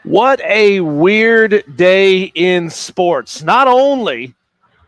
What a weird day in sports. Not only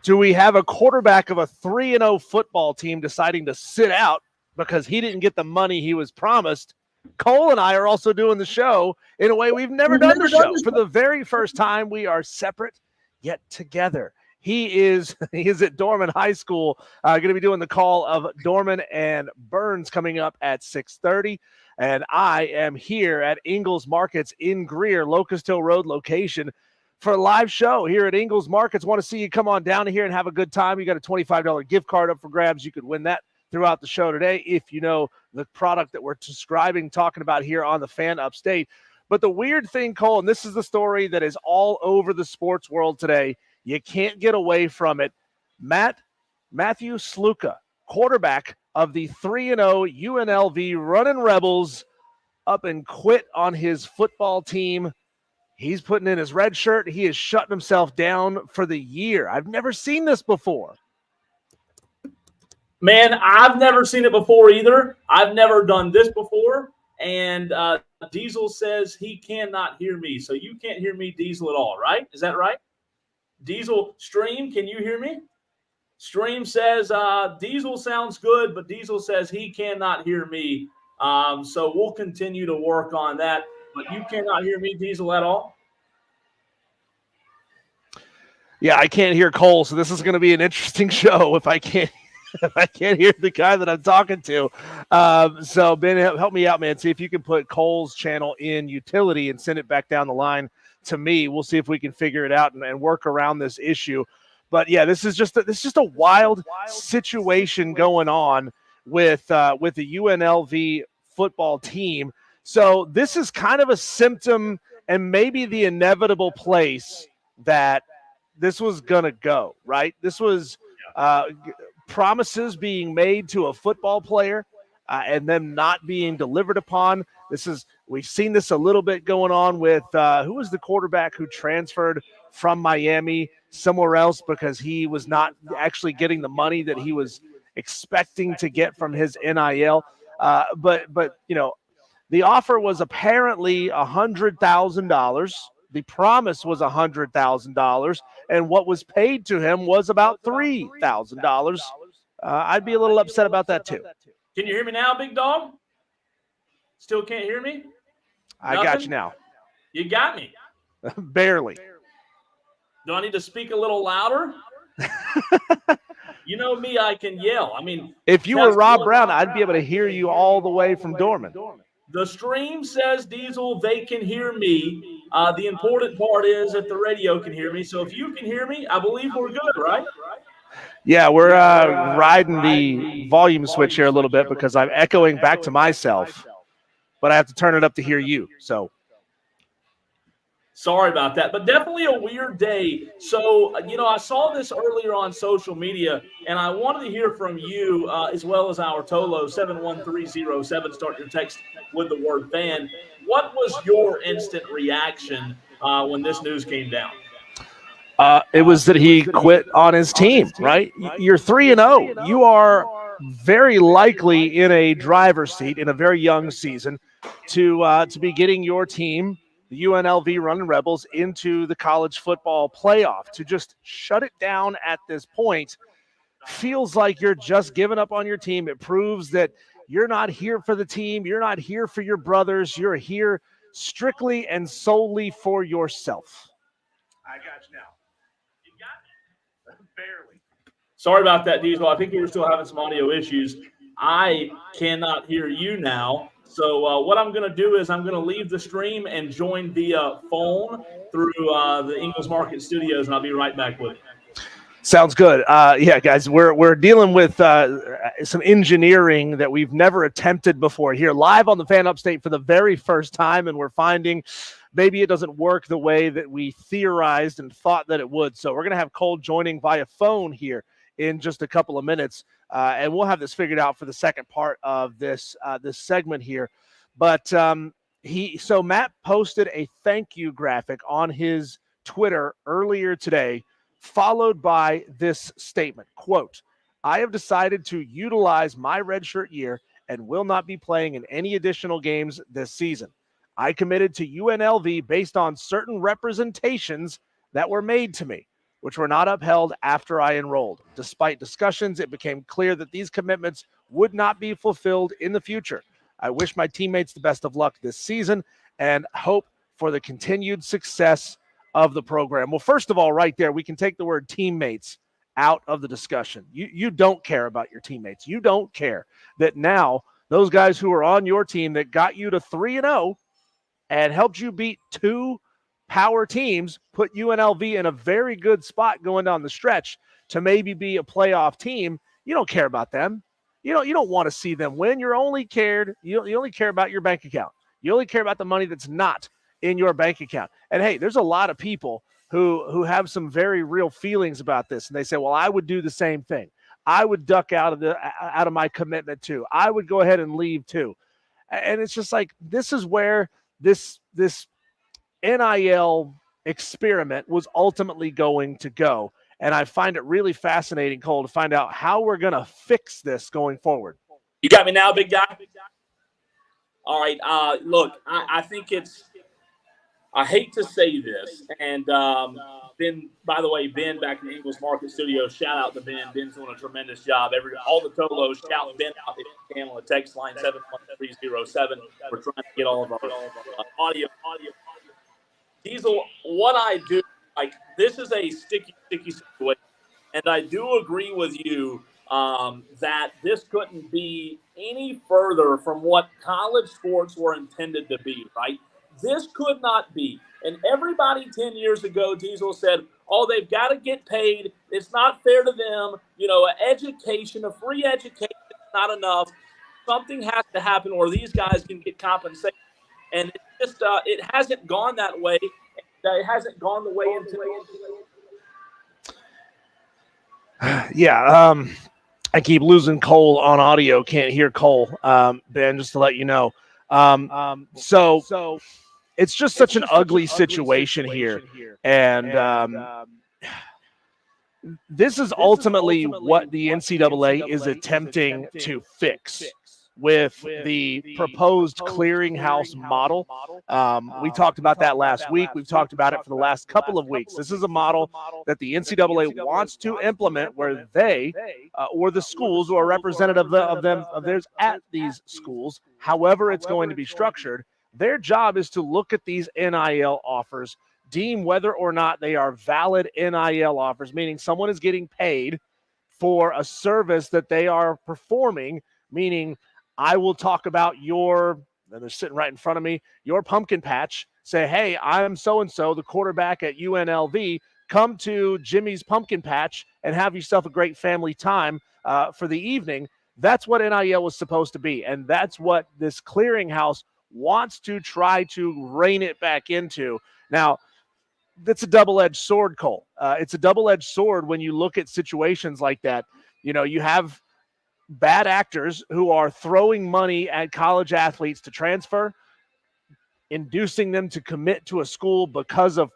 do we have a quarterback of a 3-0 football team deciding to sit out because he didn't get the money he was promised, Cole and I are also doing the show in a way we've never done the show. For the very first time, we are separate yet together. He is at Dorman High School, going to be doing the call of Dorman and Burns coming up at 6:30. And I am here at Ingles Markets in Greer, Locust Hill Road location, for a live show here at Ingles Markets. Want to see you come on down here and have a good time. You got a $25 gift card up for grabs. You could win that throughout the show today if you know the product that we're describing, talking about here on the Fan Upstate. But the weird thing, Cole, and this is the story that is all over the sports world today, you can't get away from it. Matthew Sluka, quarterback of the 3-0 UNLV Running Rebels, up and quit on his football team. He's putting in his red shirt. He is shutting himself down for the year. I've never seen this before. Man, I've never seen it before either. I've never done this before. And Diesel says he cannot hear me. So you can't hear me, Diesel, at all, right? Is that right? Diesel, Stream, can you hear me? Stream says Diesel sounds good, but Diesel says he cannot hear me. So we'll continue to work on that. But you cannot hear me, Diesel, at all? Yeah, I can't hear Cole, so this is going to be an interesting show if I can't hear the guy that I'm talking to. So, Ben, help me out, man. See if you can put Cole's channel in utility and send it back down the line to me. We'll see if we can figure it out and work around this issue. But, yeah, this is just a wild situation going on with the UNLV football team. So this is kind of a symptom and maybe the inevitable place that this was going to go, right? This was promises being made to a football player and them not being delivered upon. We've seen this a little bit going on with who was the quarterback who transferred from Miami somewhere else because he was not actually getting the money that he was expecting to get from his NIL. But you know, the offer was apparently $100,000. The promise was $100,000, and what was paid to him was about $3,000. I'd be a little upset about that too. Can you hear me now, big dog? Still can't hear me? I got you now. You got me. Barely. Do I need to speak a little louder? You know me, I can yell. I mean, if you were Rob Brown, I'd be able to hear you all the way from Dorman. The stream says, Diesel, they can hear me. The important part is that the radio can hear me. So if you can hear me, I believe we're good, right? Yeah, we're riding the volume switch here a little bit because I'm echoing back to myself, but I have to turn it up to hear you. So sorry about that, but definitely a weird day. So, I saw this earlier on social media, and I wanted to hear from you as well as our Tolo 71307. Start your text with the word fan. What was your instant reaction when this news came down? It was that he quit on his team, right? You're 3-0. You are very likely in a driver's seat in a very young season to be getting your team, the UNLV Running Rebels, into the college football playoff. To just shut it down at this point feels like you're just giving up on your team. It proves that you're not here for the team. You're not here for your brothers. You're here strictly and solely for yourself. I got you now. You got me? Barely. Sorry about that, Diesel. I think we were still having some audio issues. I cannot hear you now. So what I'm going to do is I'm going to leave the stream and join via phone through the Ingles Market Studios, and I'll be right back with you. Sounds good. Yeah, guys, we're dealing with some engineering that we've never attempted before here live on the Fan Upstate for the very first time, and we're finding maybe it doesn't work the way that we theorized and thought that it would. So we're going to have Cole joining via phone here in just a couple of minutes, and we'll have this figured out for the second part of this segment here. But Matt posted a thank you graphic on his Twitter earlier today, followed by this statement, quote, "I have decided to utilize my redshirt year and will not be playing in any additional games this season. I committed to UNLV based on certain representations that were made to me, which were not upheld after I enrolled. Despite discussions, it became clear that these commitments would not be fulfilled in the future. I wish my teammates the best of luck this season and hope for the continued success of the program. Well, first of all, right there, we can take the word teammates out of the discussion. You don't care about your teammates. You don't care that now those guys who are on your team that got you to 3-0 and helped you beat 2 power teams, put UNLV in a very good spot going down the stretch to maybe be a playoff team. You don't care about them. You don't want to see them win. You only care about your bank account. You only care about the money that's not in your bank account. And hey, there's a lot of people who have some very real feelings about this, and they say, well, I would do the same thing. I would duck out of my commitment too. I would go ahead and leave too. And it's just like, this is where this NIL experiment was ultimately going to go. And I find it really fascinating, Cole, to find out how we're going to fix this going forward. You got me now, big guy? All right. Look, I think it's – I hate to say this. And Ben, by the way, Ben back in the Ingles Market Studio, shout out to Ben. Ben's doing a tremendous job. All the Tolos, shout Ben out if you can on the text line 71307. We're trying to get all of our audio. Diesel, what I do, like, this is a sticky situation. And I do agree with you that this couldn't be any further from what college sports were intended to be, right? This could not be. And everybody 10 years ago, Diesel said, oh, they've got to get paid. It's not fair to them. Education, a free education is not enough. Something has to happen where these guys can get compensated. And it's just, it hasn't gone that way. It hasn't gone the way into Yeah, I keep losing Cole on audio. Can't hear Cole, Ben, just to let you know. So it's just such an ugly situation here. And this is ultimately what the NCAA is attempting to fix with the proposed clearinghouse model. We talked about that last week. We've talked about it for the last couple of weeks. This is a model that the NCAA wants to implement where they or the schools or a representative of theirs at these schools, however it's going to be structured, their job is to look at these NIL offers, deem whether or not they are valid NIL offers, meaning someone is getting paid for a service that they are performing, meaning I will talk about and they're sitting right in front of me, your pumpkin patch, say, hey, I'm so-and-so, the quarterback at UNLV, come to Jimmy's pumpkin patch and have yourself a great family time for the evening. That's what NIL was supposed to be. And that's what this clearinghouse wants to try to rein it back into. Now, that's a double-edged sword, Cole. It's a double-edged sword when you look at situations like that. You have bad actors who are throwing money at college athletes to transfer, inducing them to commit to a school because of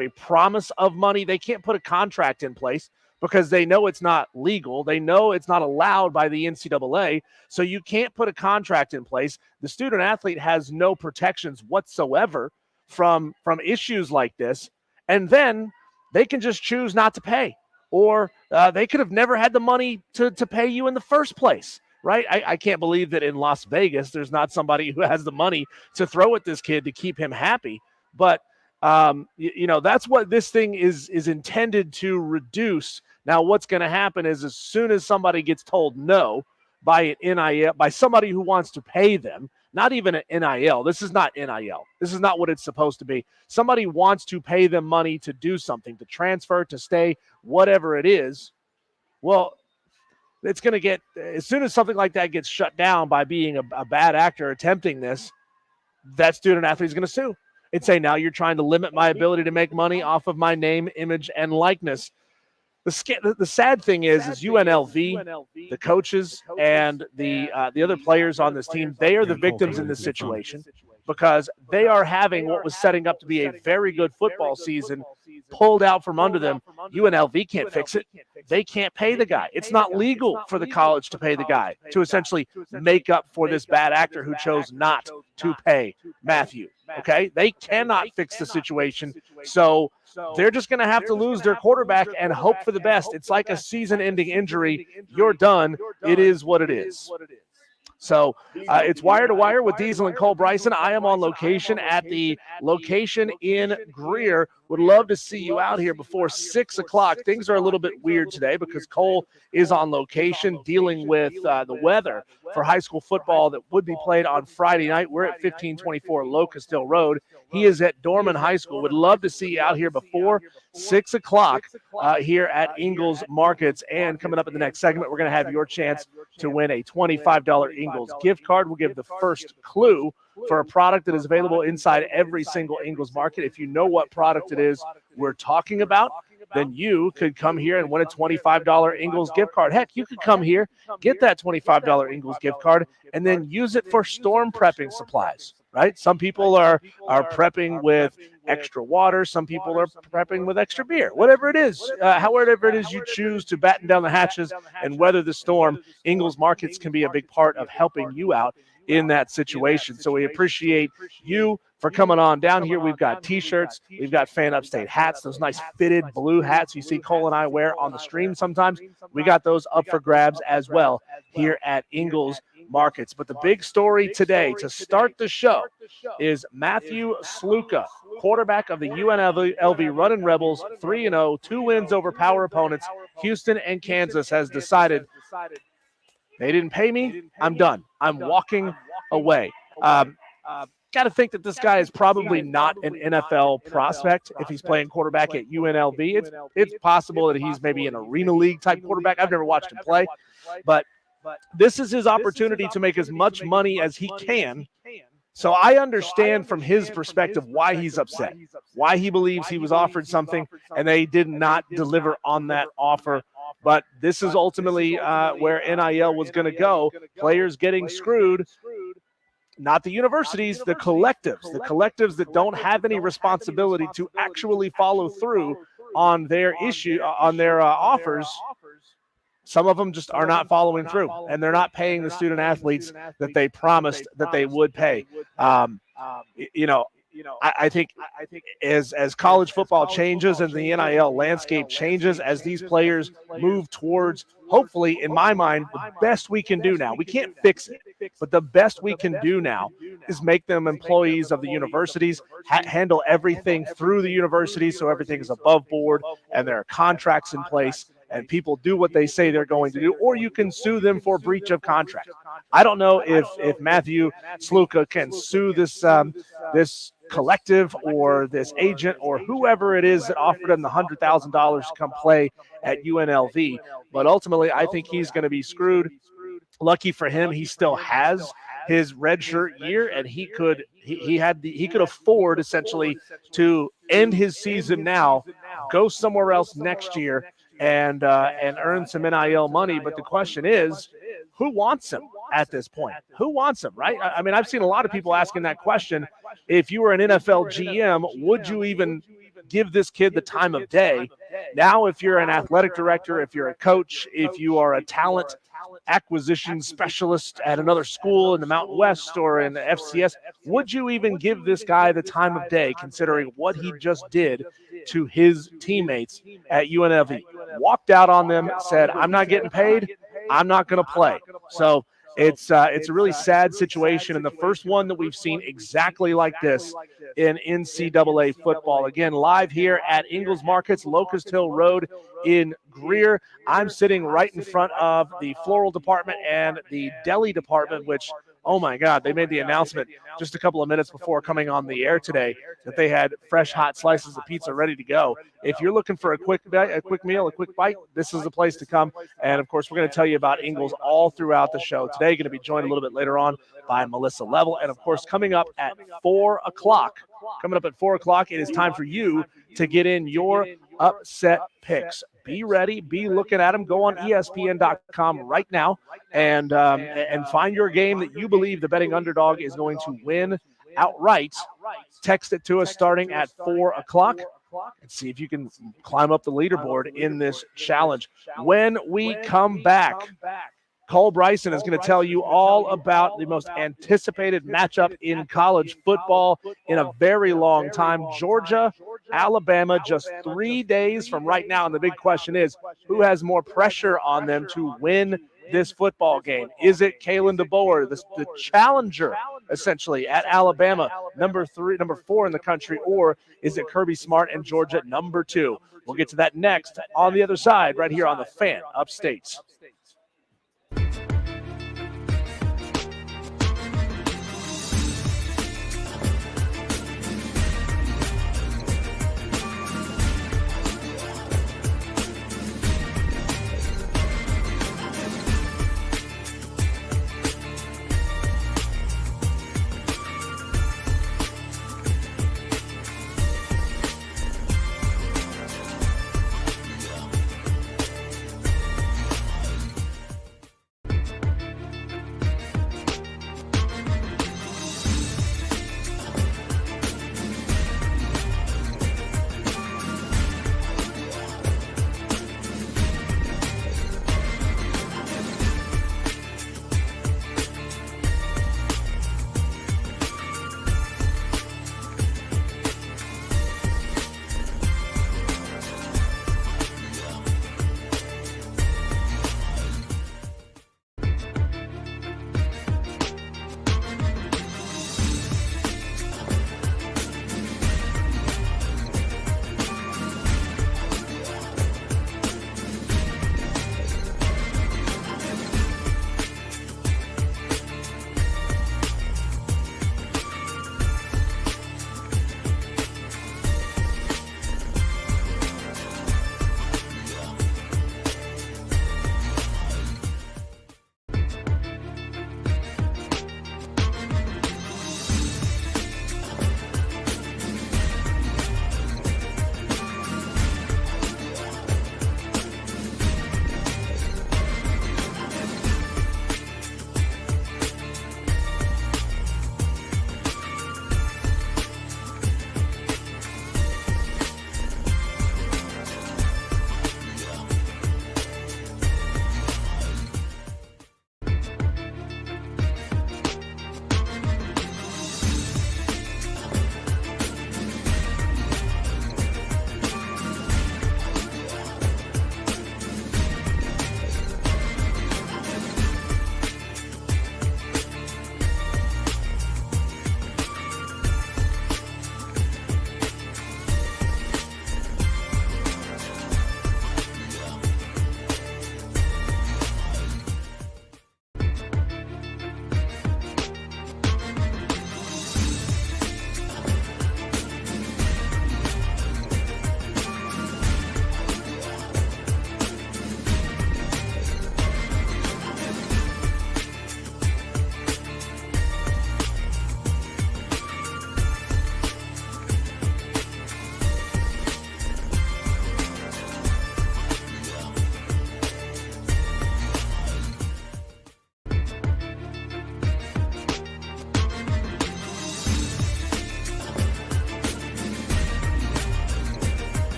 a promise of money. They can't put a contract in place because they know it's not legal. They know it's not allowed by the NCAA. So you can't put a contract in place. The student athlete has no protections whatsoever from issues like this. And then they can just choose not to pay. Or they could have never had the money to pay you in the first place, right? I can't believe that in Las Vegas there's not somebody who has the money to throw at this kid to keep him happy. But, that's what this thing is intended to reduce. Now, what's going to happen is as soon as somebody gets told no by an NIL, by somebody who wants to pay them, not even an NIL. This is not NIL. This is not what it's supposed to be. Somebody wants to pay them money to do something, to transfer, to stay, whatever it is. Well, it's going to get, as soon as something like that gets shut down by being a bad actor attempting this, that student athlete is going to sue and say, now you're trying to limit my ability to make money off of my name, image, and likeness. The sad thing is UNLV, the coaches, and the other players on this team, they are the victims in this situation. because they are having what was setting up to be a very good football season pulled out from under them. UNLV can't fix it. They can't pay the guy. It's not legal for the college to pay the guy to essentially make up for this bad actor who chose not to pay Matthew. Okay? They cannot fix the situation. So they're just going to have to lose their quarterback and hope for the best. It's like a season-ending injury. You're done. It is what it is. So it's Wire to Wire with Diesel and Cole Bryson. I am on location at the location in Greer. Would love to see you out here before 6 o'clock. Things are a little bit weird today because Cole is on location dealing with the weather for high school football that would be played on Friday night. We're at 1524 Locust Hill Road. He is at Dorman High School. Would love to see you out here before 6 o'clock here at Ingles Markets. And coming up in the next segment, we're going to have your chance to win a $25 Ingles gift card. We'll give the first clue for a product that is available inside every single Ingles Market. If you know what product it is we're talking about, then you could come here and win a $25 Ingles gift card. Heck, you could come here, get that $25 Ingles gift card, and then use it for storm prepping supplies, right? Some people are prepping with extra water. Some people are prepping with extra beer. Whatever it is, however it is you choose to batten down the hatches and weather the storm, Ingles Markets can be a big part of helping you out in that situation. So we appreciate you for coming on down here. We've got T-shirts. We've got Fan Upstate hats, those nice fitted blue hats you see Cole and I wear on the stream sometimes. We got those up for grabs as well here at Ingles Markets. But the big story today to start the show is Matthew Sluka, quarterback of the UNLV Running Rebels, 3-0, 2 wins over power opponents. Houston and Kansas has decided they didn't pay me. I'm done. I'm walking away. Got to think that this guy is probably not an NFL prospect if he's playing quarterback at UNLV. It's possible that he's maybe an arena league type quarterback. I've never watched him play, but this is his opportunity to make as much money as he can. So I understand from his perspective why he's upset, why he believes he was offered something and they did not deliver on that offer. But this is ultimately where NIL was going to go. Players getting screwed, not the universities, the collectives that don't have any responsibility to actually follow through on their offers. Some of them just are not following through, and they're not paying the student athletes that they promised that they would pay. I think as college football changes and the NIL landscape changes, as these players move towards, hopefully, in my mind, the best we can do now. We can't fix it, but the best we can do now is make them employees of the universities, handle everything through the universities so everything is above board and there are contracts in place and people do what they say they're going to do, or you can sue them for breach of contract. I don't know if Matthew Sluka can sue this collective or this agent or whoever it is that offered him the $100,000 to come play at UNLV. But ultimately, I think he's going to be screwed. Lucky for him, he still has his redshirt year, and he could afford essentially to end his season now, go somewhere else next year, and earn some NIL money. But the question is, who wants him at this point? Who wants him, right? I mean, I've seen a lot of people asking that question. If you were an NFL GM, would you even give this kid the time of day? Now, if you're an athletic director, if you're a coach, if you are a talent acquisition specialist at another school in the Mountain West or in the FCS, would you even give this guy the time of day, considering what he just did to his teammates at UNLV? Walked out on them, said, I'm not getting paid, I'm not going to play. So it's a really sad situation, and the first one that we've seen exactly like this in NCAA football. Again, live here at Ingles Markets, Locust Hill Road in Greer. I'm sitting right in front of the floral department and the deli department, which, oh my God, they made the announcement just a couple of minutes before coming on the air today that they had fresh, hot slices of pizza ready to go. If you're looking for a quick meal, a quick bite, this is the place to come. And of course, we're going to tell you about Ingles all throughout the show today. Going to be joined a little bit later on by Melissa Level. And of course, coming up at 4 o'clock, it is time for you to get in your upset picks. Be ready. Be looking at them. Go on ESPN.com right now and find your game that you believe the betting underdog is going to win outright, text it to us starting at 4 o'clock and see if you can climb up the leaderboard in this challenge. When we come back, Cole Bryson is going to tell you all about the most anticipated matchup in college football in a very long time. Georgia, Alabama, just 3 days from right now. And the big question is, who has more pressure on them to win this football game? Is it Kalen DeBoer, the challenger, essentially, at Alabama, number 4 in the country, or is it Kirby Smart and Georgia, number 2? We'll get to that next on the other side, right here on the Fan Upstate.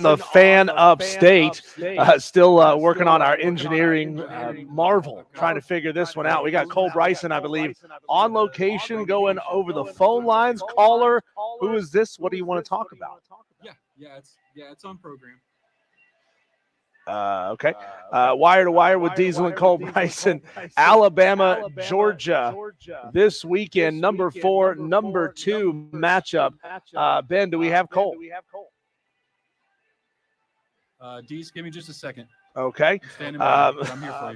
the fan upstate. Still working on our engineering marvel, trying to figure this one out. We got Cole Bryson, I believe, on location going over the phone lines. Caller, who is this? What do you want to talk about? Yeah, it's on program. Okay. Wire to wire with Diesel and Cole Bryson. Alabama, Georgia. This weekend, number 4, number 2 matchup. Ben, do we have Cole? Dees, give me just a second. Okay. I'm standing by, but I'm here for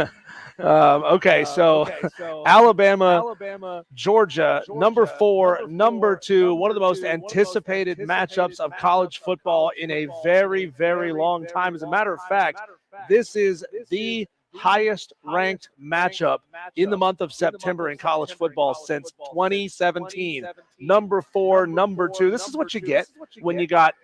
you. Okay, so Alabama, Georgia, number 4, number 2, one of the most anticipated matchups of college football in a very, very long time. As a matter of fact, this is the highest ranked matchup in the month of September in college football since 2017. Number 4, number 2. This is what you get when you got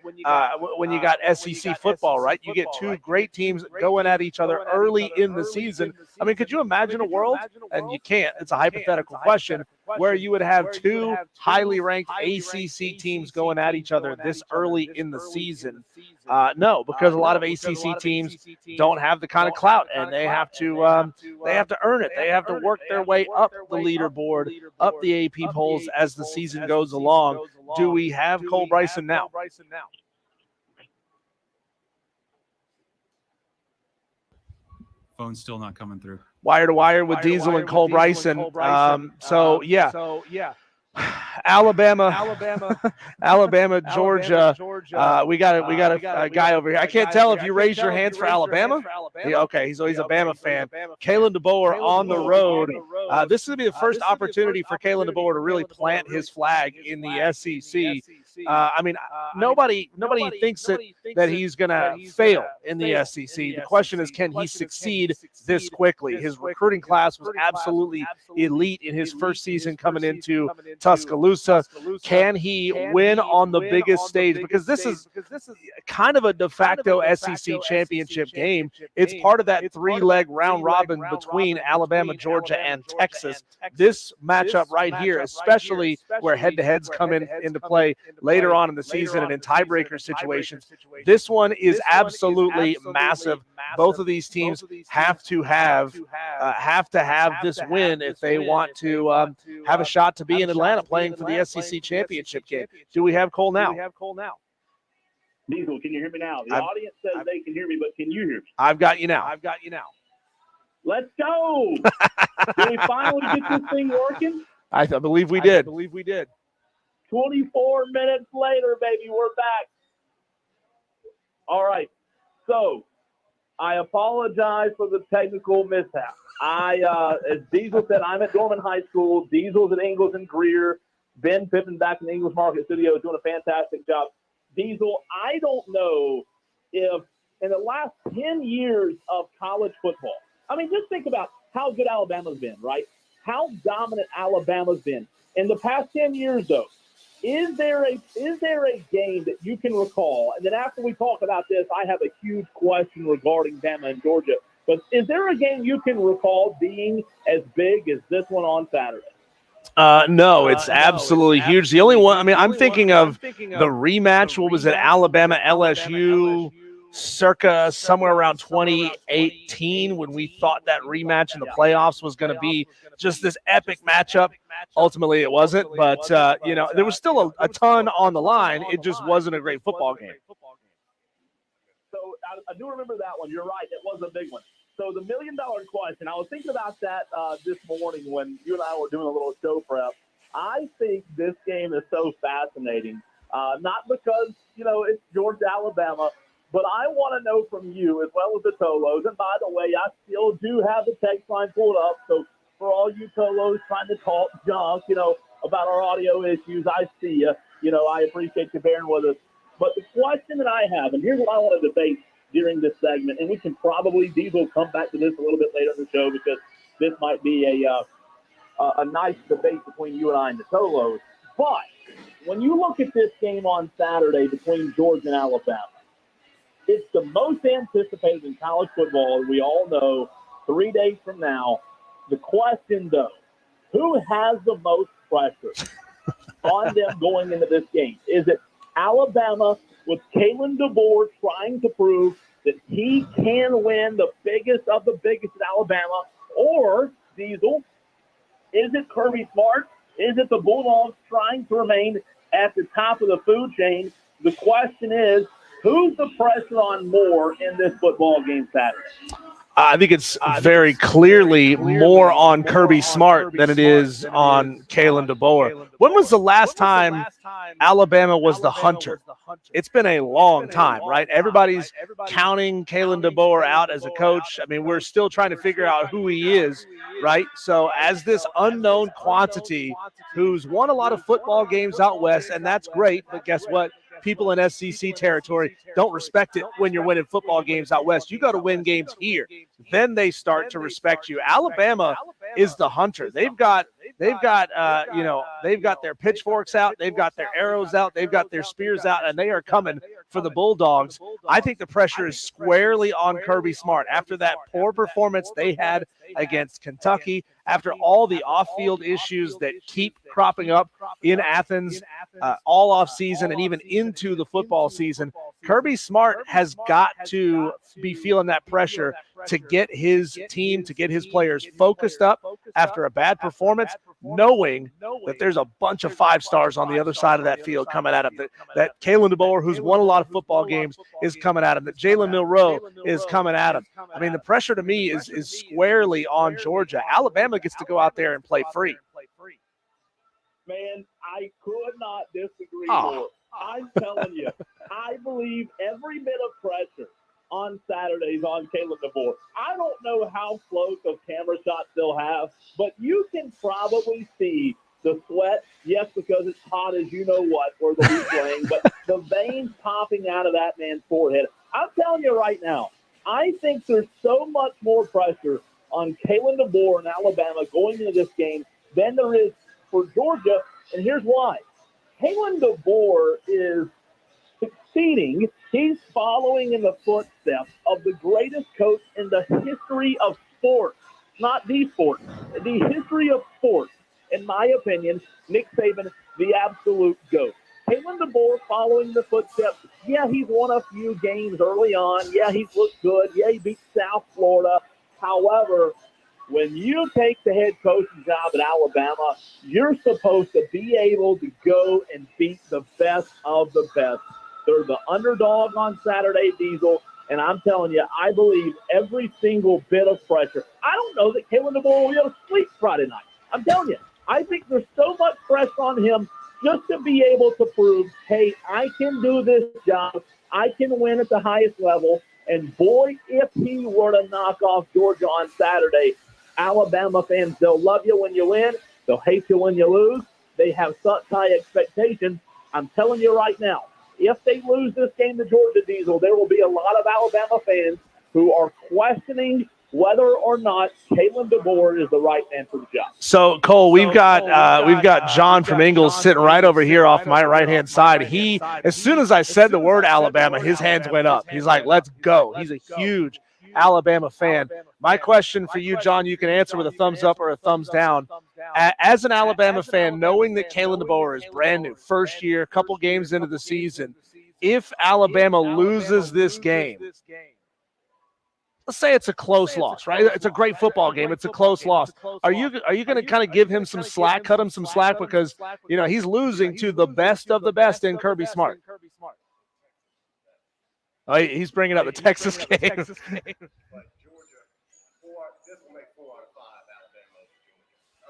SEC football, right? You get two great teams going at each other early in the season. I mean, could you imagine a world? And you can't. It's a hypothetical question where you would have two highly ranked ACC teams going at each other this early in the season. No, because a lot of ACC teams don't have the kind of clout, and they have to earn it. They have to work their way up the leaderboard, up the AP polls as the season goes along. Do we have Cole Bryson now? Phone's still not coming through. Wire to wire with Diesel and Cole Bryson. So Alabama, Georgia. We got a guy over here. I can't tell if you raise your hands for Alabama. Yeah, okay, so he's a Bama fan. Kalen DeBoer on the road. This will be the first opportunity for Kalen DeBoer to really plant his flag in the SEC. I mean, nobody thinks that he's going to fail in the SEC. The question is, can he succeed this quickly? His recruiting class was absolutely elite in his first season coming into Tuscaloosa. Can he win on the biggest stage? Because this is kind of a de facto SEC championship game. It's part of that 3-leg round robin between Alabama, Georgia, and Texas. This matchup right here, especially where head-to-heads come into play later on in the season and in tiebreaker situations, this one is absolutely massive. Both of these teams have to have this win if they want to have a shot to be in Atlanta playing for the SEC championship game. Do we have Cole now? Diesel, can you hear me now? The audience says they can hear me, but can you hear me? I've got you now. Let's go. Did we finally get this thing working? I believe we did. 24 minutes later, baby, we're back. All right. So I apologize for the technical mishap. As Diesel said, I'm at Dorman High School. Diesel's at Ingles and Greer. Ben Pippin back in the Ingles Market Studio is doing a fantastic job. Diesel, I don't know if in the last 10 years of college football, I mean, just think about how good Alabama's been, right? How dominant Alabama's been. In the past 10 years, though, is there a game that you can recall? And then after we talk about this, I have a huge question regarding Bama and Georgia. But is there a game you can recall being as big as this one on Saturday? No, it's absolutely huge. The only one, I mean, I'm thinking of the rematch. What was it? Alabama LSU circa somewhere around 2018 when we thought that rematch in the playoffs was going to be just this epic matchup. Ultimately, it wasn't, but there was still a ton on the line. It just wasn't a great football game. So I do remember that one. You're right. It was a big one. So the $1 million question, I was thinking about that this morning when you and I were doing a little show prep. I think this game is so fascinating, not because, it's Georgia, Alabama, but I want to know from you as well as the Tolos. And by the way, I still do have the text line pulled up. So for all you Tolos trying to talk junk, about our audio issues, I see you. I appreciate you bearing with us. But the question that I have, and here's what I want to debate during this segment, and we can probably, Diesel, come back to this a little bit later in the show because this might be a nice debate between you and I and the Tolos. But when you look at this game on Saturday between Georgia and Alabama, it's the most anticipated in college football, we all know, 3 days from now. The question, though, who has the most pressure on them going into this game? Is it Alabama with Kalen DeBoer trying to prove that he can win the biggest of the biggest at Alabama, or Diesel, is it Kirby Smart? Is it the Bulldogs trying to remain at the top of the food chain? The question is, who's the pressure on more in this football game Saturday? I think it's very clearly more on Kirby Smart than it is on Kalen DeBoer. When was the last time Alabama was the hunter? It's been a long time, right? Everybody's counting Kalen DeBoer out as a coach. I mean, we're still trying to figure out who he is, right? So as this unknown quantity who's won a lot of football games out west, and that's great, but guess what? People in SEC territory don't respect it when you're winning football games out west. You got to win games here. Then they start to respect you. Alabama is the hunter. They've got their pitchforks out, they've got their arrows out, they've got their spears out, and they are coming for the Bulldogs. I think the pressure is squarely on Kirby Smart after that poor performance they had against Kentucky, after all the off-field issues that keep cropping up in Athens all off season and even into the football season. Kirby Smart has got to be feeling that pressure to get his team, to get his players focused up after a bad performance, knowing that there's a bunch of 5 stars on the other side of that field coming at him, that Kalen DeBoer, who's won a lot of football games, is coming at him, that Jalen Milroe is coming at him. I mean, the pressure to me is squarely on Georgia. Alabama gets to go out there and play free. Man, I could not disagree more. I'm telling you, I believe every bit of pressure on Saturdays on Kalen DeBoer. I don't know how close of camera shots they'll have, but you can probably see the sweat, yes, because it's hot as you know what, where they'll be playing, but the veins popping out of that man's forehead. I'm telling you right now, I think there's so much more pressure on Kalen DeBoer and Alabama going into this game than there is for Georgia, and here's why. Kalen DeBoer is succeeding. He's following in the footsteps of the greatest coach in the history of sports, not the sport, the history of sports. In my opinion, Nick Saban, the absolute GOAT. Kalen DeBoer following the footsteps. Yeah, he's won a few games early on. Yeah, he's looked good. Yeah, he beat South Florida. However, when you take the head coaching job at Alabama, you're supposed to be able to go and beat the best of the best. They're the underdog on Saturday, Diesel, and I'm telling you, I believe every single bit of pressure. I don't know that Kalen DeBoer will be able to sleep Friday night. I'm telling you, I think there's so much pressure on him just to be able to prove, hey, I can do this job. I can win at the highest level. And boy, if he were to knock off Georgia on Saturday, Alabama fans, they'll love you when you win. They'll hate you when you lose. They have such high expectations. I'm telling you right now, if they lose this game to Georgia, Diesel, there will be a lot of Alabama fans who are questioning whether or not Kalen DeBoer is the right man for the job. So, Cole, we've got John from Ingles sitting right over here off my right-hand side. He, as soon as I said the word Alabama, his hands went up. He's like, let's go. He's a huge Alabama fan. My question for you, John, you can answer with a thumbs up or a thumbs down. As an Alabama fan, knowing that Kalen DeBoer is brand new, first year, couple games into the season, if Alabama loses this game, let's say it's a close loss, right? It's a great football game. It's a close loss. Are you going to kind of give him some slack, cut him some slack, because he's losing to the best of the best in Kirby Smart? Oh, he's bringing up the Texas game.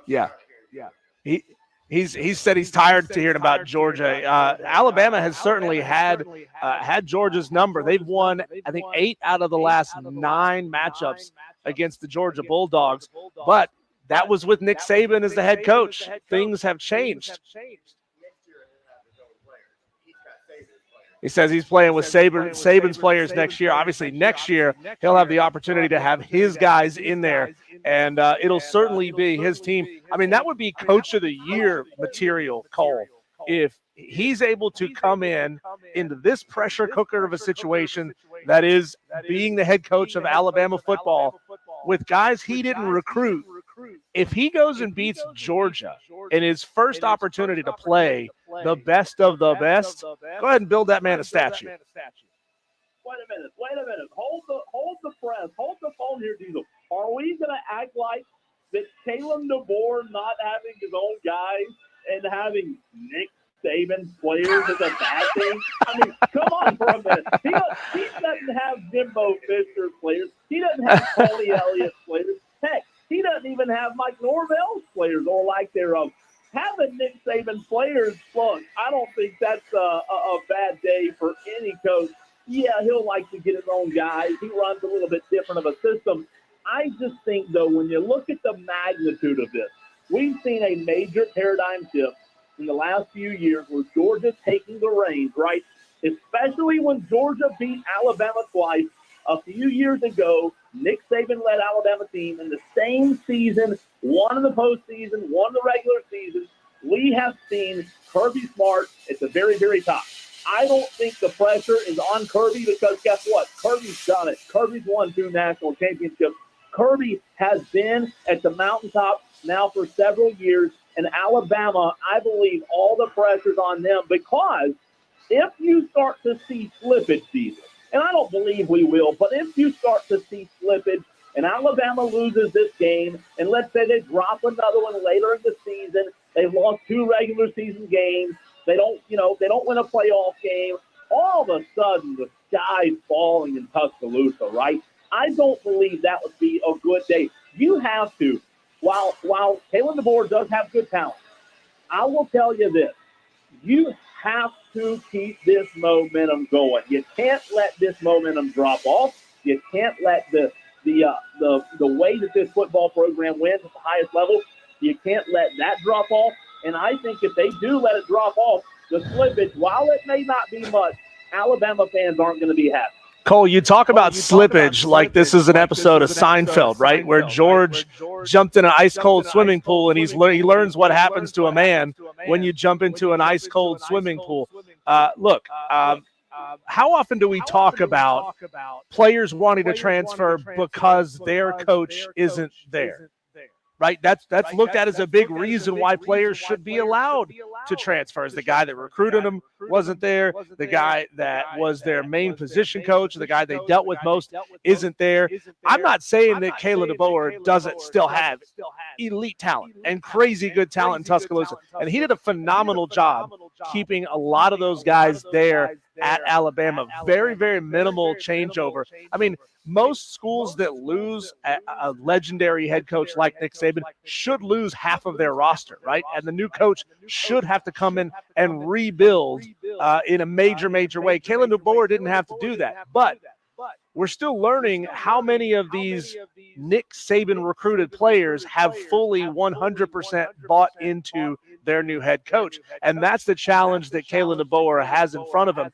Yeah. He said he's tired to hearing about Georgia. Alabama has certainly had Georgia's number. They've won, I think, 8 out of the last 9 matchups against the Georgia Bulldogs. But that was with Nick Saban as the head coach. Things have changed. He says he's playing with Saban's players next year. Obviously, next year he'll have the opportunity to have his guys in there, and it'll certainly be his team. I mean, that would be Coach of the Year material, Cole, if he's able to come into this pressure cooker of a situation that is being the head coach of Alabama football with guys he didn't recruit. If he goes and beats Georgia in his first opportunity to play the best of the best, go ahead and build that man a statue. Wait a minute. Hold the press. Hold the phone here, Diesel. Are we going to act like that Kalen DeBoer not having his own guys and having Nick Saban players is a bad thing? I mean, come on for a minute. He doesn't have Jimbo Fisher players. He doesn't have Tony Elliott players. Heck, he doesn't even have Mike Norvell's players or lack thereof. Having Nick Saban players, look, I don't think that's a bad day for any coach. Yeah, he'll like to get his own guys. He runs a little bit different of a system. I just think, though, when you look at the magnitude of this, we've seen a major paradigm shift in the last few years where Georgia's taking the reins, right? Especially when Georgia beat Alabama twice. A few years ago, Nick Saban led Alabama team in the same season, one in the postseason, one in the regular season. We have seen Kirby Smart at the very, very top. I don't think the pressure is on Kirby because guess what? Kirby's done it. Kirby's won 2 national championships. Kirby has been at the mountaintop now for several years. And Alabama, I believe all the pressure's on them because if you start to see slippage, season, and I don't believe we will, but if you start to see slippage and Alabama loses this game, and let's say they drop another one later in the season, they've lost 2 regular season games, they don't win a playoff game, all of a sudden the sky's falling in Tuscaloosa, right? I don't believe that would be a good day. You have to, while Kalen DeBoer does have good talent, I will tell you this, you have to keep this momentum going. You can't let this momentum drop off. You can't let the way that this football program wins at the highest level, you can't let that drop off. And I think if they do let it drop off, the slippage, while it may not be much, Alabama fans aren't going to be happy. Cole, you talk about slippage like this is an episode of Seinfeld, right? Where George jumped in an ice-cold swimming pool, and he learns what happens to a man when you jump into an ice-cold swimming pool. Look, how often do we talk about players wanting to transfer because their coach isn't there? Right, that's looked at as a big reason why players should be allowed to transfer. As the guy that recruited them wasn't there, the guy that was their main position coach, the guy they dealt with most isn't there. I'm not saying that Kalen DeBoer doesn't still have elite talent and crazy good talent in Tuscaloosa, and he did a phenomenal job keeping a lot of those guys there at Alabama. Very, very minimal changeover. I mean, most schools that lose a legendary head coach like Nick Saban should lose half of their roster, right? And the new coach should have to come in and rebuild in a major, major way. Kalen DeBoer didn't have to do that, but we're still learning how many of these Nick Saban recruited players have fully 100% bought into their new head coach. And that's the challenge that Kalen DeBoer has in front of him.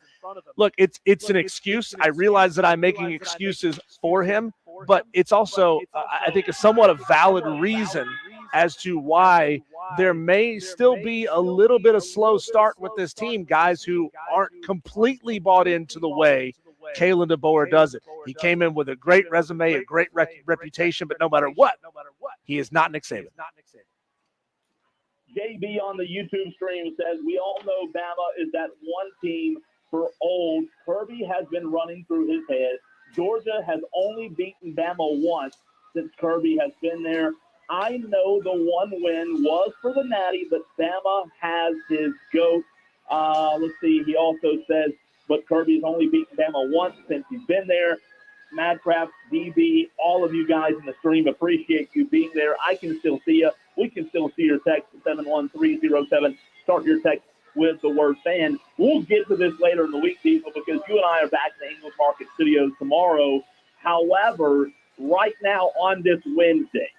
Look, it's an excuse. I realize that I'm making excuses for him, but it's also, I think, a somewhat of valid reason as to why there may still be a little bit of slow start with this team, guys who aren't completely bought into the way Kalen DeBoer does it. He came in with a great resume, a great reputation, but no matter what, he is not Nick Saban. JB on the YouTube stream says, we all know Bama is that one team for old. Kirby has been running through his head. Georgia has only beaten Bama once since Kirby has been there. I know the one win was for the Natty, but Bama has his GOAT. Let's see. He also says, but Kirby's only beaten Bama once since he's been there. Madcraft, DB, all of you guys in the stream, appreciate you being there. I can still see you. We can still see your text at 71307. Start your text with the word fan. We'll get to this later in the week, Diesel, because you and I are back in the English Market Studios tomorrow. However, right now on this Wednesday,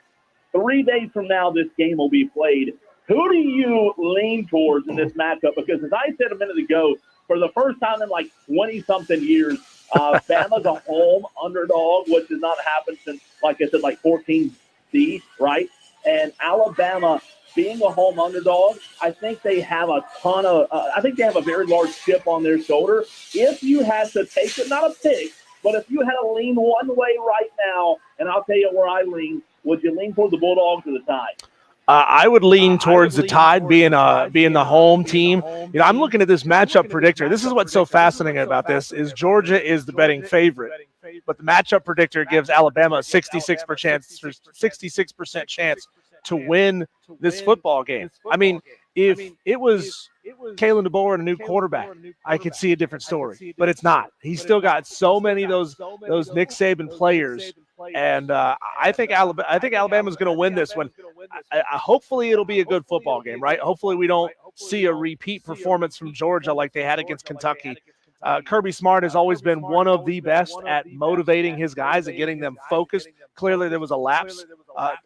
3 days from now, this game will be played. Who do you lean towards in this matchup? Because as I said a minute ago, for the first time in like 20-something years, Bama's a home underdog, which has not happened since, like I said, like 14C, right? And Alabama being a home underdog, I think they have a ton of I think they have a very large chip on their shoulder. If you had to take it, not a pick, but if you had to lean one way right now, and I'll tell you where I lean, would you lean toward the Bulldogs or the Tide? I would lean towards the Tide being the home team. You know, I'm looking at this matchup predictor. This is what's so fascinating about this is Georgia is the betting favorite, but the matchup predictor gives Alabama a 66% chance to win this football game. I mean, if it was Kalen DeBoer and a new quarterback, I could see a different story, but it's not. He's still got so many of those Nick Saban players. And I think Alabama's going to win this one. Hopefully, it'll be a good football game, right? Hopefully, we don't see a repeat performance from Georgia like they had against Kentucky. Kirby Smart has always been one of the best at motivating his guys and getting them focused. Clearly, there was a lapse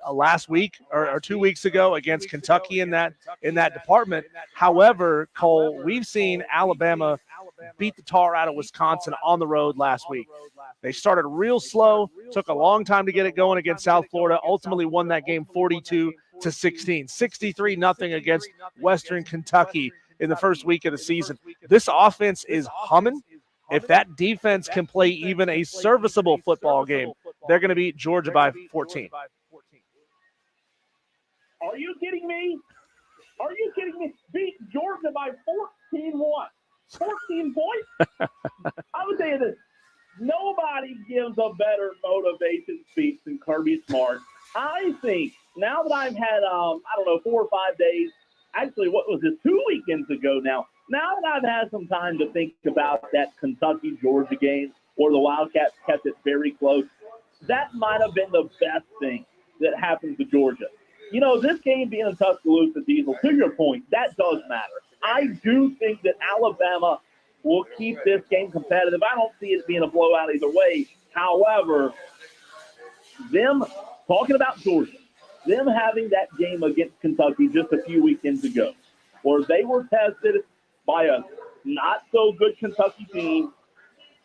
last week or 2 weeks ago against Kentucky in that department. However, Cole, we've seen Alabama beat the tar out of Wisconsin on the road last week. They started real slow, took a long time to get it going against South Florida, ultimately won that game 42-16, 63-0 against Western Kentucky in the first week of the season. This offense is humming. If that defense can play even a serviceable football game, they're going to beat Georgia by 14. Are you kidding me? Are you kidding me? Beat Georgia by 14 what? 14 points? I would tell you this. Nobody gives a better motivation speech than Kirby Smart. I think now that I've had, 4 or 5 days, actually, what was it, 2 weekends ago now that I've had some time to think about that Kentucky-Georgia game where the Wildcats kept it very close, that might have been the best thing that happened to Georgia. You know, this game being in Tuscaloosa, Diesel, to your point, that does matter. I do think that Alabama will keep this game competitive. I don't see it being a blowout either way. However, them talking about Georgia, them having that game against Kentucky just a few weekends ago, where they were tested by a not-so-good Kentucky team,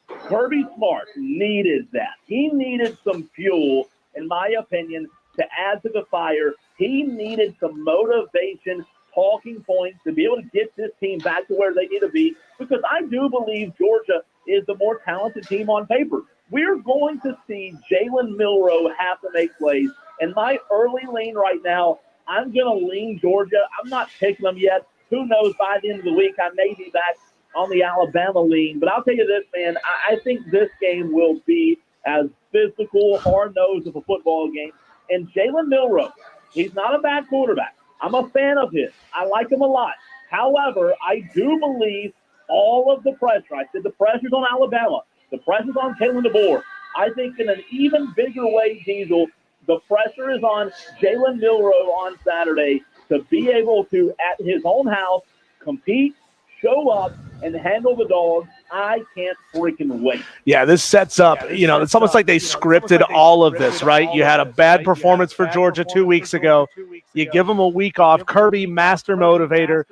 Kirby Smart needed that. He needed some fuel, in my opinion, to add to the fire. He needed some motivation, talking points to be able to get this team back to where they need to be, because I do believe Georgia is the more talented team on paper. We're going to see Jalen Milroe have to make plays. And my early lean right now, I'm going to lean Georgia. I'm not picking them yet. Who knows, by the end of the week, I may be back on the Alabama lean. But I'll tell you this, man, I think this game will be as physical, hard-nosed of a football game. And Jalen Milroe, he's not a bad quarterback. I'm a fan of his. I like him a lot. However, I do believe all of the pressure, I said the pressure's on Alabama, the pressure's on Kalen DeBoer. I think in an even bigger way, Diesel, the pressure is on Jalen Milroe on Saturday to be able to, at his own house, compete, show up, and handle the dogs. I can't freaking wait. Yeah, this sets up, it's almost like they scripted all of this, right? You had a bad performance for Georgia 2 weeks ago. You give them a week off. Kirby, master motivator.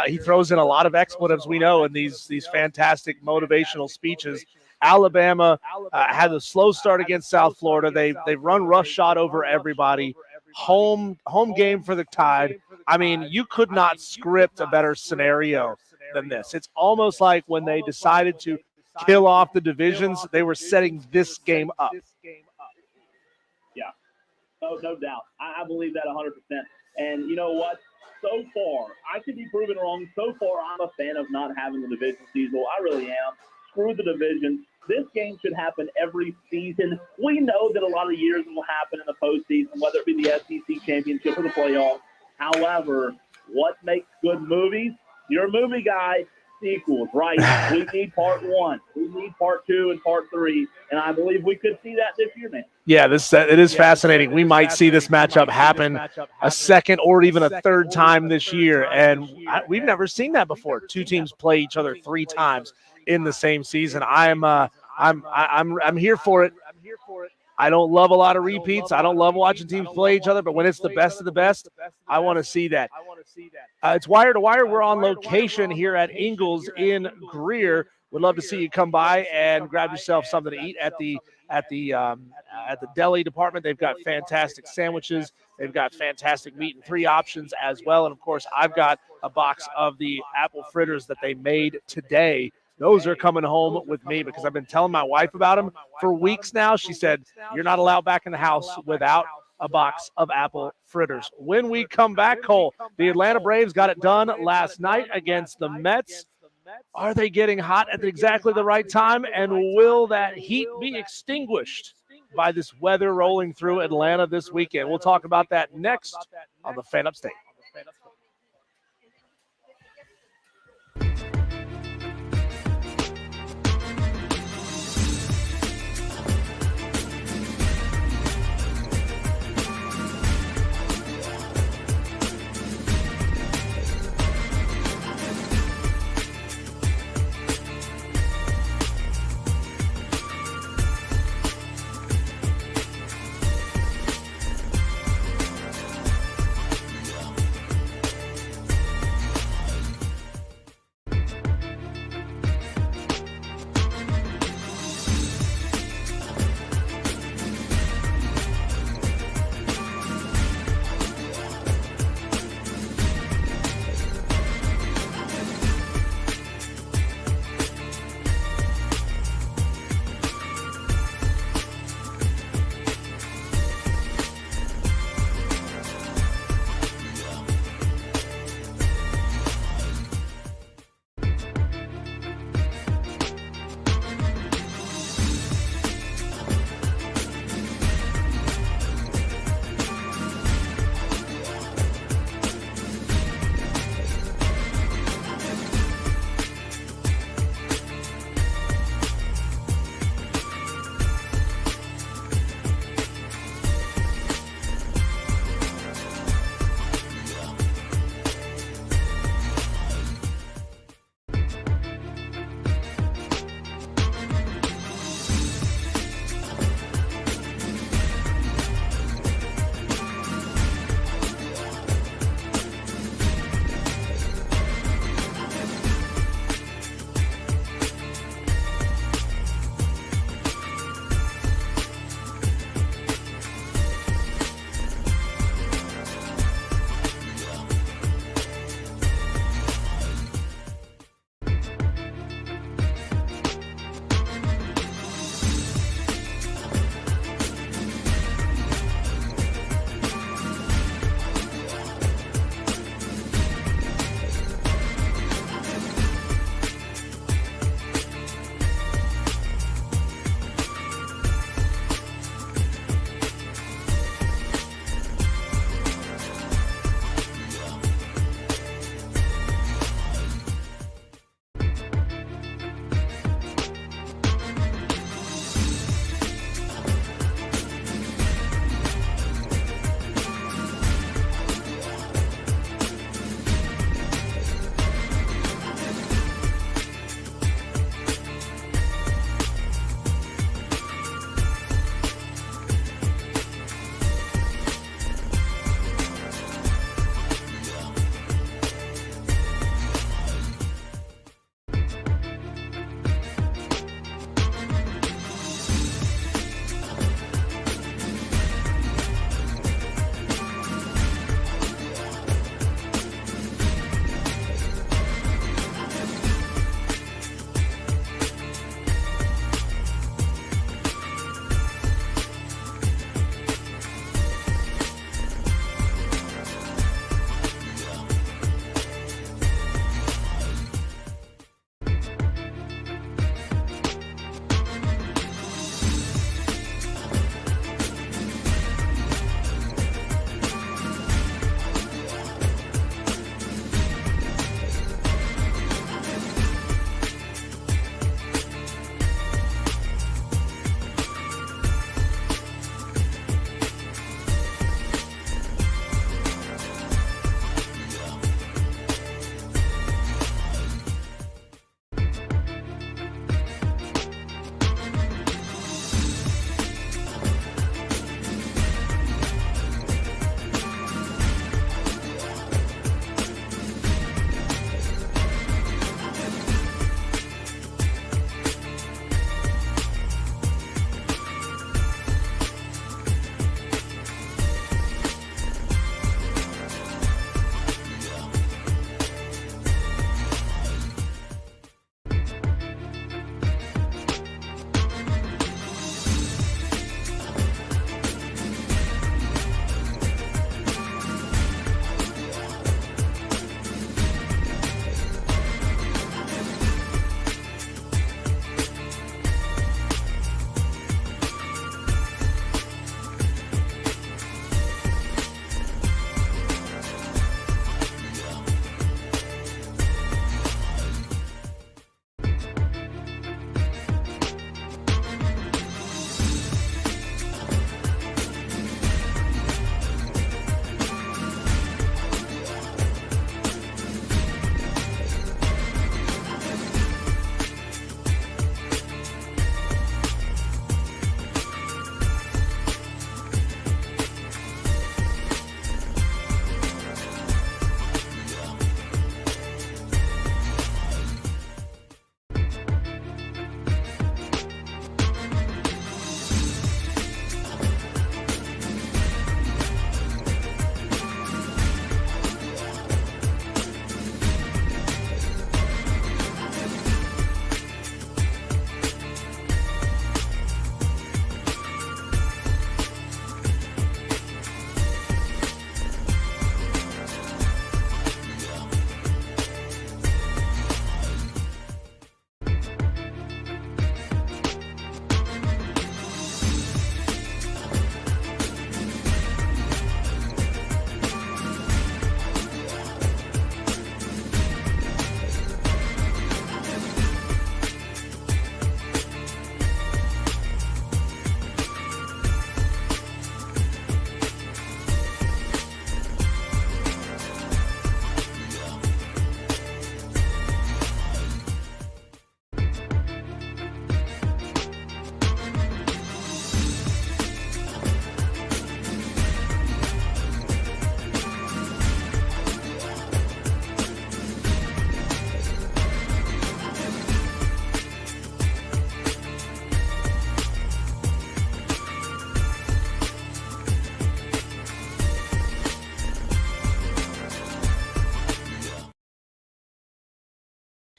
He throws in a lot of expletives, we know, in these fantastic motivational speeches. Alabama had a slow start against South Florida. They run roughshod over everybody. Home game for the Tide. I mean, you could not script a better scenario than this. It's almost like when they decided to kill off the divisions, they were setting this game up. Yeah, no doubt. I believe that 100%. And you know what? So far, I could be proven wrong. So far, I'm a fan of not having the division season. I really am. Screw the division. This game should happen every season. We know that a lot of years will happen in the postseason, whether it be the SEC championship or the playoffs. However, what makes good movies? You're a movie guy. Sequels, right? We need part 1. We need part 2 and part 3. And I believe we could see that this year, man. Yeah, it is fascinating. We might see this matchup happen a second or even a third time this year. And we've never seen that before. 2 teams play each other 3 times in the same season. I'm here for it. I don't love a lot of repeats. I don't love watching teams play each other, but when it's the best of the best, I want to see that. It's Wire to Wire. We're on location here at Ingles in Greer. Would love to see you come by and grab yourself something to eat at the deli department. They've got fantastic sandwiches. They've got fantastic meat and 3 options as well. And of course, I've got a box of the apple fritters that they made today. Those are coming home with me because I've been telling my wife about them for weeks now. She said, you're not allowed back in the house without a box of apple fritters. When we come back, Cole, the Atlanta Braves got it done last night against the Mets. Are they getting hot at exactly the right time? And will that heat be extinguished by this weather rolling through Atlanta this weekend? We'll talk about that next on the Fan Upstate.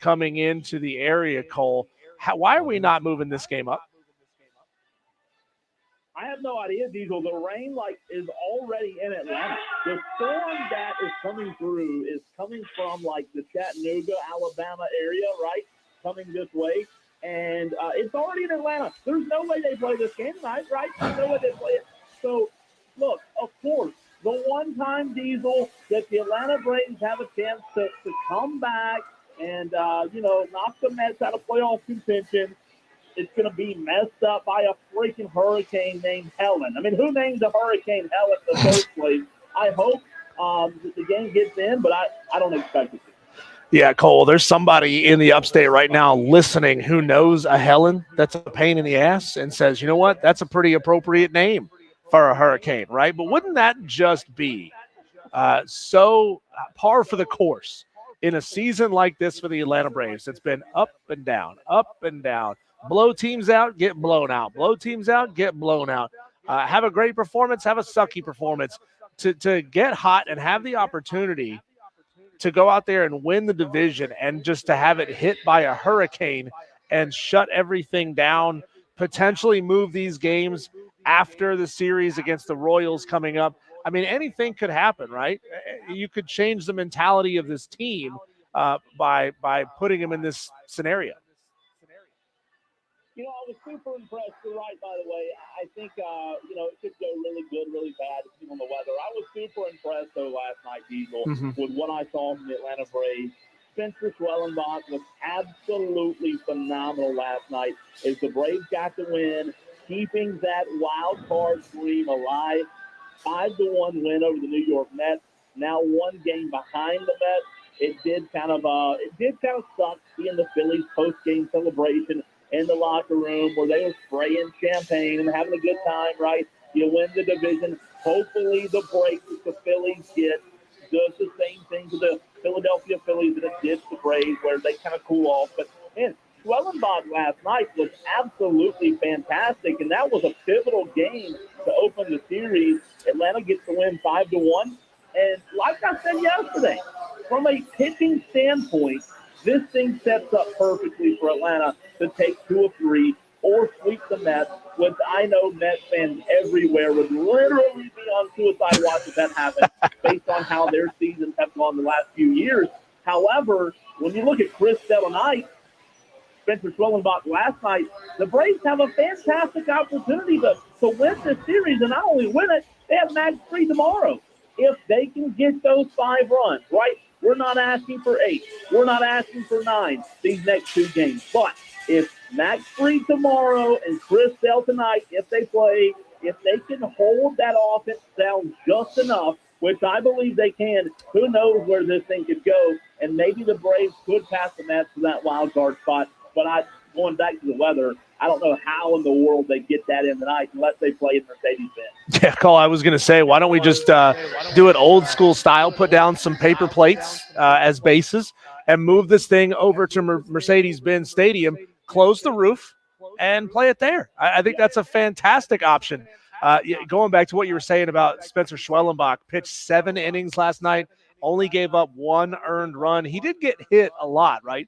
coming into the area, Cole. Why are we not moving this game up? I have no idea, Diesel. The rain is already in Atlanta. The storm that is coming through is coming from the Chattanooga, Alabama area, right? Coming this way. And it's already in Atlanta. There's no way they play this game tonight, right? There's no way they play it. So, look, of course, the one time, Diesel, that the Atlanta Braves have a chance to come back and, knock the Mets out of playoff contention, it's going to be messed up by a freaking hurricane named Helen. I mean, who named the hurricane Helen in the first place? I hope that the game gets in, but I don't expect it to. Yeah, Cole, there's somebody in the upstate right now listening who knows a Helen that's a pain in the ass and says, you know what, that's a pretty appropriate name for a hurricane, right? But wouldn't that just be so par for the course in a season like this for the Atlanta Braves? It's been up and down, blow teams out, get blown out, blow teams out, get blown out. Have a great performance, have a sucky performance. To get hot and have the opportunity to go out there and win the division and just to have it hit by a hurricane and shut everything down, potentially move these games after the series against the Royals coming up. I mean, anything could happen, right? You could change the mentality of this team by putting them in this scenario. I was super impressed. You're right, by the way. I think, it could go really good, really bad depending on the weather. I was super impressed, though, last night, Diesel, with what I saw from the Atlanta Braves. Spencer Schwellenbach was absolutely phenomenal last night as the Braves got the win, keeping that wild card dream alive. 5-1 win over the New York Mets. Now one game behind the Mets. It did kind of suck seeing the Phillies post-game celebration in the locker room where they were spraying champagne and having a good time, right? You win the division. Hopefully the break that the Phillies get does the same thing to the Philadelphia Phillies that it did to the Braves, where they kind of cool off. But, man, Schwellenbach last night was absolutely fantastic, and that was a pivotal game to open the series. Atlanta gets the win 5-1. And like I said yesterday, from a pitching standpoint, this thing sets up perfectly for Atlanta to take 2 of 3 or sweep the Mets, which I know Mets fans everywhere would literally be on suicide watch if that happened based on how their seasons have gone the last few years. However, when you look at Chris Sale tonight, Spencer Schwellenbach last night, the Braves have a fantastic opportunity to win this series, and not only win it, they have Max Fried tomorrow. If they can get those 5 runs, right? We're not asking for 8. We're not asking for 9 these next 2 games. But if Max Fried tomorrow and Chris Sale tonight, if they play, if they can hold that offense down just enough, which I believe they can, who knows where this thing could go. And maybe the Braves could pass the Mets to that wild card spot. But going back to the weather, I don't know how in the world they get that in tonight unless they play in Mercedes-Benz. Yeah, Cole, I was going to say, why don't we just do it old school style, put down some paper plates as bases, and move this thing over to Mercedes-Benz Stadium, close the roof, and play it there. I think that's a fantastic option. Going back to what you were saying about Spencer Schwellenbach, pitched 7 innings last night, only gave up 1 earned run. He did get hit a lot, right?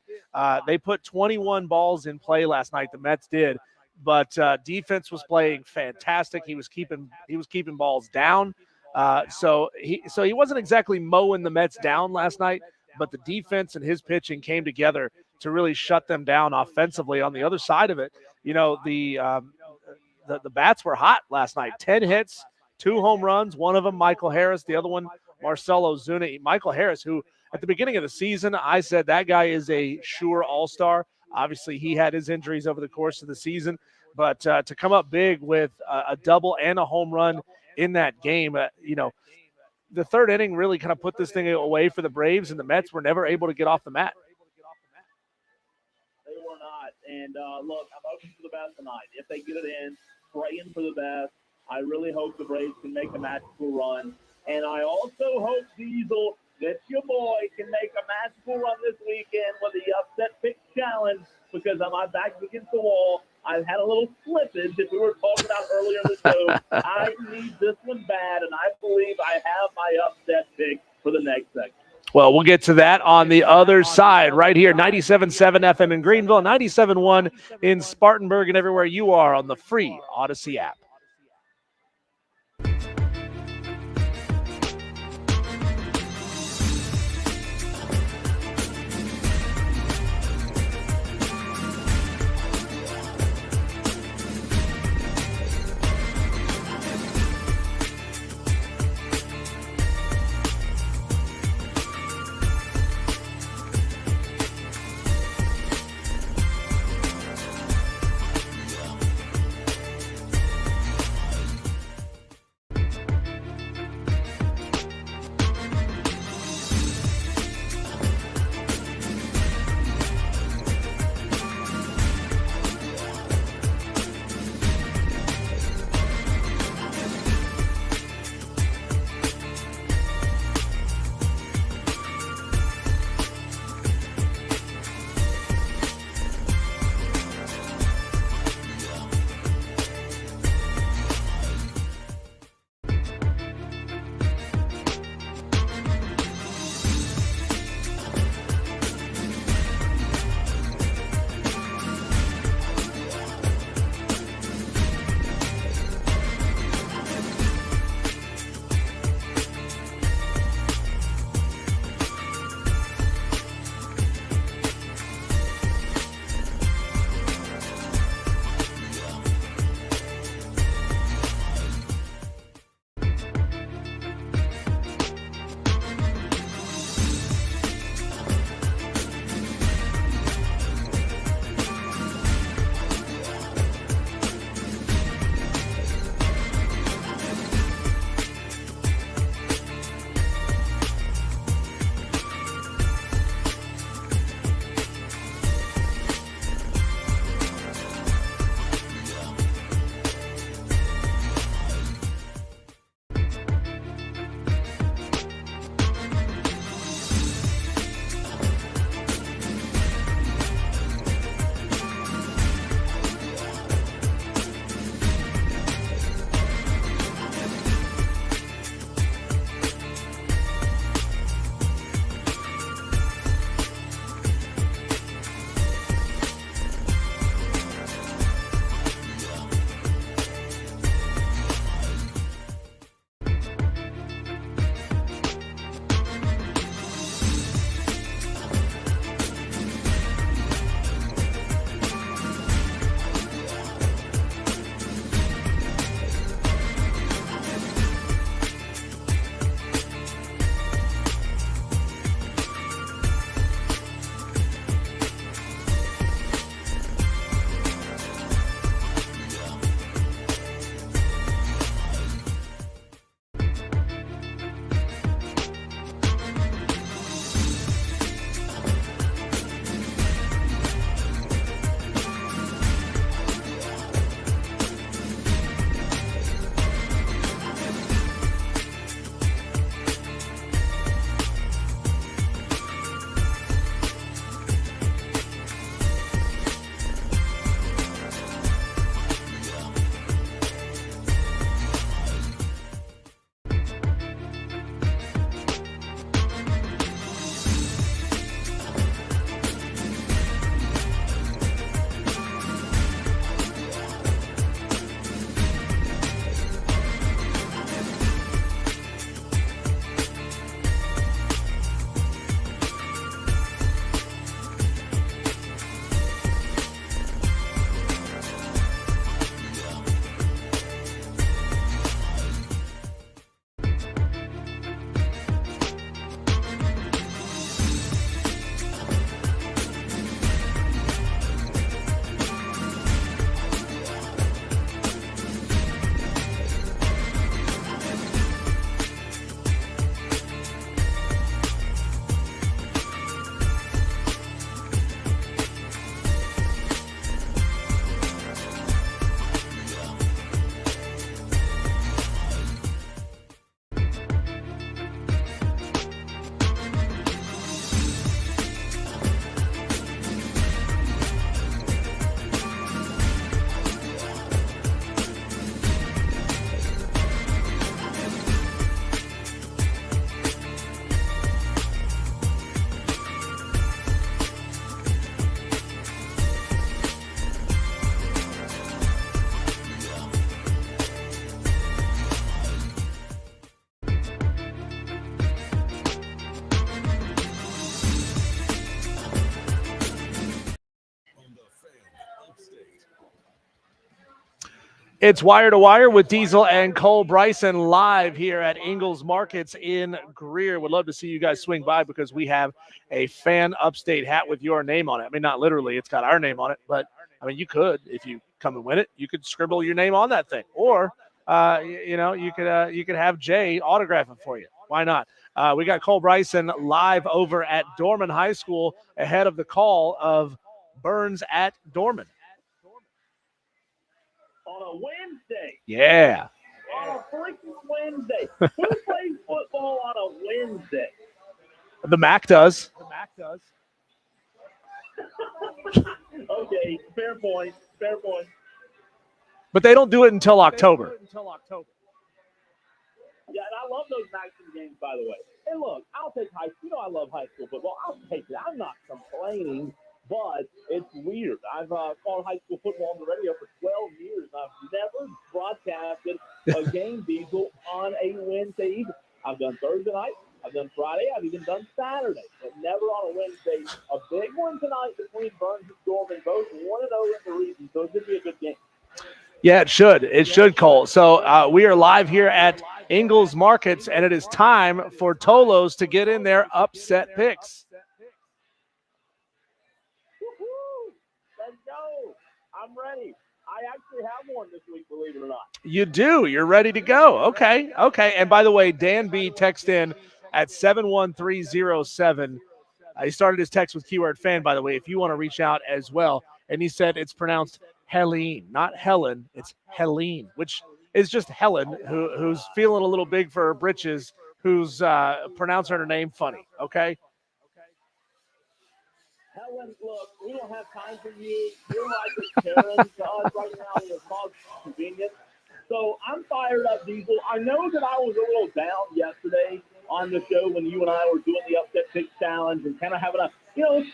They put 21 balls in play last night. The Mets did, but defense was playing fantastic. He was keeping balls down. So he wasn't exactly mowing the Mets down last night, but the defense and his pitching came together to really shut them down offensively. On the other side of it, the bats were hot last night. 10 hits, 2 home runs. One of them, Michael Harris. The other one, Marcell Ozuna. Michael Harris, who at the beginning of the season, I said that guy is a sure all-star. Obviously, he had his injuries over the course of the season. But to come up big with a double and a home run in that game, the third inning really kind of put this thing away for the Braves, and the Mets were never able to get off the mat. They were not. And, look, I'm hoping for the best tonight. If they get it in, praying for the best. I really hope the Braves can make a magical run. And I also hope, Diesel, that your boy can make a magical run this weekend with the upset pick challenge, because my back's against the wall. I've had a little slippage that we were talking about earlier in the show. I need this one bad, and I believe I have my upset pick for the next segment. Well, we'll get to that on the other side right here. 97.7 FM in Greenville, 97.1 in Spartanburg, and everywhere you are on the free Odyssey app. It's Wire to Wire with Diesel and Cole Bryson live here at Ingles Markets in Greer. Would love to see you guys swing by because we have a Fan Upstate hat with your name on it. I mean, not literally, it's got our name on it, but I mean, you could, if you come and win it, you could scribble your name on that thing, or you could have Jay autograph it for you. Why not? We got Cole Bryson live over at Dorman High School ahead of the call of Burns at Dorman. On a Wednesday. Yeah. On a freaking Wednesday. Who plays football on a Wednesday? The MAC does. Okay, fair point. But they don't do it until October. Yeah, and I love those Maxim games, by the way. And look, I'll take high school. You know I love high school football. I'll take it. I'm not complaining, but it's weird. I've called high school football on the radio for 12 years. I've never broadcasted a game, Diesel, on a Wednesday evening. I've done Thursday night. I've done Friday. I've even done Saturday, but never on a Wednesday. A big one tonight between Burns and Dorman, both 1-0 in the region, so it should be a good game. Yeah, it should. It should, Cole. So we are live here at Ingles Markets, and it is time for Tolos to get in their upset picks. Woo-hoo! Let's go. I'm ready. I actually have one this week, believe it or not. You do. You're ready to go. Okay. And by the way, Dan B texted in at 71307. He started his text with keyword fan, by the way, if you want to reach out as well. And he said it's pronounced Helene, not Helen. It's Helene, which is just Helen, who's feeling a little big for her britches, who's pronouncing her name funny. Okay. Helen, look, we don't have time for you. You're like a Karen to us right now in the cause of convenience. So I'm fired up, Diesel. I know that I was a little down yesterday on the show when you and I were doing the upset pick challenge and kind of having a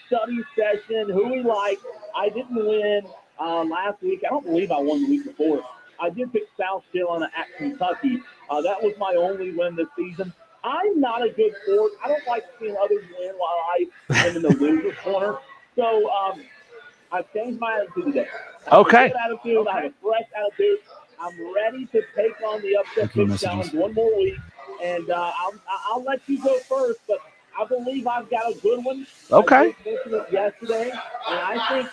study session, who we like. I didn't win last week. I don't believe I won the week before. I did pick South Carolina at Kentucky. That was my only win this season. I'm not a good sport. I don't like seeing others win while I am in the loser's corner. So I've changed my attitude today. I have a good attitude. I have a fresh attitude. I'm ready to take on the upset pick challenge one more week. And I'll let you go first, but I believe I've got a good one. Okay. I mentioned it yesterday, and I think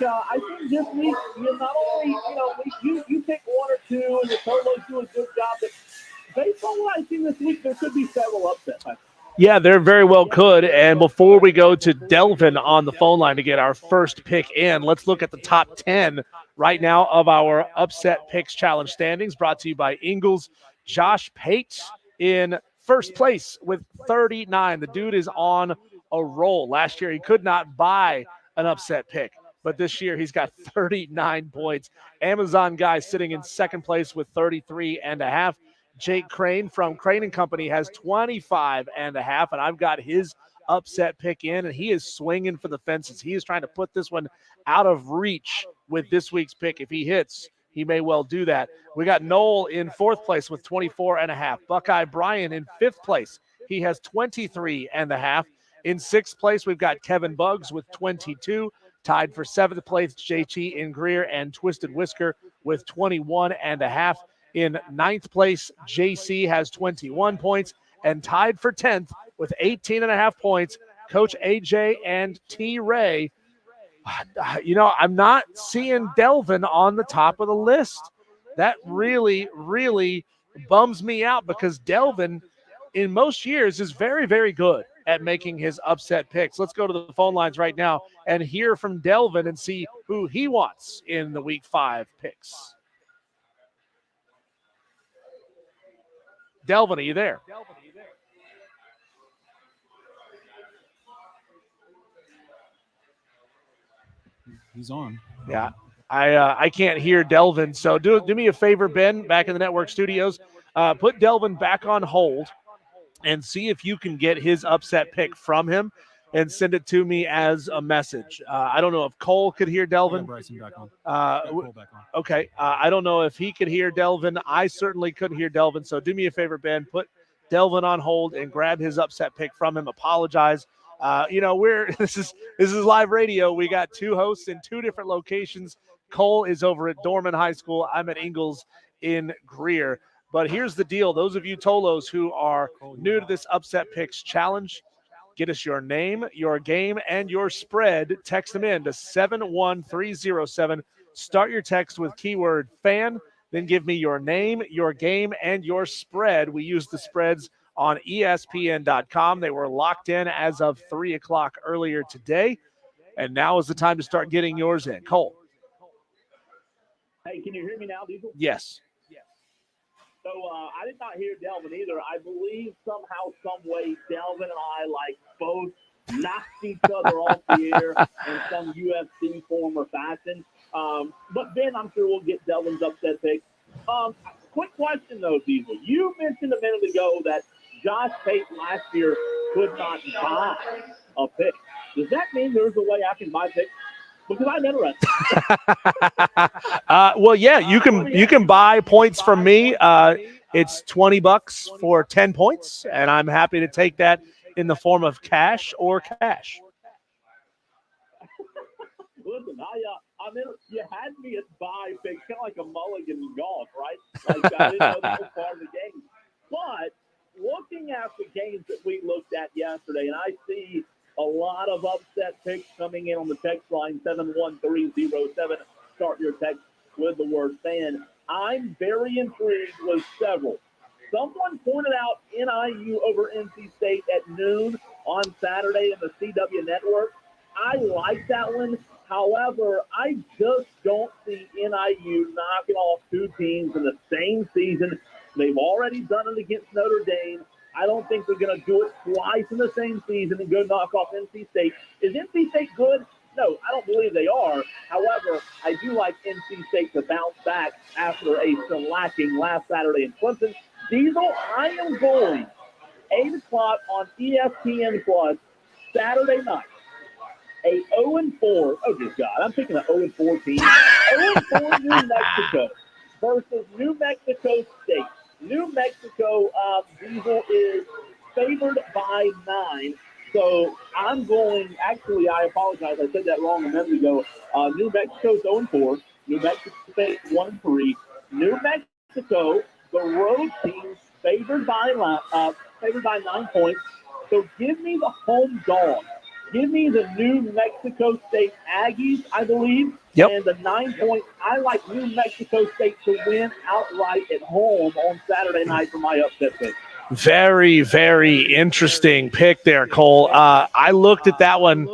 this week you're not only you pick one or two, and the Tolos do a good job. But based on what I've seen this week, there could be several upsets. Yeah, there very well could. And before we go to Delvin on the phone line to get our first pick in, let's look at the top 10 right now of our upset picks challenge standings, brought to you by Ingles. Josh Pate in first place with 39. The dude is on a roll. Last year, he could not buy an upset pick, but this year he's got 39 points. Amazon guy sitting in second place with 33.5. Jake Crane from Crane & Company has 25.5, and I've got his upset pick in, and he is swinging for the fences. He is trying to put this one out of reach with this week's pick. If he hits, he may well do that. We got Noel in fourth place with 24.5. Buckeye Brian in fifth place. He has 23.5. In sixth place, we've got Kevin Buggs with 22. Tied for seventh place, JT in Greer and Twisted Whisker with 21.5. In ninth place, JC has 21 points. And tied for 10th with 18.5 points, Coach AJ and T. Ray. I'm not seeing Delvin on the top of the list. That really, really bums me out because Delvin, in most years, is very, very good at making his upset picks. Let's go to the phone lines right now and hear from Delvin and see who he wants in the Week 5 picks. Delvin, are you there? He's on. Yeah, I can't hear Delvin. So do me a favor, Ben, back in the network studios. Put Delvin back on hold and see if you can get his upset pick from him and send it to me as a message. I don't know if Cole could hear Delvin. Bryson back on. Cole back on. Okay. I don't know if he could hear Delvin. I certainly couldn't hear Delvin. So do me a favor, Ben. Put Delvin on hold and grab his upset pick from him. Apologize. This is live radio. We got two hosts in two different locations. Cole is over at Dorman High School. I'm at Ingles in Greer. But here's the deal. Those of you Tolos who are new to this Upset Picks Challenge, get us your name, your game, and your spread. Text them in to 71307. Start your text with keyword fan. Then give me your name, your game, and your spread. We use the spreads on ESPN.com. They were locked in as of 3 o'clock earlier today. And now is the time to start getting yours in. Cole. Hey, can you hear me now, Diesel? Yes. So I did not hear Delvin either. I believe somehow, some way, Delvin and I both knocked each other off the air in some UFC form or fashion. But then I'm sure we'll get Delvin's upset pick. Quick question though, Diesel. You mentioned a minute ago that Josh Pate last year could not buy a pick. Does that mean there's a way I can buy picks? Because I'm interested. Well, yeah, you can buy points from me. It's $20 for 10 points, and I'm happy to take that in the form of cash or cash. Listen, you had me at buy picks, kind of like a mulligan in golf, right? Like I didn't know that was part of the game. But looking at the games that we looked at yesterday, and I see a lot of upset picks coming in on the text line, 71307. Start your text with the word fan. I'm very intrigued with several. Someone pointed out NIU over NC State at noon on Saturday in the CW network. I like that one. However, I just don't see NIU knocking off two teams in the same season. They've already done it against Notre Dame. I don't think they're going to do it twice in the same season and go knock off NC State. Is NC State good? No, I don't believe they are. However, I do like NC State to bounce back after a shellacking last Saturday in Clemson. Diesel, I am going 8 o'clock on ESPN Plus Saturday night. A 0-4, oh dear God, I'm picking an 0-4 team. 0-4 New Mexico versus New Mexico State. New Mexico, Diesel is favored by 9. So I'm going, actually, I apologize. I said that wrong a minute ago. New Mexico's 0-4. New Mexico State 1-3. New Mexico, the road team, favored by 9 points. So give me the home dog. Give me the New Mexico State Aggies, I believe. Yep. And the 9 points. I like New Mexico State to win outright at home on Saturday night for my upset pick. Very, very interesting pick there, Cole. I looked at that one.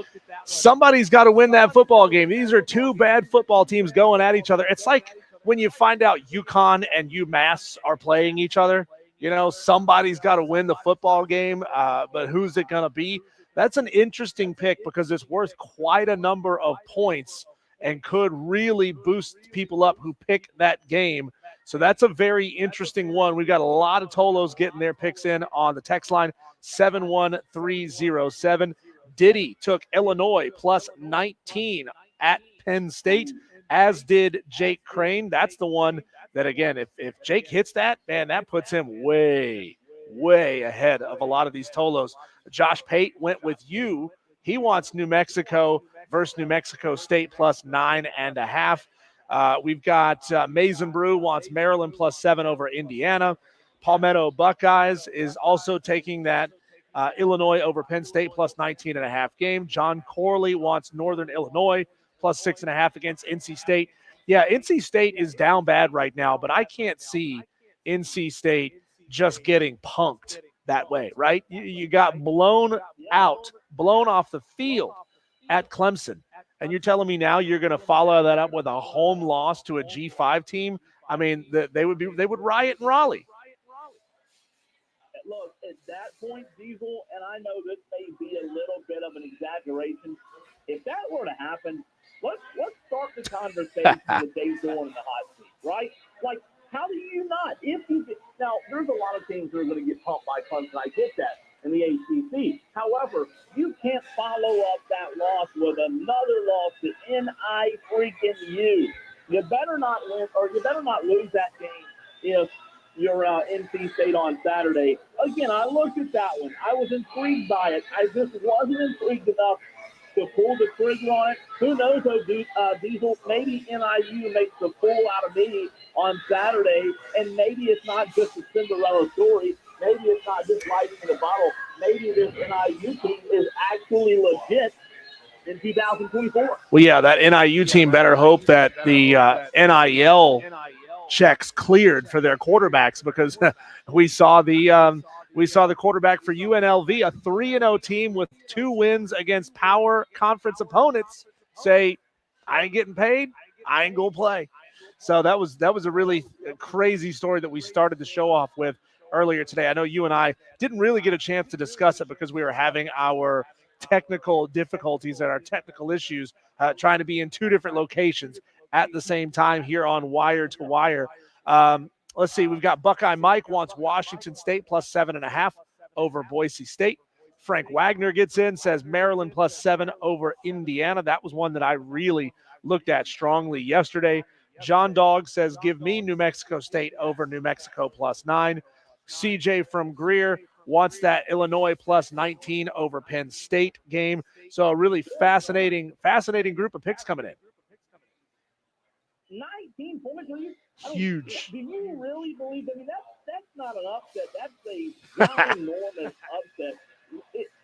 Somebody's got to win that football game. These are two bad football teams going at each other. It's like when you find out UConn and UMass are playing each other. You know, somebody's got to win the football game, but who's it going to be? That's an interesting pick because it's worth quite a number of points and could really boost people up who pick that game. So that's a very interesting one. We've got a lot of Tolos getting their picks in on the text line, 71307. Diddy took Illinois plus 19 at Penn State, as did Jake Crane. That's the one that, again, if Jake hits that, man, that puts him way, way ahead of a lot of these Tolos. Josh Pate went with you. He wants New Mexico versus New Mexico State plus 9.5. We've got Mason Brew wants Maryland plus 7 over Indiana. Palmetto Buckeyes is also taking that Illinois over Penn State plus 19.5 game. John Corley wants Northern Illinois plus 6.5 against NC State. Yeah, NC State is down bad right now, but I can't see NC State just getting punked that way, right? You got blown off the field at Clemson. And you're telling me now you're going to follow that up with a home loss to a G5 team? I mean, they would riot in Raleigh. Look, at that point, Diesel, and I know this may be a little bit of an exaggeration. If that were to happen, let's start the conversation with Dave Doeren in the hot seat, right? Like, how do you not? Now, there's a lot of teams that are going to get pumped by Clemson. I get that in the ACC. However, you can't follow up that loss with another loss to NIU. You better not win, or you better not lose that game if you're NC State on Saturday. Again, I looked at that one. I was intrigued by it. I just wasn't intrigued enough to pull the trigger on it. Who knows, though, Diesel? Maybe NIU makes the fool out of me on Saturday, and maybe it's not just a Cinderella story. Maybe it's not just lightning in the bottle. Maybe this NIU team is actually legit in 2024. Well, yeah, that NIU team better hope that the NIL checks cleared for their quarterbacks, because we saw the quarterback for UNLV, a 3-0 team with 2 wins against power conference opponents, say, I ain't getting paid, I ain't gonna play. So that was a really crazy story that we started the show off with earlier today. I know you and I didn't really get a chance to discuss it because we were having our technical difficulties and our technical issues, trying to be in 2 different locations at the same time here on Wire to Wire. Let's see. We've got Buckeye Mike wants Washington State plus 7.5 over Boise State. Frank Wagner gets in, says Maryland plus 7 over Indiana. That was one that I really looked at strongly yesterday. John Dog says, give me New Mexico State over New Mexico plus 9. CJ from Greer wants that Illinois plus 19 over Penn State game. So a really fascinating group of picks coming in. 19 points. Huge. Do you really believe? I mean, that's not an upset. That's a enormous upset.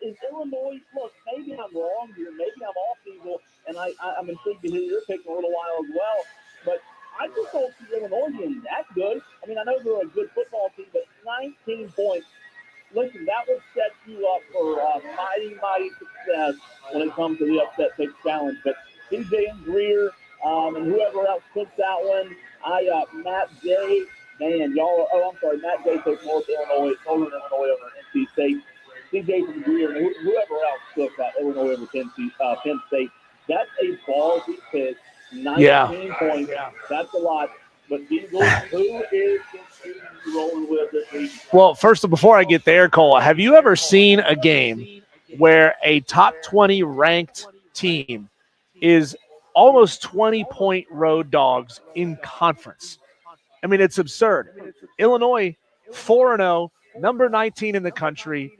Is Illinois? Look, maybe I'm wrong here. Maybe I'm off, Diesel, and I'm intrigued to hear your pick in a little while as well. But I just don't see Illinois being that good. I mean, I know they're a good football team, but 19 points. Listen, that would set you up for mighty success when it comes to the upset pick challenge. But CJ and Greer and whoever else took that one, Matt J. Man, y'all. Oh, I'm sorry. Matt J. took Northern Illinois over NC State. CJ from Greer and whoever else took that Illinois over Penn State. That's a ballsy pick. 19 points. Yeah. That's a lot. But Diesel, who is rolling with this week? Well, first, before I get there, Cole, have you ever seen a game where a top 20 ranked team is almost 20-point road dogs in conference? I mean, it's absurd. Illinois, 4-0, number 19 in the country.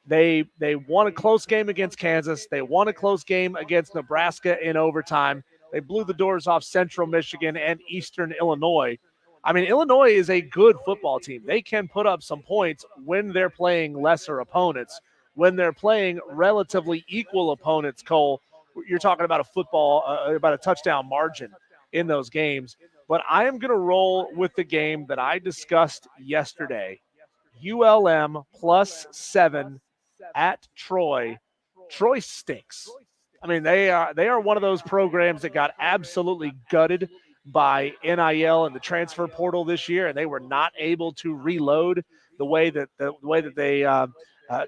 They won a close game against Kansas. They won a close game against Nebraska in overtime. They blew the doors off Central Michigan and Eastern Illinois. I mean, Illinois is a good football team. They can put up some points when they're playing lesser opponents. When they're playing relatively equal opponents, Cole, you're talking about about a touchdown margin in those games. But I am going to roll with the game that I discussed yesterday. ULM plus 7 at Troy. Troy stinks. I mean, they are one of those programs that got absolutely gutted by NIL and the transfer portal this year, and they were not able to reload the way that they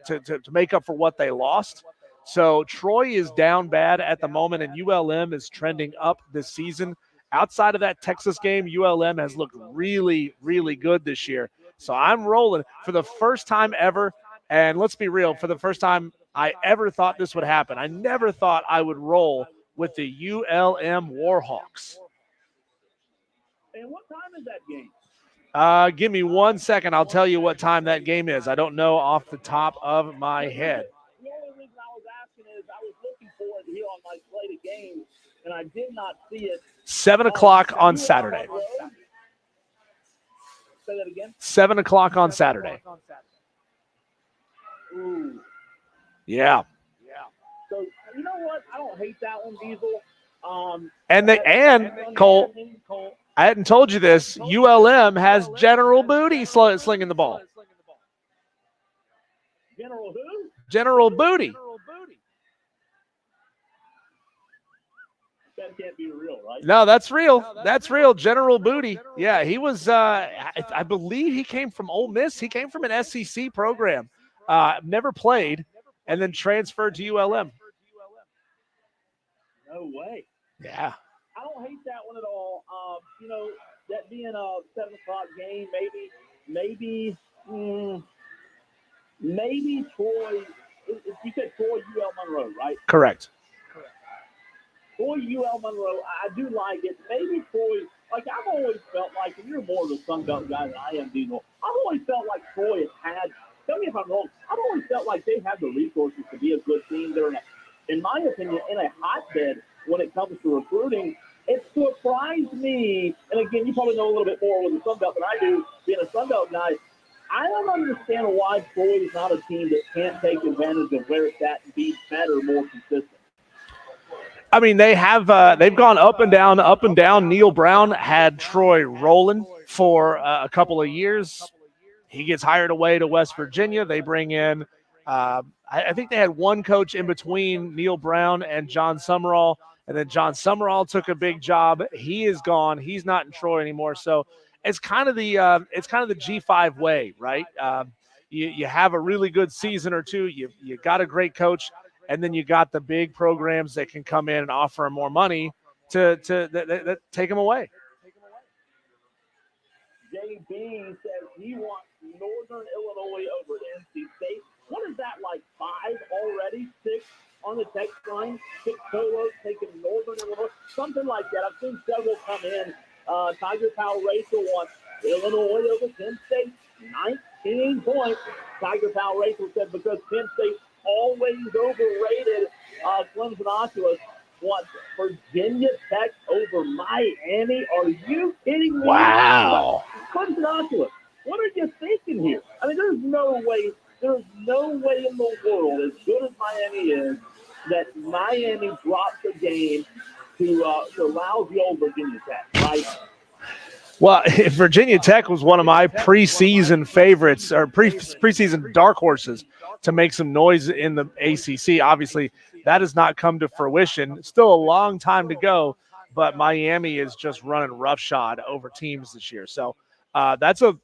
to make up for what they lost. So Troy is down bad at the moment, and ULM is trending up this season. Outside of that Texas game, ULM has looked really, really good this year. So I'm rolling for the first time ever, and let's be real, for the first time I ever thought this would happen. I never thought I would roll with the ULM Warhawks. And what time is that game? Give me 1 second. I'll tell you what time that game is. I don't know off the top of my head. The only reason I was asking is I was looking for it here on my slate of games, and I did not see it. 7 o'clock on Saturday. Say that again? 7 o'clock on Saturday. Ooh. Yeah. So, you know what? I don't hate that one, Diesel. And Cole, I hadn't told you this. ULM has General Booty slinging the ball. General who? General Booty. That can't be real, right? No, that's real. That's real. General Booty. Yeah, he was, I believe he came from Ole Miss. He came from an SEC program. Never played, and then transferred to ULM. No way. Yeah. I don't hate that one at all. That being a 7 o'clock game, maybe Troy. You said Troy UL Monroe, right? Correct. Troy UL Monroe. I do like it. Maybe Troy. Like I've always felt like, and you're more of a Sun Belt guy than I am, Diesel. I've always felt like Troy has had. Tell me if I'm wrong. I've always felt like they have the resources to be a good team. They're in my opinion, in a hotbed when it comes to recruiting. It surprised me, and again, you probably know a little bit more with the Sun Belt than I do, being a Sun Belt guy. I don't understand why Troy is not a team that can't take advantage of where it's at and be better, more consistent. I mean, they have they've gone up and down, up and down. Neil Brown had Troy rolling for a couple of years. He gets hired away to West Virginia. They bring in, I think they had one coach in between Neil Brown and John Summerall. And then John Summerall took a big job. He is gone. He's not in Troy anymore. So it's kind of the G5 way, right? You have a really good season or two. You got a great coach, and then you got the big programs that can come in and offer them more money to take them away. JB says he wants Northern Illinois over NC State. What is that, like 5 already? 6 on the text line? 6 solos taking Northern Illinois? Something like that. I've seen several come in. Tiger Powell Rachel wants Illinois over Penn State. 19 points. Tiger Powell Rachel said because Penn State always overrated. Clemson Oculus wants Virginia Tech over Miami. Are you kidding me? Wow. Clemson Oculus, what are you thinking here? I mean, there's no way in the world, as good as Miami is, that Miami drops a game to lousy old Virginia Tech, right? Well, if Virginia Tech was one of my preseason favorites or preseason dark horses to make some noise in the ACC, obviously that has not come to fruition. Still a long time to go, but Miami is just running roughshod over teams this year. So that's a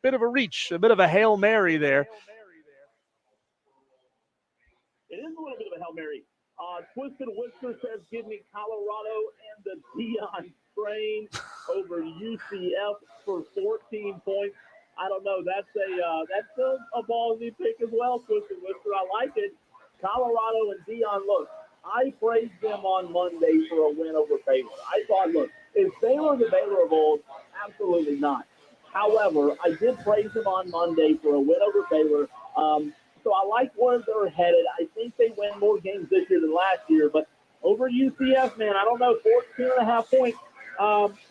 bit of a reach, a bit of a Hail Mary there. It is a little bit of a Hail Mary. Twisted Whisker says, give me Colorado and the Deion train over UCF for 14 points. I don't know. That's a ballsy pick as well, Twisted Whisker. I like it. Colorado and Deion, look, I praised them on Monday for a win over Baylor. I thought, look, is Baylor the Baylor of old? Absolutely not. However, I did praise them on Monday for a win over Baylor. So I like where they're headed. I think they win more games this year than last year. But over UCF, man, I don't know, 14.5 points.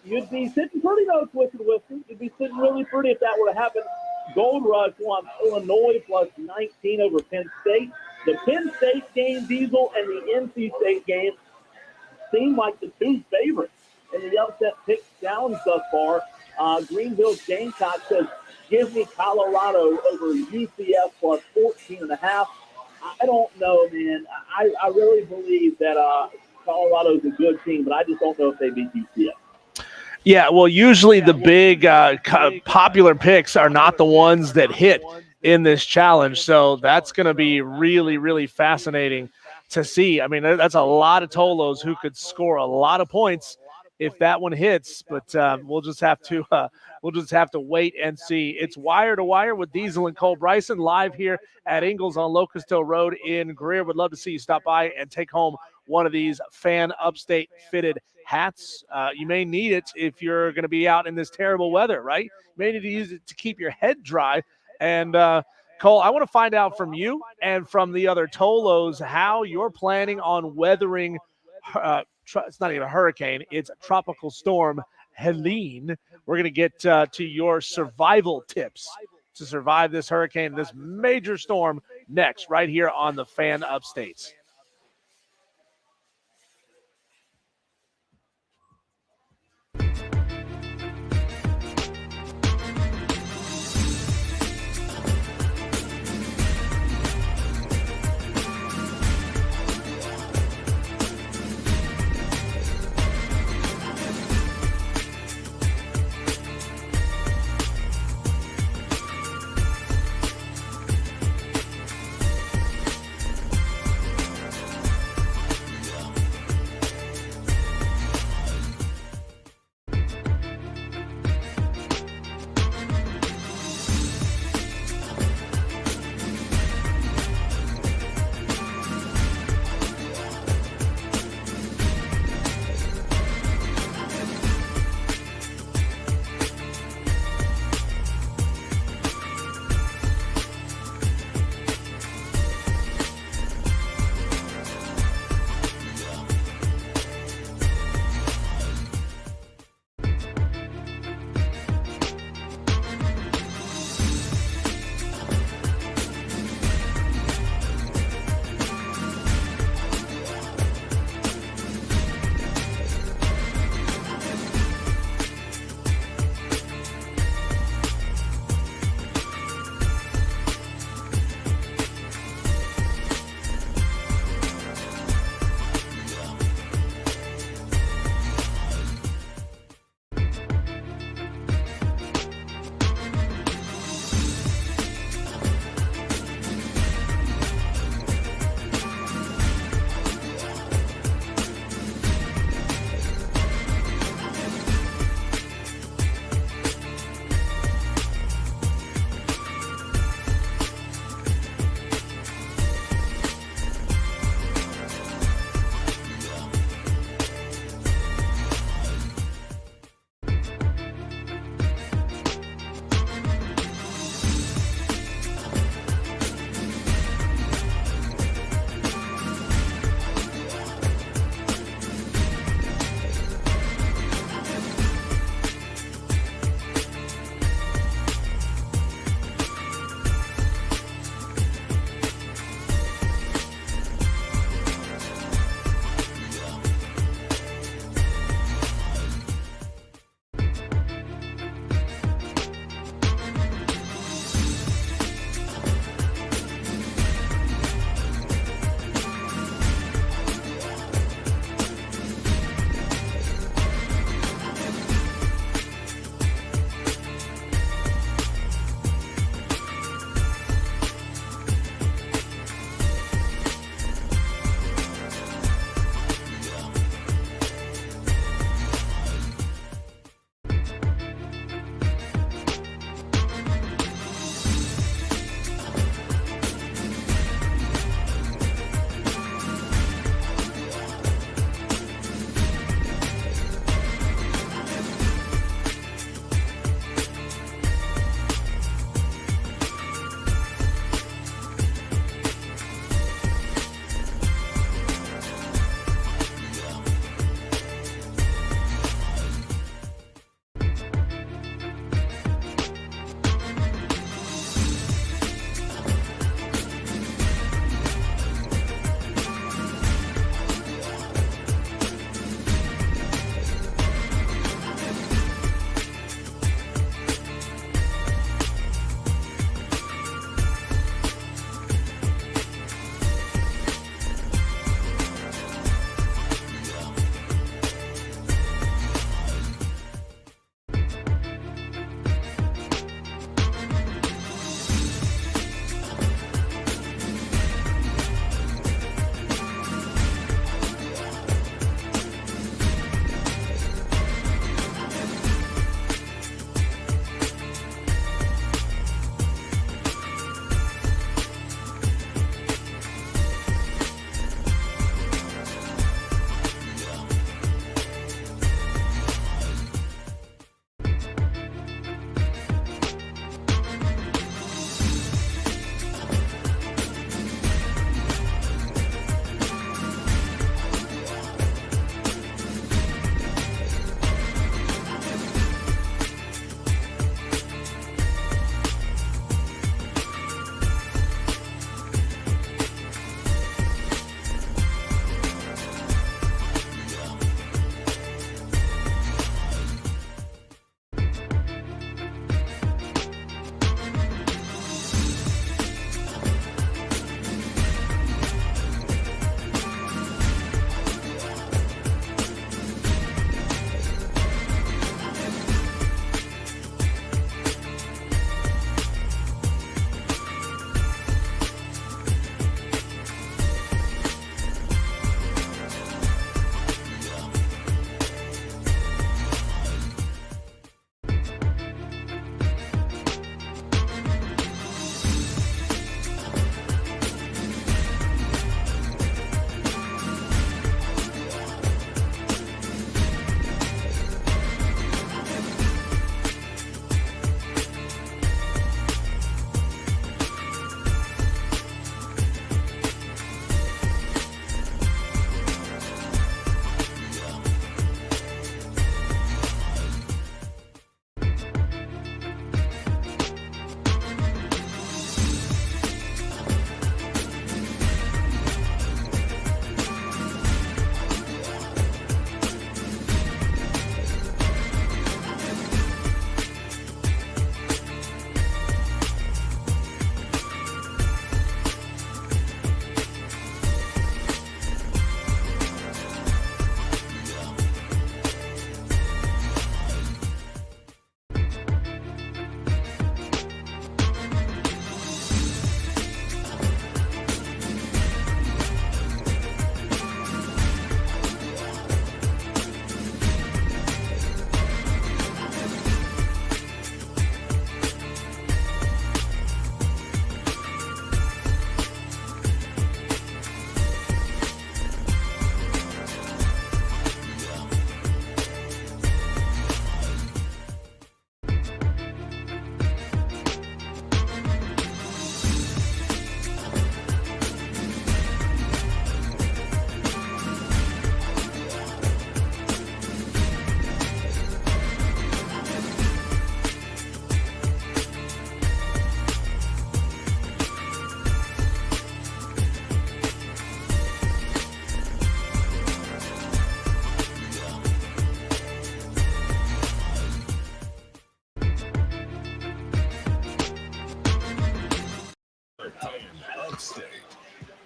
You'd be sitting pretty, though, Twisted Whisker. You'd be sitting really pretty if that were to happen. Gold Rush wants Illinois plus 19 over Penn State. The Penn State game, Diesel, and the NC State game seem like the two favorites in the upset pick challenge thus far. Greenville Gamecock says, give me Colorado over UCF plus 14.5. I don't know, man. I really believe that Colorado's a good team, but I just don't know if they beat UCF. Yeah, well, usually the big popular picks are not the ones that hit in this challenge. So that's going to be really, really fascinating to see. I mean, that's a lot of Tolos who could score a lot of points if that one hits, but we'll just have to wait and see. It's Wire to Wire with Diesel and Cole Bryson live here at Ingles on Locust Hill Road in Greer. Would love to see you stop by and take home one of these Fan Upstate fitted hats. You may need it if you're going to be out in this terrible weather, right? You may need to use it to keep your head dry. And Cole, I want to find out from you and from the other Tolos how you're planning on weathering it's not even a hurricane, it's a tropical storm, Helene. We're going to get to your survival tips to survive this hurricane, this major storm, next, right here on the Fan Upstates.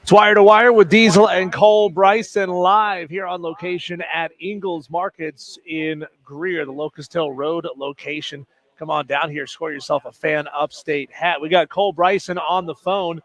It's Wire to Wire with Diesel and Cole Bryson live here on location at Ingles Markets in Greer, the Locust Hill Road location. Come on down here, score yourself a Fan Upstate hat. We got Cole Bryson on the phone.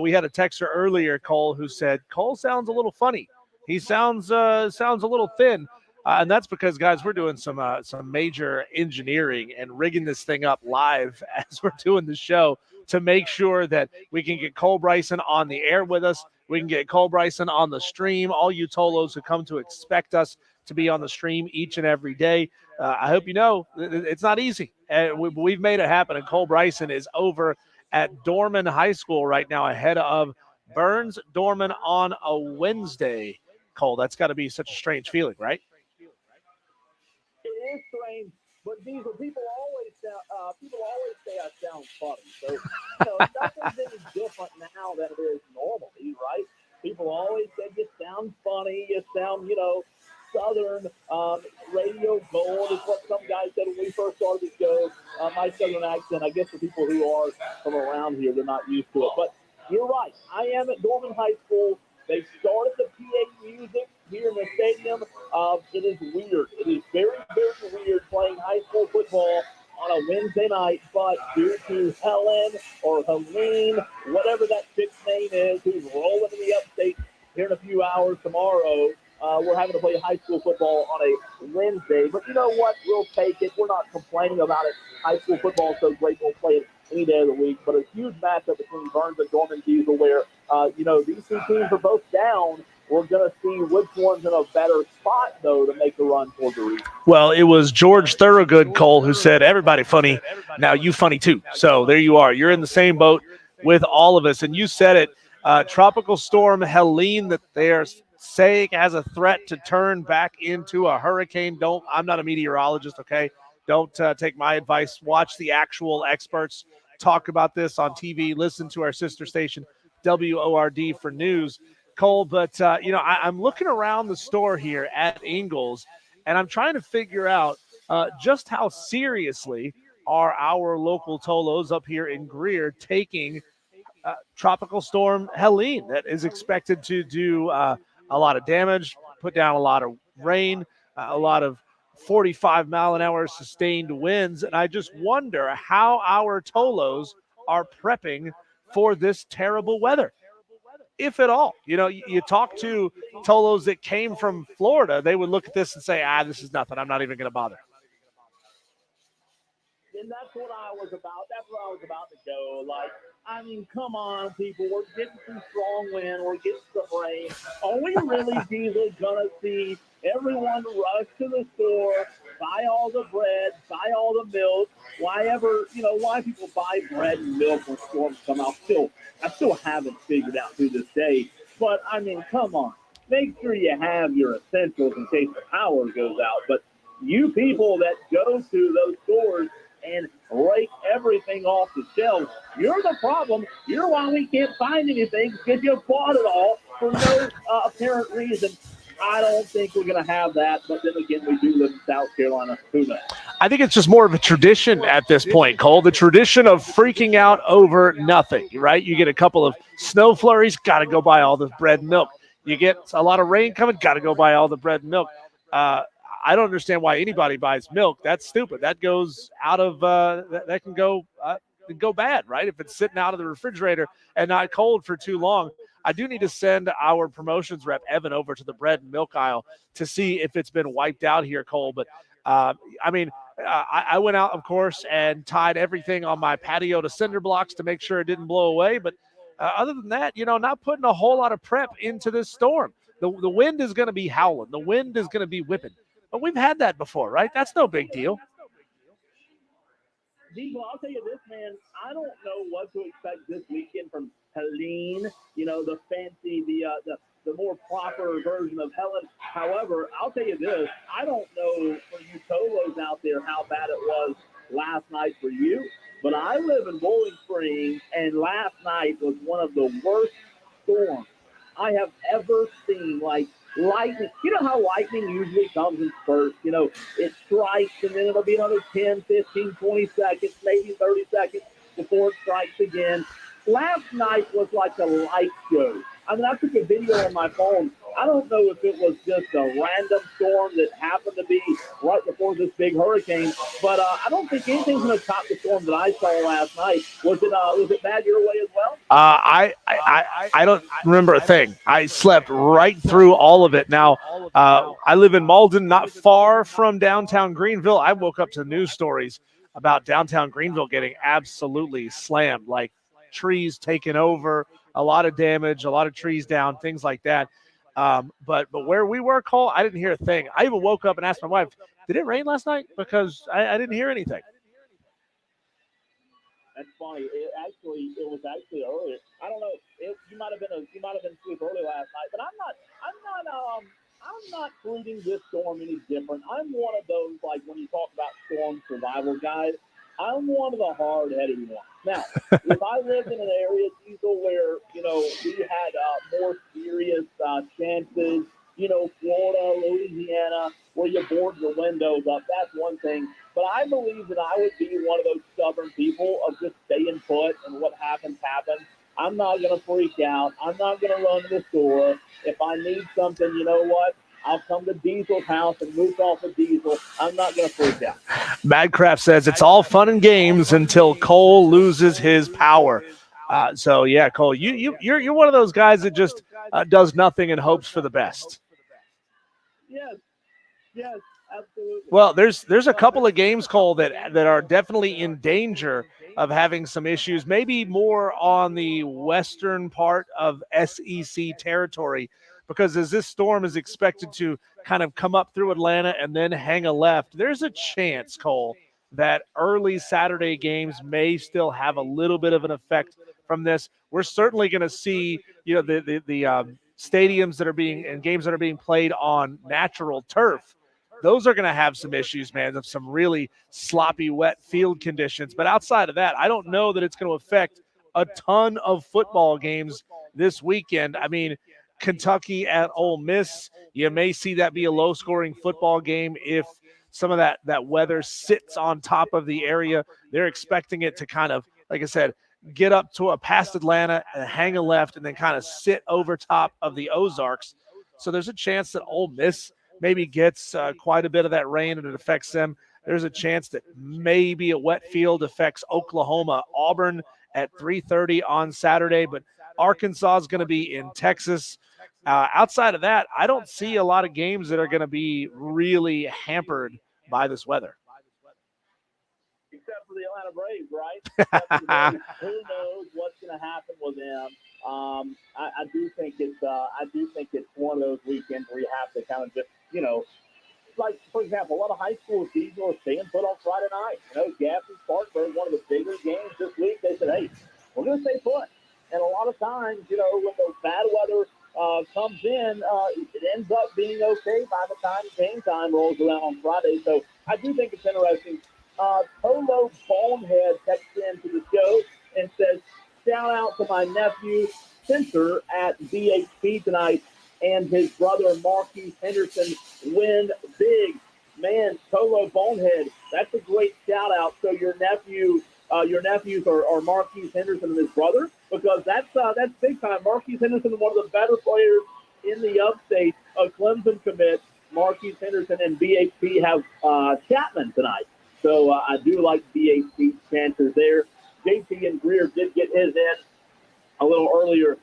We had a texter earlier, Cole, who said Cole sounds a little funny. He sounds a little thin, and that's because, guys, we're doing some major engineering and rigging this thing up live as we're doing the show to make sure that we can get Cole Bryson on the air with us. We can get Cole Bryson on the stream. All you Tolos who come to expect us to be on the stream each and every day. I hope you know it's not easy. And we've made it happen. And Cole Bryson is over at Dorman High School right now ahead of Burns Dorman on a Wednesday. Cole, that's got to be such a strange feeling, right? It is strange. But Diesel, people always say I sound funny. So nothing's any different now than it is normally, right? People always say you sound funny, you sound, Southern. Radio gold is what some guys said when we first started the show. My Southern accent, I guess for people who are from around here, they're not used to it. But you're right. I am at Dorman High School. They started the PA music here in the stadium. It is weird. It is very, very weird playing high school football on a Wednesday night, but due to Helen or Helene, whatever that chick's name is, who's rolling in the upstate here in a few hours tomorrow, we're having to play high school football on a Wednesday. But you know what? We'll take it. We're not complaining about it. High school football is so great. We'll play it any day of the week. But a huge matchup between Burns and Dorman Diesel where, these two teams are both down. We're going to see which one's in a better spot, though, to make the run toward the region. Well, it was George Thorogood, Cole, who said, everybody funny. Now you funny, too. So there you are. You're in the same boat with all of us. And you said it, Tropical Storm Helene, that they are saying has a threat to turn back into a hurricane. I'm not a meteorologist, okay? Don't take my advice. Watch the actual experts talk about this on TV. Listen to our sister station, WORD, for news. Cole, but, I'm looking around the store here at Ingles, and I'm trying to figure out just how seriously are our local Tolos up here in Greer taking Tropical Storm Helene that is expected to do a lot of damage, put down a lot of rain, a lot of 45-mile-an-hour sustained winds, and I just wonder how our Tolos are prepping for this terrible weather, if at all. You talk to Tolos that came from Florida, they would look at this and say, this is nothing. I'm not even going to bother. And that's what I was about. That's where I was about to go. Come on, people. We're getting some strong wind. We're getting some rain. Are we really, Diesel, going to see everyone rush to the store, buy all the bread, buy all the milk? Why people buy bread and milk when storms come out? I still haven't figured out to this day. But, come on. Make sure you have your essentials in case the power goes out. But you people that go to those stores and rake everything off the shelves, you're the problem. You're why we can't find anything because you bought it all for no apparent reason. I don't think we're going to have that, but then again, we do live in South Carolina. Who knows? I think it's just more of a tradition at this point, Cole. The tradition of freaking out over nothing, right? You get a couple of snow flurries, got to go buy all the bread and milk. You get a lot of rain coming, got to go buy all the bread and milk. I don't understand why anybody buys milk. That's stupid. That goes out of that can go bad, right? If it's sitting out of the refrigerator and not cold for too long. I do need to send our promotions rep, Evan, over to the bread and milk aisle to see if it's been wiped out here, Cole. But, I went out, of course, and tied everything on my patio to cinder blocks to make sure it didn't blow away. But other than that, not putting a whole lot of prep into this storm. The wind is going to be howling. The wind is going to be whipping. But we've had that before, right? That's no big deal. Diesel, I'll tell you this, man. I don't know what to expect this weekend from Helene, the fancy, the more proper version of Helen. However, I'll tell you this. I don't know for you Tolos out there how bad it was last night for you, but I live in Bowling Springs, and last night was one of the worst storms I have ever seen. Lightning, how lightning usually comes in spurts. It strikes and then it'll be another 10, 15, 20 seconds, maybe 30 seconds before it strikes again. Last night was like a light show. I mean, I took a video on my phone. I don't know if it was just a random storm that happened to be right before this big hurricane, but I don't think anything's going to top the storm that I saw last night. Was it bad your way as well? I don't remember a thing. I slept right through all of it. Now, I live in Malden, not far from downtown Greenville. I woke up to news stories about downtown Greenville getting absolutely slammed, like trees taken over, a lot of damage, a lot of trees down, things like that. But where we were, Cole, I didn't hear a thing. I even woke up and asked my wife, "Did it rain last night?" Because I didn't hear anything. That's funny. It was actually earlier. I don't know. You might have been asleep early last night, but I'm not treating this storm any different. I'm one of those, like when you talk about storm survival guys, I'm one of the hard-headed ones. Now, if I lived in an area, Diesel, where we had more serious chances, Florida, Louisiana, where you board your windows up, that's one thing. But I believe that I would be one of those stubborn people of just staying put, and what happens, happens. I'm not going to freak out. I'm not going to run to the store. If I need something, you know what? I'll come to Diesel's house and move off of Diesel. I'm not going to freak out. Madcraft says it's all fun and games until Cole loses his power. So yeah, Cole, you're one of those guys that just does nothing and hopes for the best. Yes, absolutely. Well, there's a couple of games, Cole, that are definitely in danger of having some issues, maybe more on the western part of SEC territory, because as this storm is expected to kind of come up through Atlanta and then hang a left, there's a chance, Cole, that early Saturday games may still have a little bit of an effect from this. We're certainly going to see, the stadiums that are being and games that are being played on natural turf. Those are going to have some issues, man, of some really sloppy, wet field conditions. But outside of that, I don't know that it's going to affect a ton of football games this weekend. I mean, Kentucky at Ole Miss, you may see that be a low-scoring football game if some of that weather sits on top of the area. They're expecting it to kind of, like I said, get up to past Atlanta and hang a left and then kind of sit over top of the Ozarks. So there's a chance that Ole Miss maybe gets quite a bit of that rain and it affects them. There's a chance that maybe a wet field affects Oklahoma. Auburn at 3:30 on Saturday, but Arkansas is going to be in Texas. Outside of that, I don't see a lot of games that are going to be really hampered by this weather. Except for the Atlanta Braves, right? Who knows what's going to happen with them? I do think it's one of those weekends where you have to kind of just, like, for example, a lot of high school seasons are staying put on Friday night. Gadsden Spartanburg, one of the bigger games this week, they said, hey, we're going to stay put. And a lot of times, when those bad weather comes in, it ends up being okay by the time game time rolls around on Friday. So I do think it's interesting. Polo Bonehead texts into the show and says, shout out to my nephew, Spencer, at BHP tonight, and his brother, Marquise Henderson, win big. Man, Polo Bonehead, that's a great shout out. So your nephews are Marquise Henderson and his brother, because that's big time. Marquise Henderson, one of the better players in the upstate, a Clemson commit. Marquise Henderson and BHP have Chapman tonight. So I do like BHP's chances there. JT and Greer did get his in a little earlier.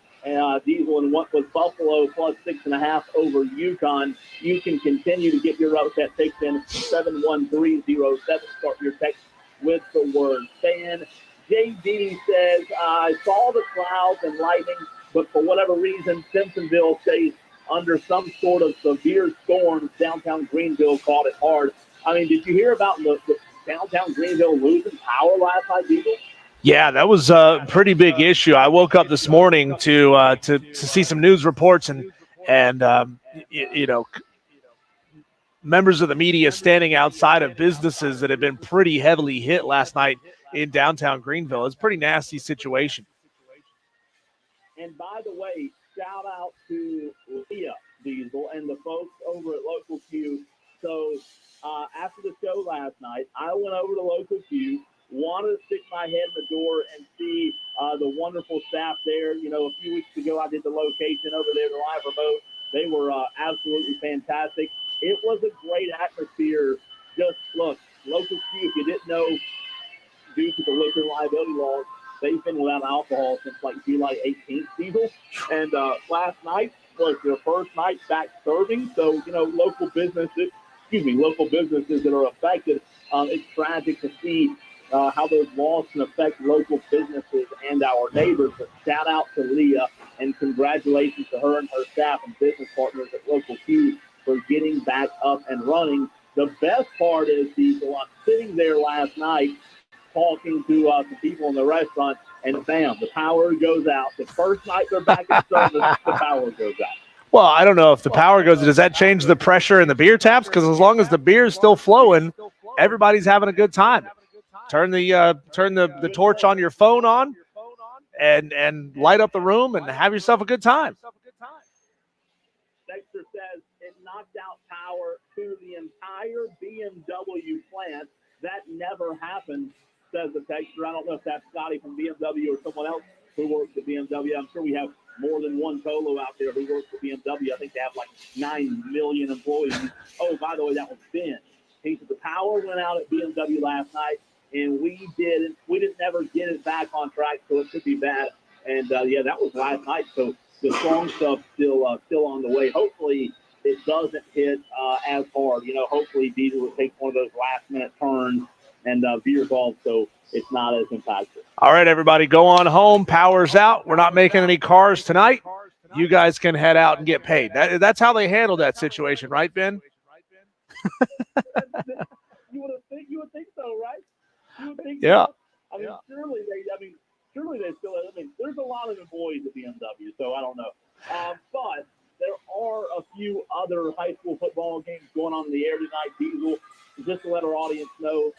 Diesel and what was Buffalo plus 6.5 over UConn. You can continue to get your upset picks in 71307. Start your text with the word fan. JD says, I saw the clouds and lightning, but for whatever reason, Simpsonville stays under some sort of severe storm. Downtown Greenville caught it hard. I mean, did you hear about the downtown Greenville losing power last night, people? Yeah, that was a pretty big issue. I woke up this morning to see some news reports and members of the media standing outside of businesses that have been pretty heavily hit last night in downtown Greenville. It's a pretty nasty situation. And by the way, shout out to Leah Diesel and the folks over at Local Q. So after the show last night, I went over to Local Q, wanted to stick my head in the door and see the wonderful staff there. You know, a few weeks ago I did the location over there, the live remote. They were absolutely fantastic. It was a great atmosphere. Just look, Local Q, if you didn't know, due to the liquor liability laws, they've been without alcohol since like July 18th, Diesel. And last night was their first night back serving. So, you know, local businesses that are affected, it's tragic to see how those laws can affect local businesses and our neighbors. But shout out to Leah and congratulations to her and her staff and business partners at Local Q for getting back up and running. The best part is, Diesel, I'm sitting there last night talking to some people in the restaurant, and bam, the power goes out. The first night they're back in service, the power goes out. Well, I don't know if the power goes. Does that change the pressure in the beer taps? Because as long as the beer is still flowing, everybody's having a good time. Turn the torch on your phone on, and light up the room and have yourself a good time. Dexter says it knocked out power to the entire BMW plant. That never happened, says the texter. I don't know if that's Scotty from BMW or someone else who works at BMW. I'm sure we have more than one Colo out there who works at BMW. I think they have like 9 million employees. Oh, by the way, that was Ben. He said the power went out at BMW last night, and we didn't never get it back on track, so it could be bad. And yeah, that was last night. So the strong stuff still on the way. Hopefully it doesn't hit as hard. You know, hopefully Diesel will take one of those last-minute turns and veers off so it's not as impactful. All right, everybody, go on home. Power's out. We're not making any cars tonight. You guys can head out and get paid. That's how they handled that situation, right, Ben? You would think so, right? You would think Yeah. so. I mean, surely they still. I mean, there's a lot of employees at BMW, so I don't know. But there are a few other high school football games going on in the air tonight, Diesel. Just to let our audience know,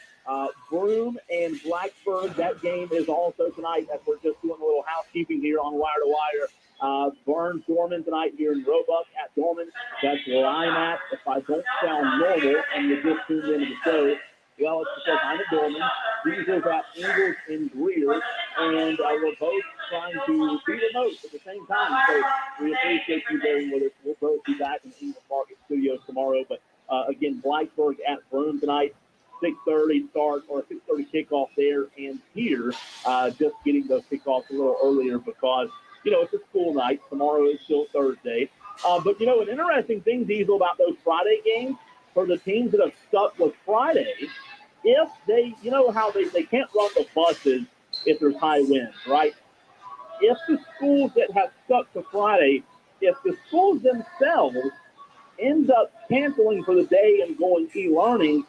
Broome and Blacksburg, that game is also tonight, as we're just doing a little housekeeping here on Wire to Wire. Burns Dorman tonight here in Roebuck at Dorman. That's where I'm at. If I don't sound normal and you just tuned into the show, well, it's because I'm at Dorman. Diesel's at Ingles and Greer, and we're both trying to be remote at the same time. So we appreciate you being with us. We'll both be back in the Ingles Market Studios tomorrow. But again, Blacksburg at Broome tonight, 6:30 start or 6:30 kickoff there and here. Just getting those kickoffs a little earlier because, you know, it's a school night. Tomorrow is still Thursday. But, you know, an interesting thing, Diesel, about those Friday games for the teams that have stuck with Friday, if they, you know how they can't run the buses if there's high winds, right? If the schools that have stuck to Friday, if the schools themselves end up canceling for the day and going e-learning,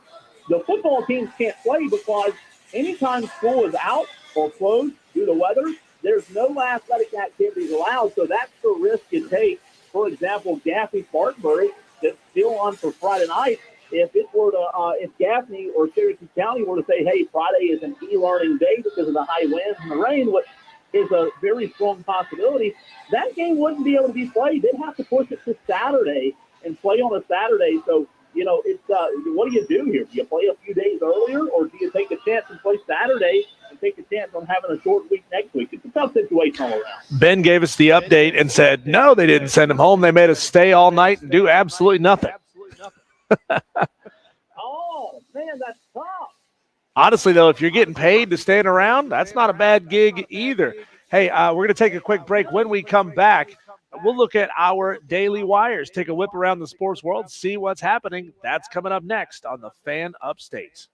the football teams can't play because anytime school is out or closed due to weather, there's no athletic activities allowed. So that's the risk you take. For example, Gaffney Spartanburg that's still on for Friday night. If it were to, if Gaffney or Cherokee County were to say, hey, Friday is an e-learning day because of the high winds and the rain, which is a very strong possibility, that game wouldn't be able to be played. They'd have to push it to Saturday and play on a Saturday. So, you know, it's what do you do here? Do you play a few days earlier, or do you take a chance and play Saturday and take a chance on having a short week next week? It's a tough situation all around. Ben gave us the update and said, no, they didn't send him home. They made us stay all night and do absolutely nothing. Oh, man, that's tough. Honestly, though, if you're getting paid to stand around, that's not a bad gig either. Hey, we're going to take a quick break. When we come back, we'll look at our daily wires, take a whip around the sports world, see what's happening. That's coming up next on the Fan Upstate.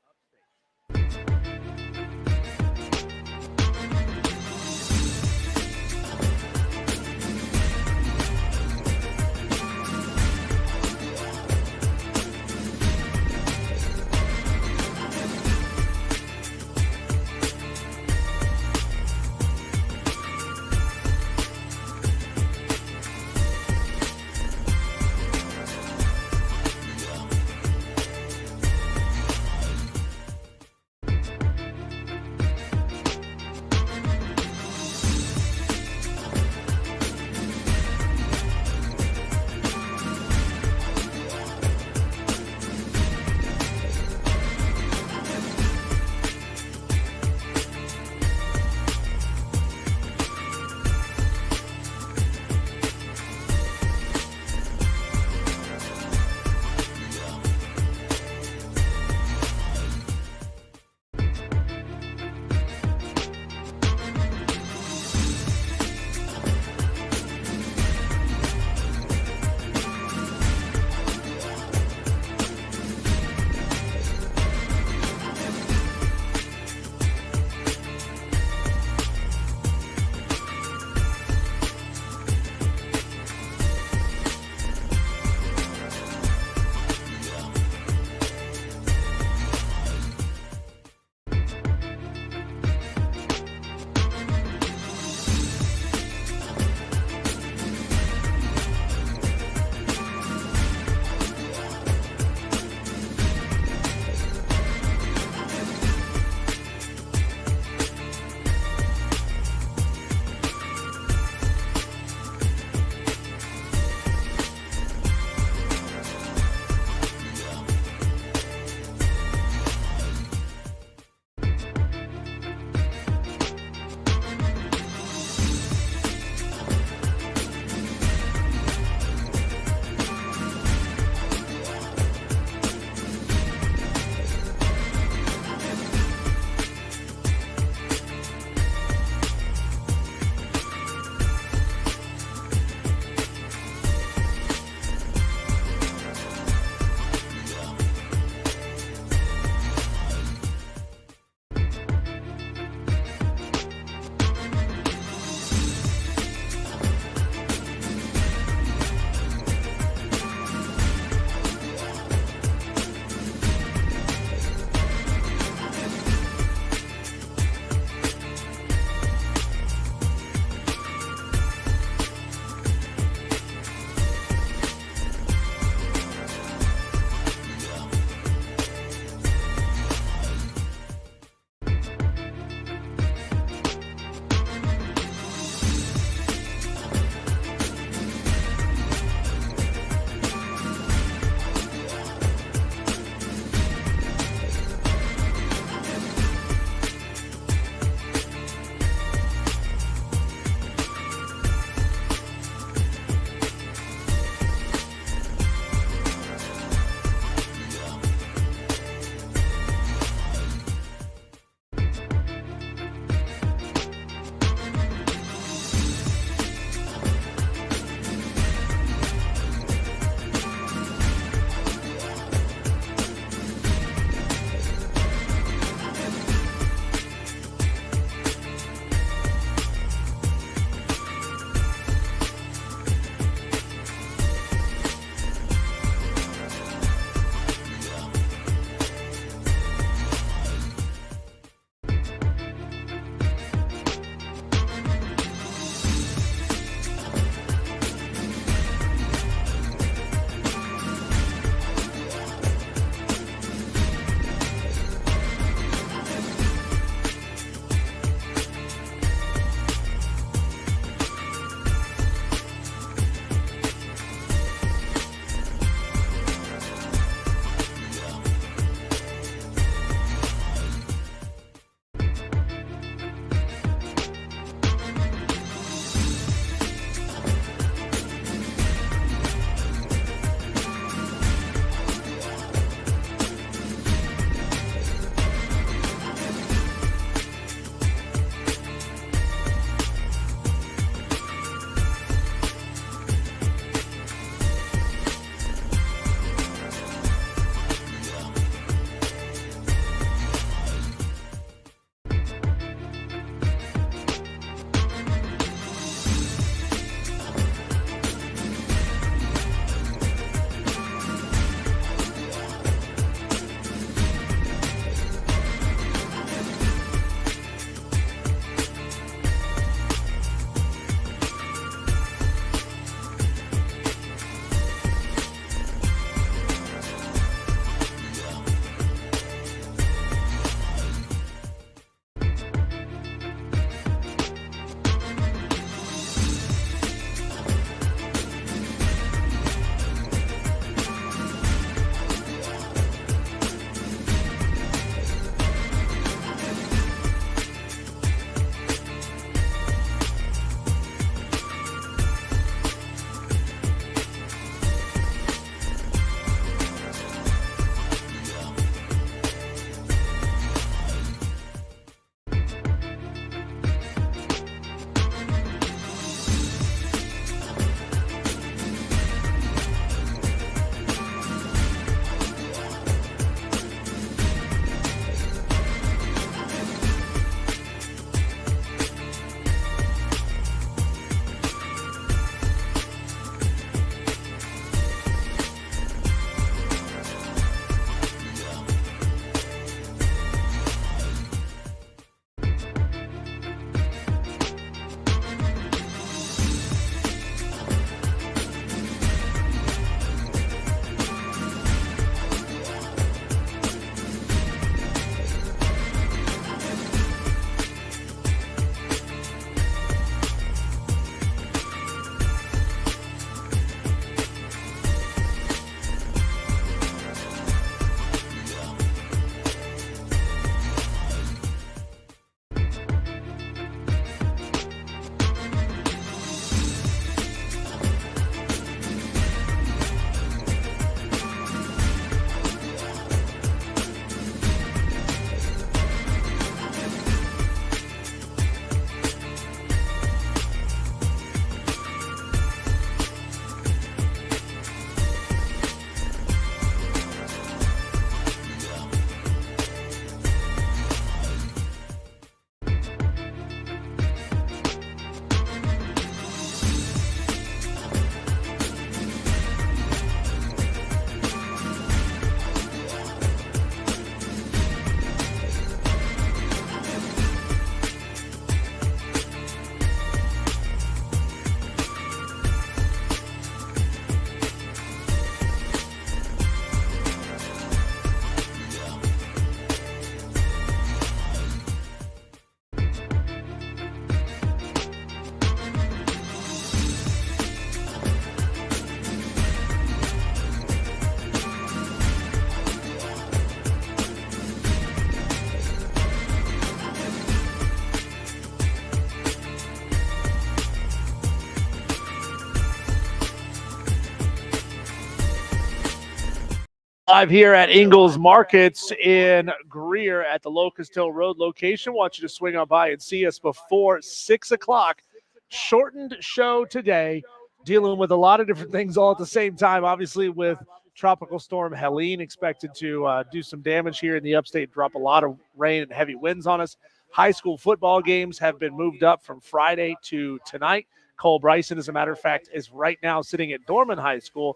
Live here at Ingles Markets in Greer at the Locust Hill Road location. Want you to swing on by and see us before 6 o'clock. Shortened show today, dealing with a lot of different things all at the same time. Obviously, with Tropical Storm Helene expected to do some damage here in the upstate, drop a lot of rain and heavy winds on us. High school football games have been moved up from Friday to tonight. Cole Bryson, as a matter of fact, is right now sitting at Dorman High School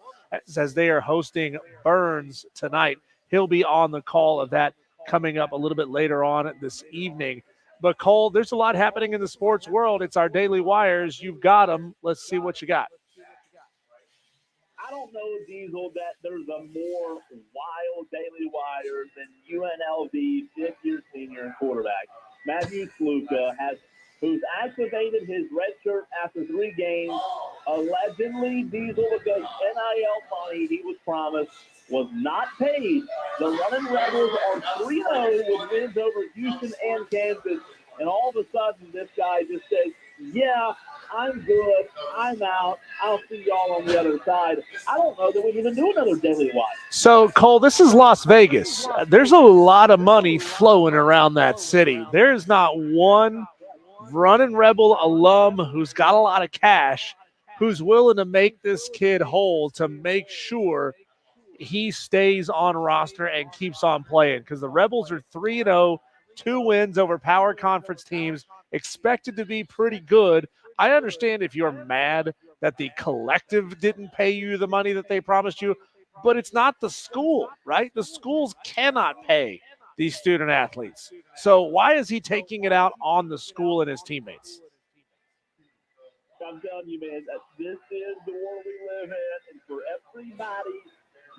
as they are hosting Burns tonight. He'll be on the call of that coming up a little bit later on this evening. But, Cole, there's a lot happening in the sports world. It's our Daily Wires. You've got them. Let's see what you got. I don't know, Diesel, that there's a more wild Daily Wire than UNLV fifth-year senior quarterback Matthew Sluka who's activated his red shirt after 3 games. Allegedly, Diesel, because NIL money he was promised was not paid. The Running Rebels are 3-0 with wins over Houston and Kansas. And all of a sudden, this guy just says, yeah, I'm good. I'm out. I'll see y'all on the other side. I don't know that we even do another Daily Wire. So, Cole, this is Las Vegas. There's a lot of money flowing around that city. There's not one Running Rebel alum who's got a lot of cash who's willing to make this kid whole to make sure he stays on roster and keeps on playing, because the Rebels are 3-0, 2 wins over power conference teams, expected to be pretty good. I understand if you're mad that the collective didn't pay you the money that they promised you, but it's not the school, right? The schools cannot pay these student athletes. So why is he taking it out on the school and his teammates? I'm telling you, man, that this is the world we live in, and for everybody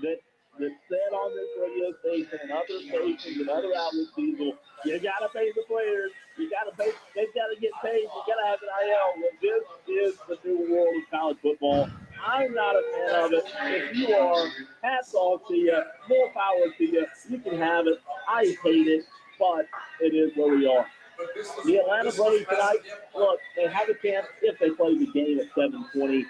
that said on this radio station and other stations and other outlets, Diesel, you got to pay the players. You got to pay. They've got to get paid. You got to have an IL. Well, this is the new world of college football. I'm not a fan of it. If you are, hats off to you. More power to you. You can have it. I hate it, but it is where we are. The Atlanta Braves tonight, look, they have a chance if they play the game at 7:20.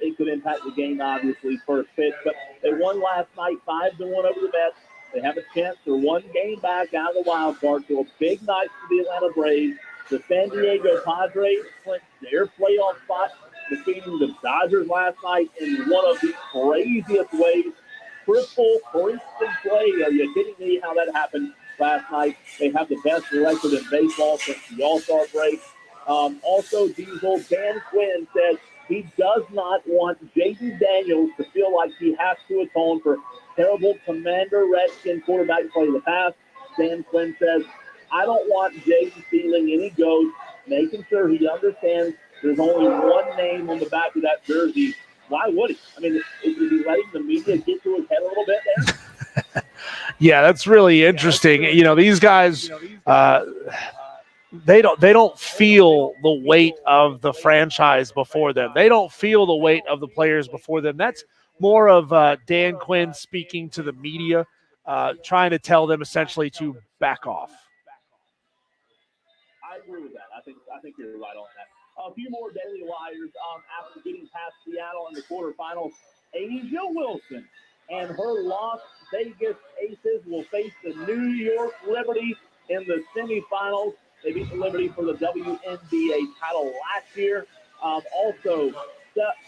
It could impact the game, obviously, first pitch. But they won last night 5-1 over the Mets. They have a chance for 1 game back out of the wild card. So a big night for the Atlanta Braves. The San Diego Padres clinched their playoff spot, defeating the Dodgers last night in one of the craziest ways. Triple Princeton play. Are you kidding me how that happened last night? They have the best record in baseball since the All-Star break. Also, Diesel, Dan Quinn said he does not want Jaden Daniels to feel like he has to atone for terrible Commander Redskin quarterback play in the past. Dan Quinn says, I don't want Jaden feeling any ghost, making sure he understands there's only one name on the back of that jersey. Why would he? I mean, is he letting the media get to his head a little bit there? Yeah, that's really interesting. You know, these guys, they don't feel the weight of the franchise before them. They don't feel the weight of the players before them. That's more of Dan Quinn speaking to the media, trying to tell them essentially to back off. I agree with that. I think you're right on that. A few more Daily Wires after getting past Seattle in the quarterfinals. Asia Wilson and her Las Vegas Aces will face the New York Liberty in the semifinals. They beat the Liberty for the WNBA title last year. Also,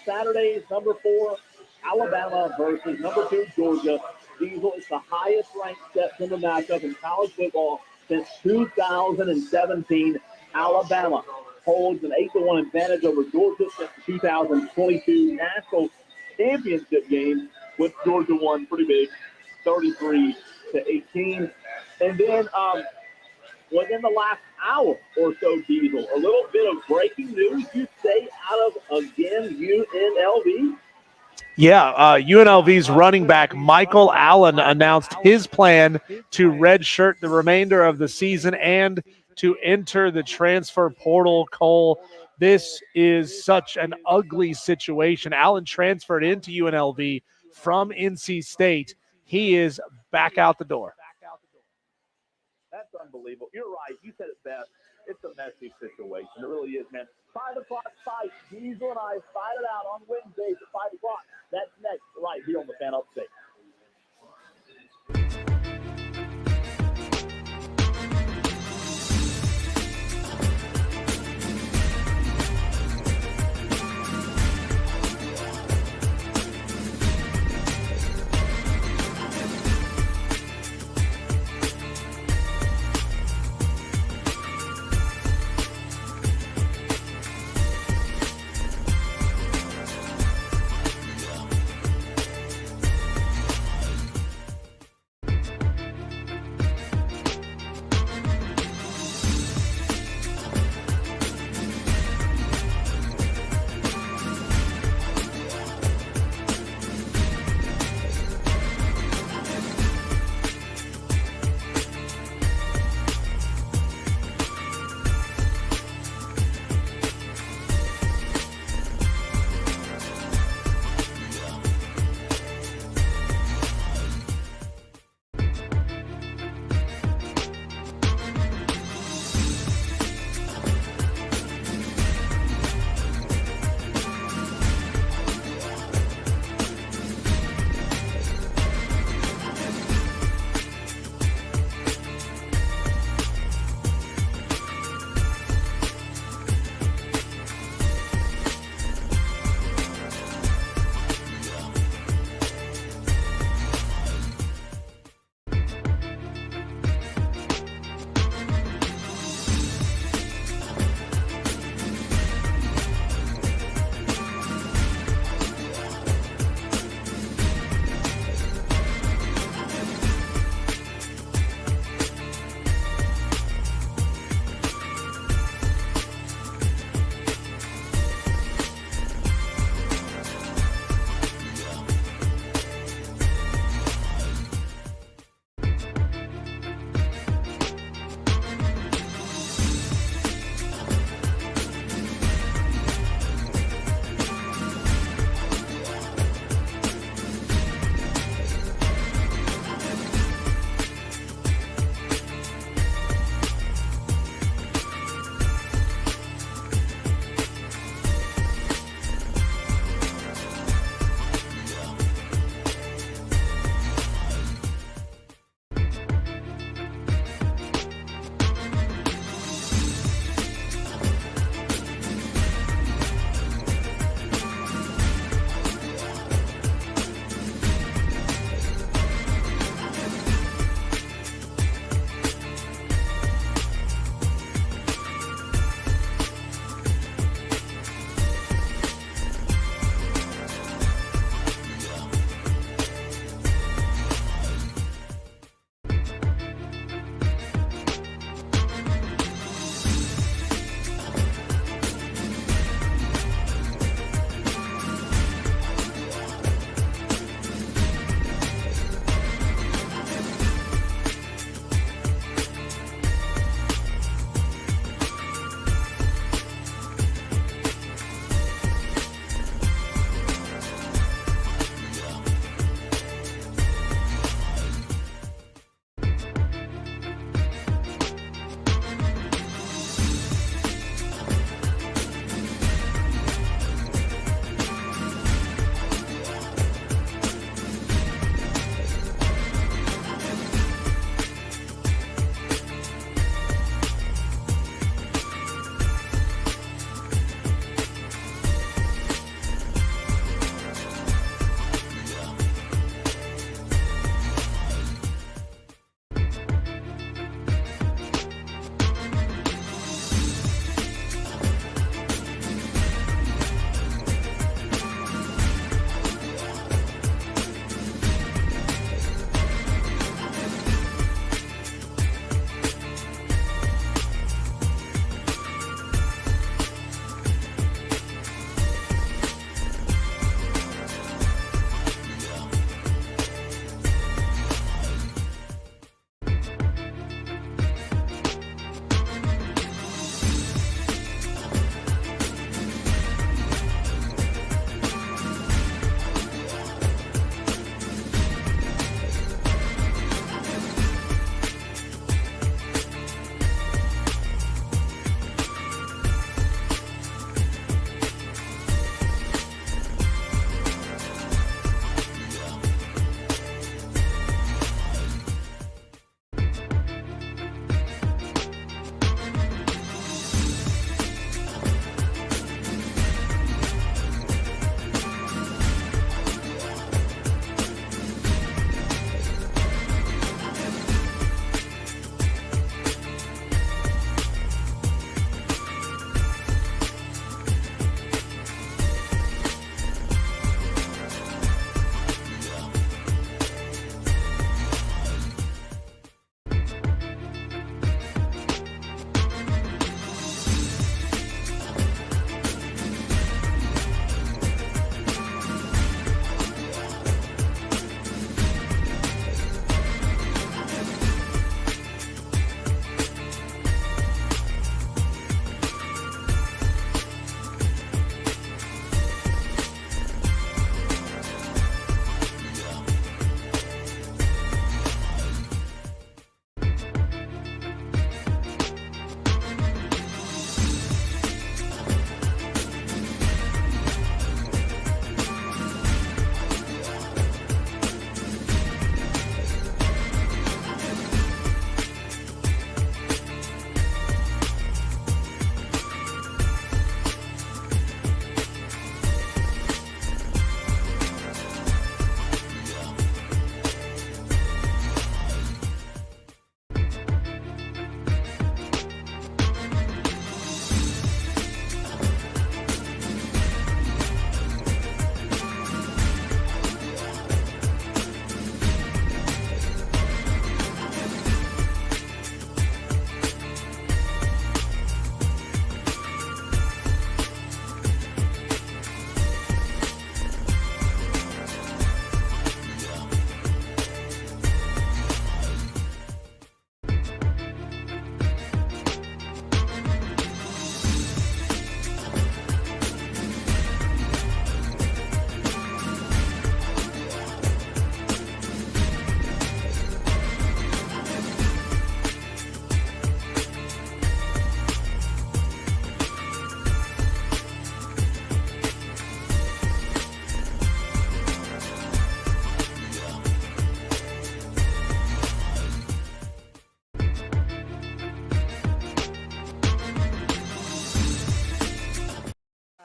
Saturday's number 4, Alabama versus number 2, Georgia. Diesel is the highest-ranked September matchup in college football since 2017. Alabama holds an 8-1 advantage over Georgia since the 2022 national championship game, which Georgia won pretty big, 33-18. And then within the last hour or so, Diesel, a little bit of breaking news. You stay out of, again, UNLV. Yeah, UNLV's running back Michael Allen announced his plan to redshirt the remainder of the season and to enter the transfer portal. Cole, this is such an ugly situation. Allen transferred into UNLV from NC State. He is back out the door. That's unbelievable. You're right. You said it best. It's a messy situation. It really is, man. 5 o'clock fight. Diesel and I fight it out on Wednesdays at 5 o'clock. That's next right here on the Fan Upstate.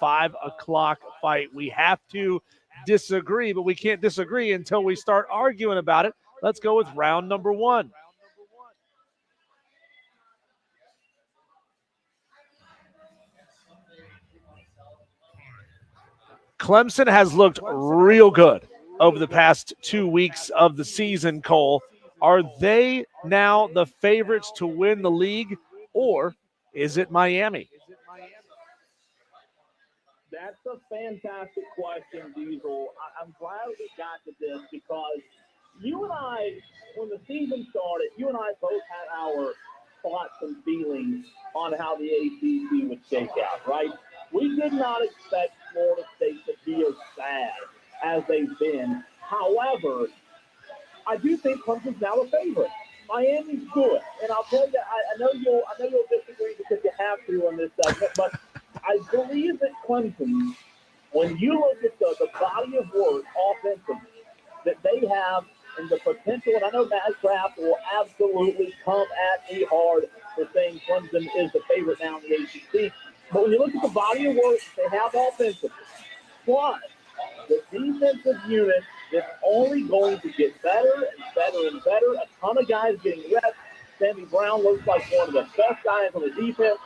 5 o'clock fight. We have to disagree, but we can't disagree until we start arguing about it. Let's go with round number 1. Clemson has looked real good over the past 2 weeks of the season, Cole. Are they now the favorites to win the league, or is it Miami? That's a fantastic question, Diesel. I'm glad we got to this because you and I, when the season started, you and I both had our thoughts and feelings on how the ACC would shake out, right? We did not expect Florida State to be as bad as they've been. However, I do think Clemson's now a favorite. Miami's good, and I'll tell you, I know you'll disagree because you have to on this segment, but I believe that Clemson, when you look at the body of work offensively that they have and the potential, and I know Matt Kraft will absolutely come at me hard for saying Clemson is the favorite now in the ACC. But when you look at the body of work they have offensively, plus the defensive unit that's only going to get better and better and better, a ton of guys getting reps. Sammy Brown looks like one of the best guys on the defense,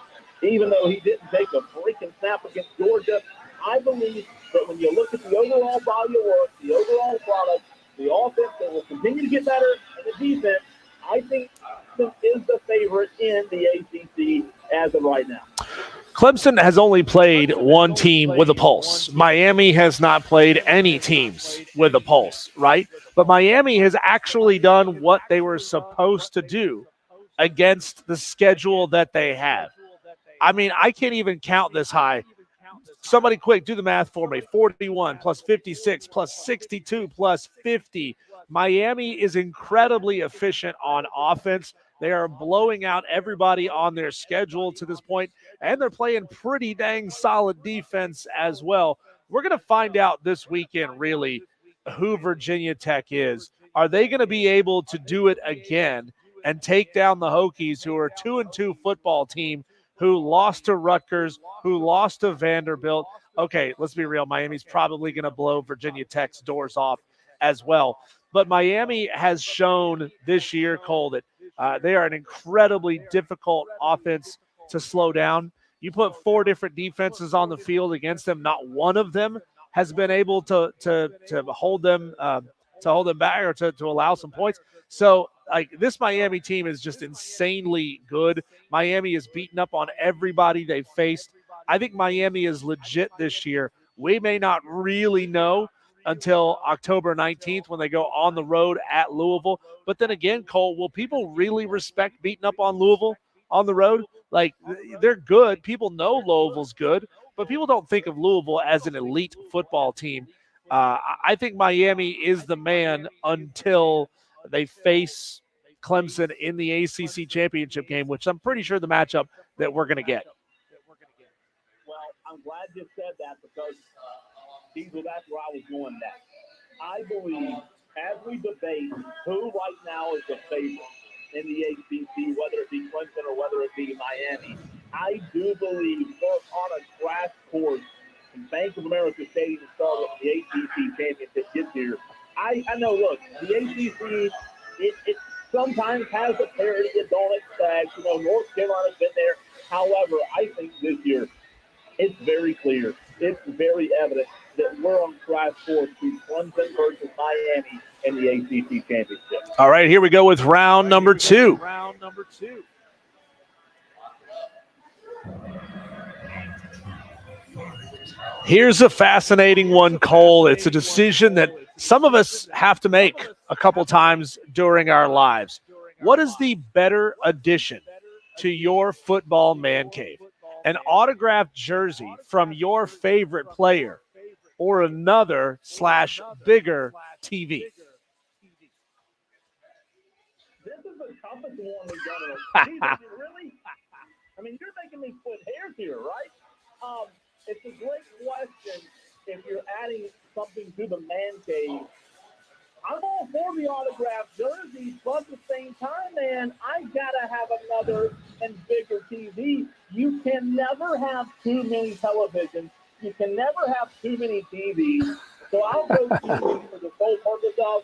even though he didn't take a freaking snap against Georgia. I believe that when you look at the overall body of work, the overall product, the offense that will continue to get better, and the defense, I think Clemson is the favorite in the ACC as of right now. Clemson has only played one team with a pulse. Miami has not played any teams with a pulse, right? But Miami has actually done what they were supposed to do against the schedule that they have. I mean, I can't even count this high. Somebody quick, do the math for me. 41 plus 56 plus 62 plus 50. Miami is incredibly efficient on offense. They are blowing out everybody on their schedule to this point, and they're playing pretty dang solid defense as well. We're going to find out this weekend, really, who Virginia Tech is. Are they going to be able to do it again and take down the Hokies, who are a 2-2 football team, who lost to Rutgers, who lost to Vanderbilt? Okay, let's be real. Miami's probably going to blow Virginia Tech's doors off as well. But Miami has shown this year, Cole, that they are an incredibly difficult offense to slow down. You put 4 different defenses on the field against them, not one of them has been able to hold them back or to allow some points. So, like, this Miami team is just insanely good. Miami is beaten up on everybody they've faced. I think Miami is legit this year. We may not really know until October 19th when they go on the road at Louisville. But then again, Cole, will people really respect beating up on Louisville on the road? Like, they're good. People know Louisville's good, but people don't think of Louisville as an elite football team. I think Miami is the man until they face Clemson in the ACC championship game, which I'm pretty sure the matchup that we're going to get. Well, I'm glad you said that because Diesel, that's where I was going next. I believe as we debate who right now is the favorite in the ACC, whether it be Clemson or whether it be Miami, I do believe we're on a crash course in Bank of America Stadium to start with the ACC championship gets here. I know, look, the ACC, it sometimes has a parity you don't expect. You know, North Carolina's been there. However, I think this year it's very clear, it's very evident that we're on crash course to Clemson versus Miami in the ACC championship. All right, here we go with round number 2. Here's a fascinating one, Cole. It's a decision that some of us have to make a couple times during our lives. What is the better addition to your football man cave? An autographed jersey from your favorite player or another / bigger TV? This is the toughest one we've done in a season. Really? I mean, you're making me split hairs here, right? It's a great question if you're adding something to the man cave. I'm all for the autographed jerseys, but at the same time, man, I gotta have another and bigger TV. You can never have too many televisions you can never have too many TVs. So I'll go TV for the sole purpose of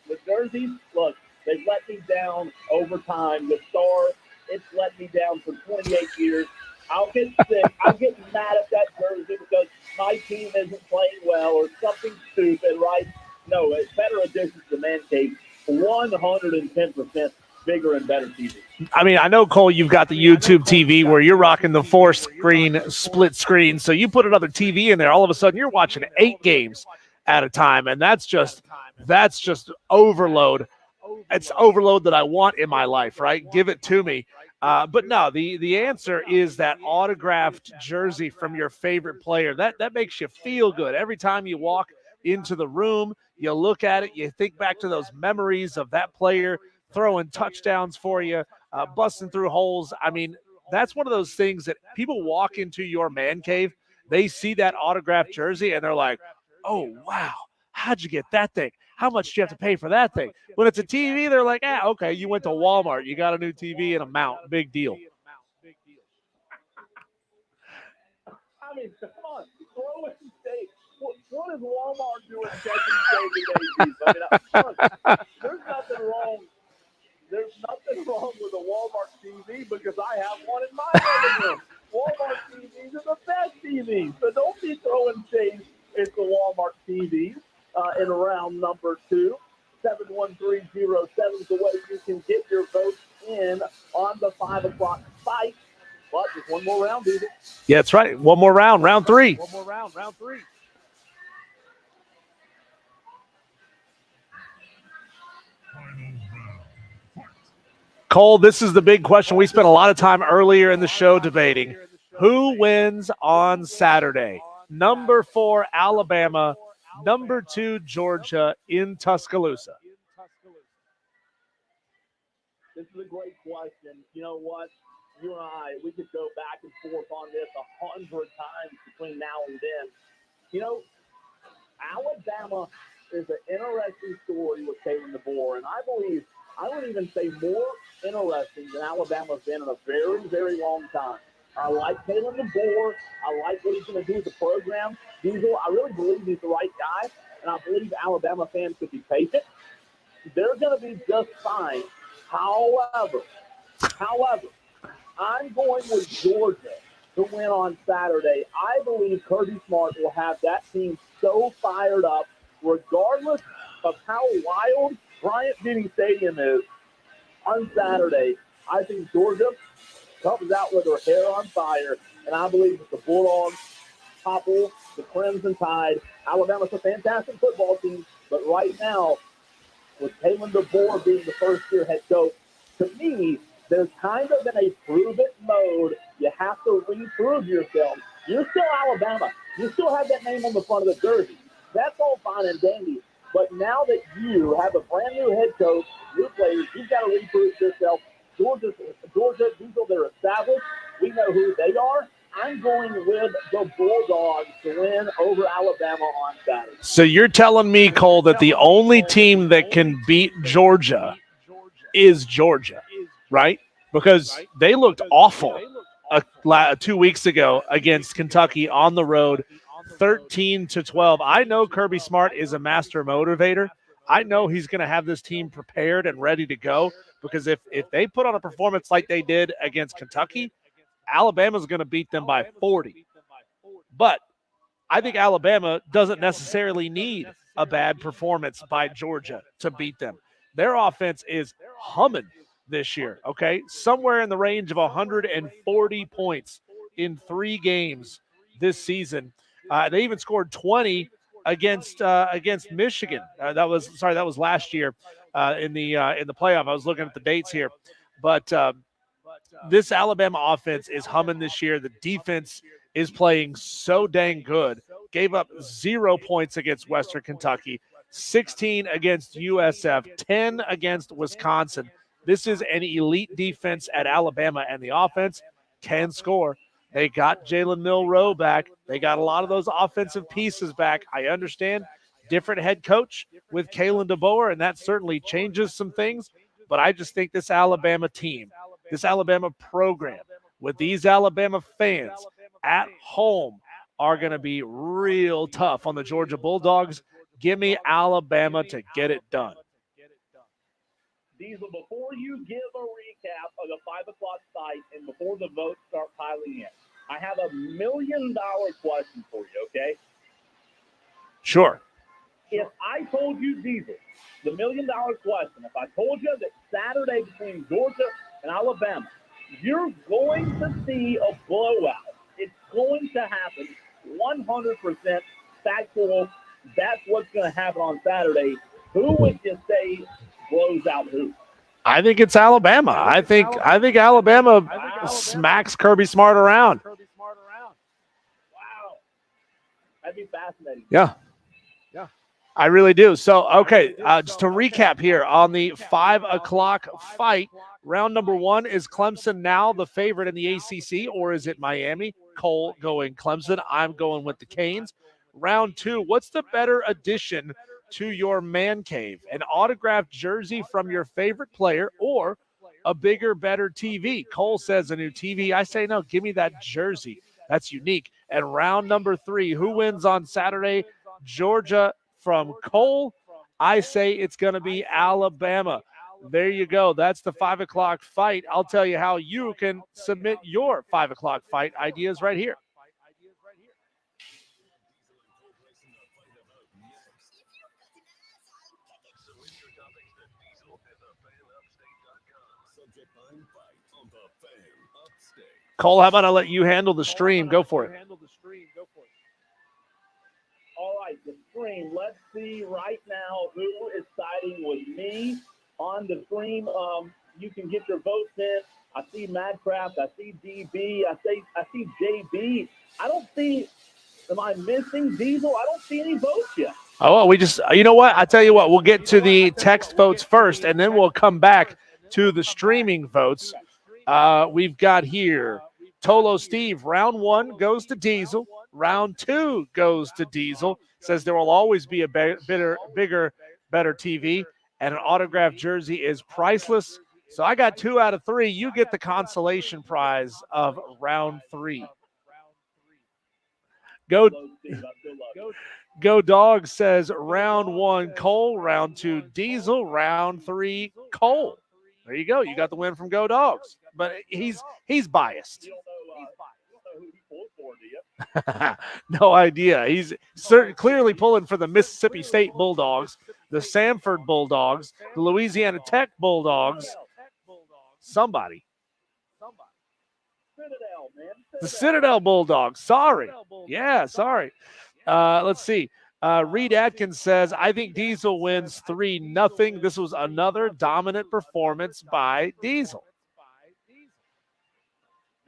the jerseys. Look, they've let me down over time. The Star, it's let me down for 28 years. I'll get sick. I'll get mad at that jersey because my team isn't playing well or something stupid, right? No, it's better addition to the Man Cave. 110% bigger and better TV. I mean, I know, Cole, you've got the YouTube TV where you're rocking the 4-screen split screen. So you put another TV in there, all of a sudden you're watching 8 games at a time. And that's just overload. It's overload that I want in my life, right? Give it to me. But no, the answer is that autographed jersey from your favorite player. That makes you feel good. Every time you walk into the room, you look at it, you think back to those memories of that player throwing touchdowns for you, busting through holes. I mean, that's one of those things that people walk into your man cave, they see that autographed jersey, and they're like, oh, wow, how'd you get that thing? How much do you have to pay for that thing? When it's a TV, they're like, okay, you went to Walmart, you got a new TV and a mount, big deal. I mean, come on, throw it and say, what is Walmart doing checking save today? I mean, there's nothing wrong. There's nothing wrong with a Walmart TV because I have one in my living room. Walmart TVs are the best TVs, so don't be throwing shade into Walmart TVs in round number 2. 71307 is the way you can get your votes in on the 5 o'clock fight. But just one more round, dude. Yeah, that's right. One more round, round 3. One more round, round 3. Cole, this is the big question. We spent a lot of time earlier in the show debating who wins on Saturday. Number 4, Alabama. Number 2, Georgia in Tuscaloosa. This is a great question. You know what? You and I, we could go back and forth on this 100 times between now and then. You know, Alabama is an interesting story with Kalen DeBoer, and I believe I would even say more interesting than Alabama's been in a very, very long time. I like Kalen DeBoer. I like what he's going to do with the program. Diesel, I really believe he's the right guy, and I believe Alabama fans could be patient. They're going to be just fine. However, I'm going with Georgia to win on Saturday. I believe Kirby Smart will have that team so fired up, regardless of how wild Bryant-Denny Stadium is on Saturday. I think Georgia comes out with her hair on fire, and I believe that the Bulldogs topple the Crimson Tide. Alabama's a fantastic football team, but right now, with Kalen DeBoer being the first-year head coach, to me, there's kind of in a prove-it mode. You have to reprove yourself. You're still Alabama. You still have that name on the front of the jersey. That's all fine and dandy. But now that you have a brand-new head coach, new players, you've got to reprove yourself. Georgia, Diesel, they're established. We know who they are. I'm going with the Bulldogs to win over Alabama on Saturday. So you're telling me, Cole, that the only team that can beat Georgia is Georgia, right? Because they looked awful 2 weeks ago against Kentucky on the road, 13-12. I know Kirby Smart is a master motivator. I know he's going to have this team prepared and ready to go, because if they put on a performance like they did against Kentucky, Alabama's going to beat them by 40. But I think Alabama doesn't necessarily need a bad performance by Georgia to beat them. Their offense is humming this year, okay? Somewhere in the range of 140 points in 3 games this season. They even scored 20 against Michigan. That was last year in the playoff. I was looking at the dates here. But this Alabama offense is humming this year. The defense is playing so dang good. Gave up 0 points against Western Kentucky, 16 against USF, 10 against Wisconsin. This is an elite defense at Alabama, and the offense can score. They got Jalen Milroe back. They got a lot of those offensive pieces back. I understand different head coach with Kalen DeBoer, and that certainly changes some things. But I just think this Alabama team, this Alabama program, with these Alabama fans at home are going to be real tough on the Georgia Bulldogs. Give me Alabama to get it done. Diesel, before you give a recap of the 5 o'clock fight and before the votes start piling in, I have a $1 million question for you, okay? Sure. If I told you, Diesel, the $1 million question, if I told you that Saturday between Georgia and Alabama, you're going to see a blowout. It's going to happen 100% factual. That's what's going to happen on Saturday. Who would you say blows out who? I think it's Alabama. I think Alabama smacks Kirby Smart around. Wow. That'd be fascinating. Yeah. I really do. So, okay, just to recap here on the 5 o'clock fight, round number 1, is Clemson now the favorite in the ACC, or is it Miami? Cole going Clemson. I'm going with the Canes. Round 2, what's the better addition to your man cave? An autographed jersey from your favorite player or a bigger, better TV? Cole says a new TV. I say no, give me that jersey. That's unique. And round number 3, who wins on Saturday? Georgia from Cole. I say it's going to be Alabama. There you go. That's the 5 o'clock fight. I'll tell you how you can submit your 5 o'clock fight ideas right here. Cole, how about I let you handle the stream? Go for it. All right, the stream. Let's see right now who is siding with me on the stream. You can get your votes in. I see Madcraft. I see DB. I see JB. I don't see. Am I missing Diesel? I don't see any votes yet. Oh, well, we just. You know what? I tell you what. We'll get to the text votes first, and then we'll come back to the streaming votes. We've got here Tolo Steve. Round 1 goes to Diesel. Round 2 goes to Diesel. Says there will always be a bigger, better TV, and an autographed jersey is priceless. So I got 2 out of 3. You get the consolation prize of round 3. Go Dog says round 1 Cole, round 2 Diesel, round 3 Cole. There you go. You got the win from Go Dogs. But he's biased. No idea. He's clearly pulling for the Mississippi State Bulldogs, the Samford Bulldogs, the Louisiana Tech Bulldogs. Somebody. The Citadel Bulldogs. Sorry. Yeah, sorry. Let's see. Reed Atkins says, I think Diesel wins 3-0. This was another dominant performance by Diesel.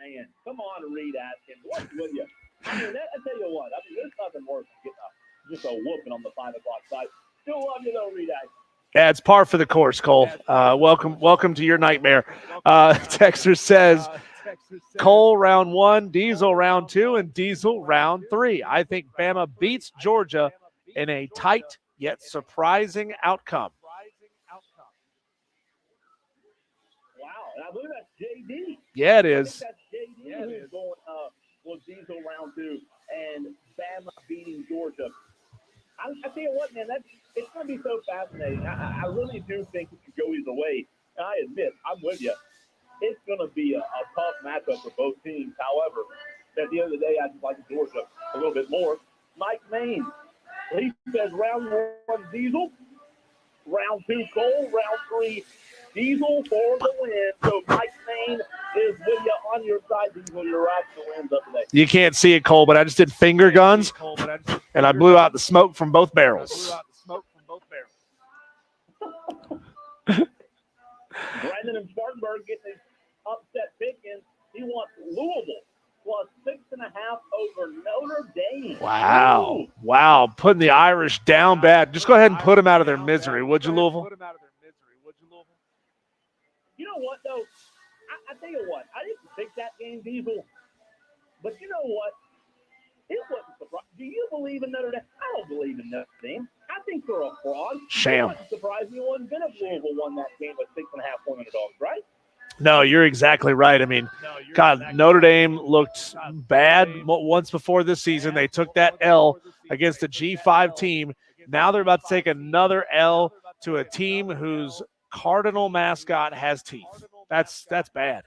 Man, come on, Reed Atkins. What's with you? I mean, I tell you what. I mean, there's nothing worse than getting just a whooping on the 5 o'clock side. Still love you, though, Reed Atkins. Yeah, it's par for the course, Cole. Welcome to your nightmare. Texter says, Cole round 1, Diesel round 2, and Diesel round 3. I think Bama beats Georgia in a tight yet surprising outcome. Wow, and I believe that's JD. Yeah, it is. That's JD who's going with Diesel round 2 and Bama beating Georgia. I tell you what, man, it's going to be so fascinating. I really do think it could go either way. And I admit, I'm with you. It's going to be a tough matchup for both teams. However, at the end of the day, I just like Georgia a little bit more. Mike Main, he says round 1 Diesel, round 2 Cole, round 3 Diesel for the win. So Mike Main is with you on your side. Diesel, you're right. The wins up today. You can't see it, Cole, but I just did finger guns, and I blew out the smoke from both barrels. Brandon and Spartanburg getting his upset pick in. He wants Louisville plus 6.5 over Notre Dame. Wow. Wow. Putting the Irish down bad. Just go ahead and put them out of their misery, would you, Louisville? You know what, though? I tell you what. I didn't pick that game, Diesel. But you know what? It wasn't surprising. Do you believe in Notre Dame? I don't believe in Notre Dame. I think they're a fraud. Sham. It wasn't surprising you wouldn't have been if Louisville won that game with 6.5 point underdogs, right? No, you're exactly right. I mean, God, Notre Dame looked bad once before this season. They took that L against a G5 team. Now they're about to take another L to a team whose Cardinal mascot has teeth. That's bad.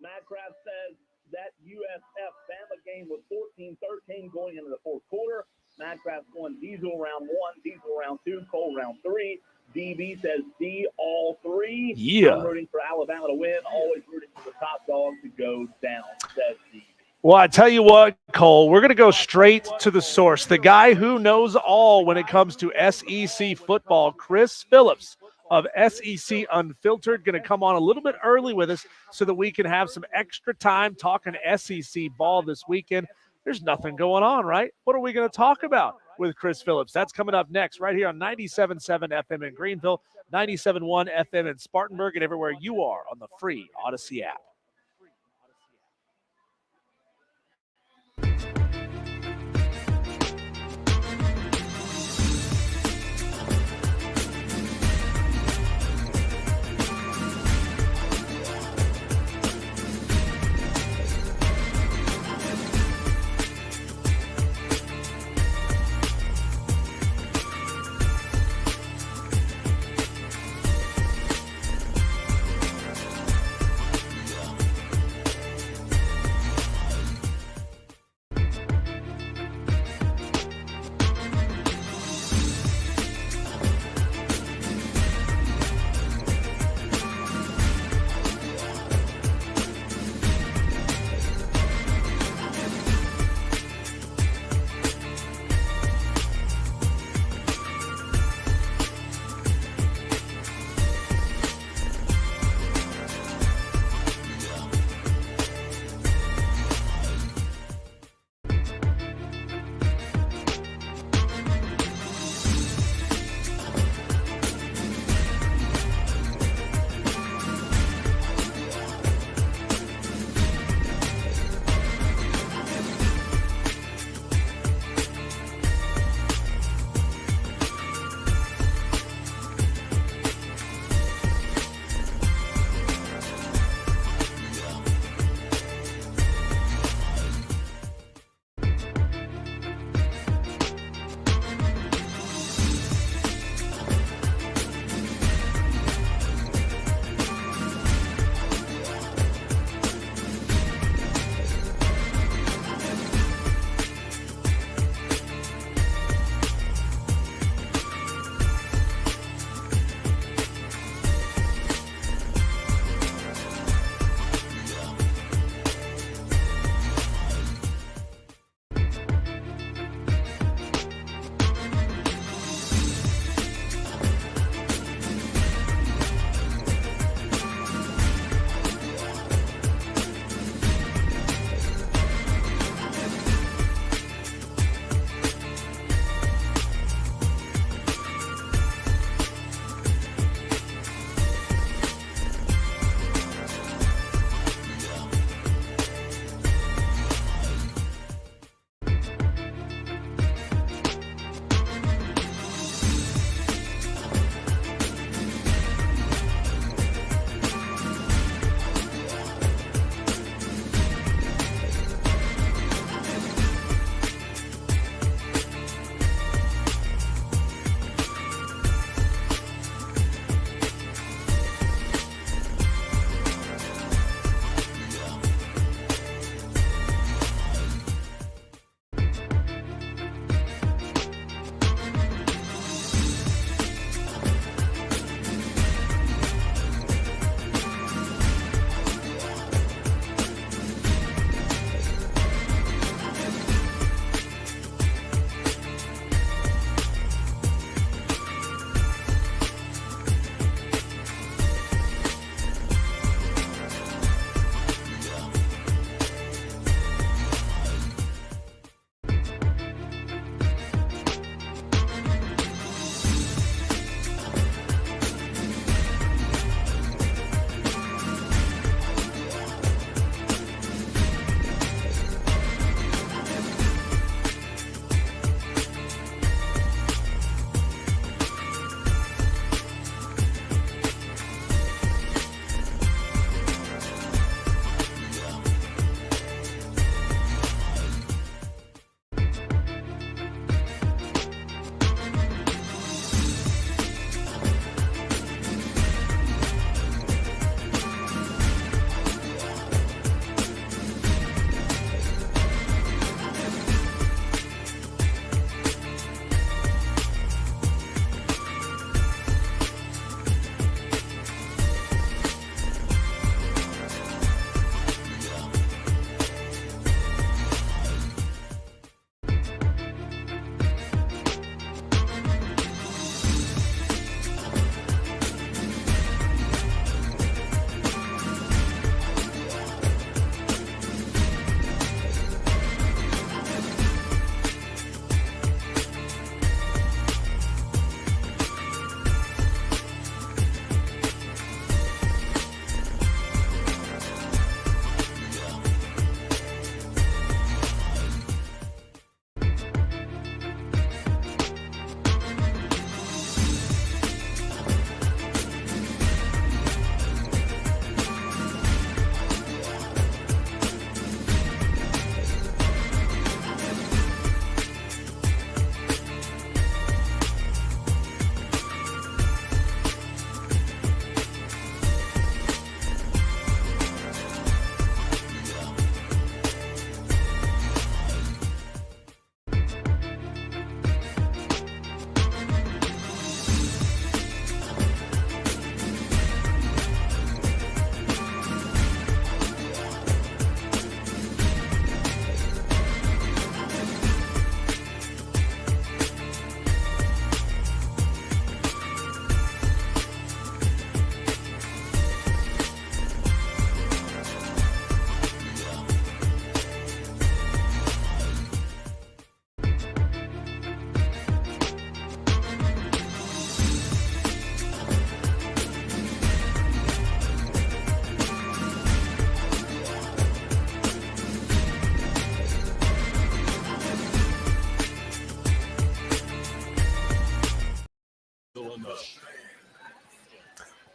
Matt Kraft says that USF Bama game was 14-13 going into the fourth quarter. Matt Kraft won Diesel round 1, Diesel round 2, Cole round 3. DB says D all 3. Yeah. I'm rooting for Alabama to win. Always rooting for the top dog to go down, says DB. Well, I tell you what, Cole, we're going to go straight to the source. The guy who knows all when it comes to SEC football, Chris Phillips of SEC Unfiltered, going to come on a little bit early with us so that we can have some extra time talking SEC ball this weekend. There's nothing going on, right? What are we going to talk about with Chris Phillips? That's coming up next right here on 97.7 FM in Greenville, 97.1 FM in Spartanburg, and everywhere you are on the free Odyssey app.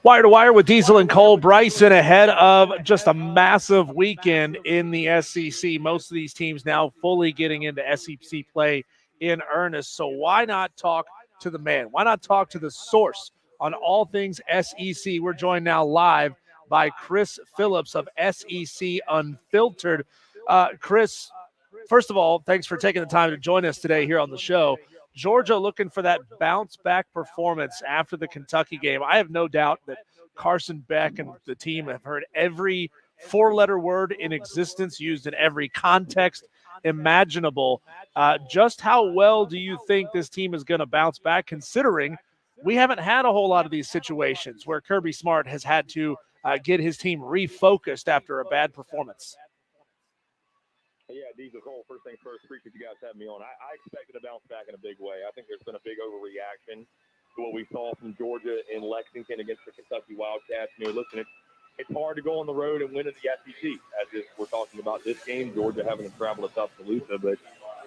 Wire to Wire with Diesel and Cole. Bryson ahead of just a massive weekend in the SEC. Most of these teams now fully getting into SEC play in earnest. So why not talk to the man? Why not talk to the source on all things SEC? We're joined now live by Chris Phillips of SEC Unfiltered. Chris, first of all, thanks for taking the time to join us today here on the show. Georgia looking for that bounce-back performance after the Kentucky game. I have no doubt that Carson Beck and the team have heard every four-letter word in existence used in every context imaginable. Just how well do you think this team is going to bounce back, considering we haven't had a whole lot of these situations where Kirby Smart has had to get his team refocused after a bad performance? Yeah, Diesel Cole, first things first, appreciate you guys having me on. I expected to bounce back in a big way. I think there's been a big overreaction to what we saw from Georgia in Lexington against the Kentucky Wildcats. Listen, it's hard to go on the road and win in the SEC. As we're talking about this game, Georgia having to travel to Tuscaloosa. But,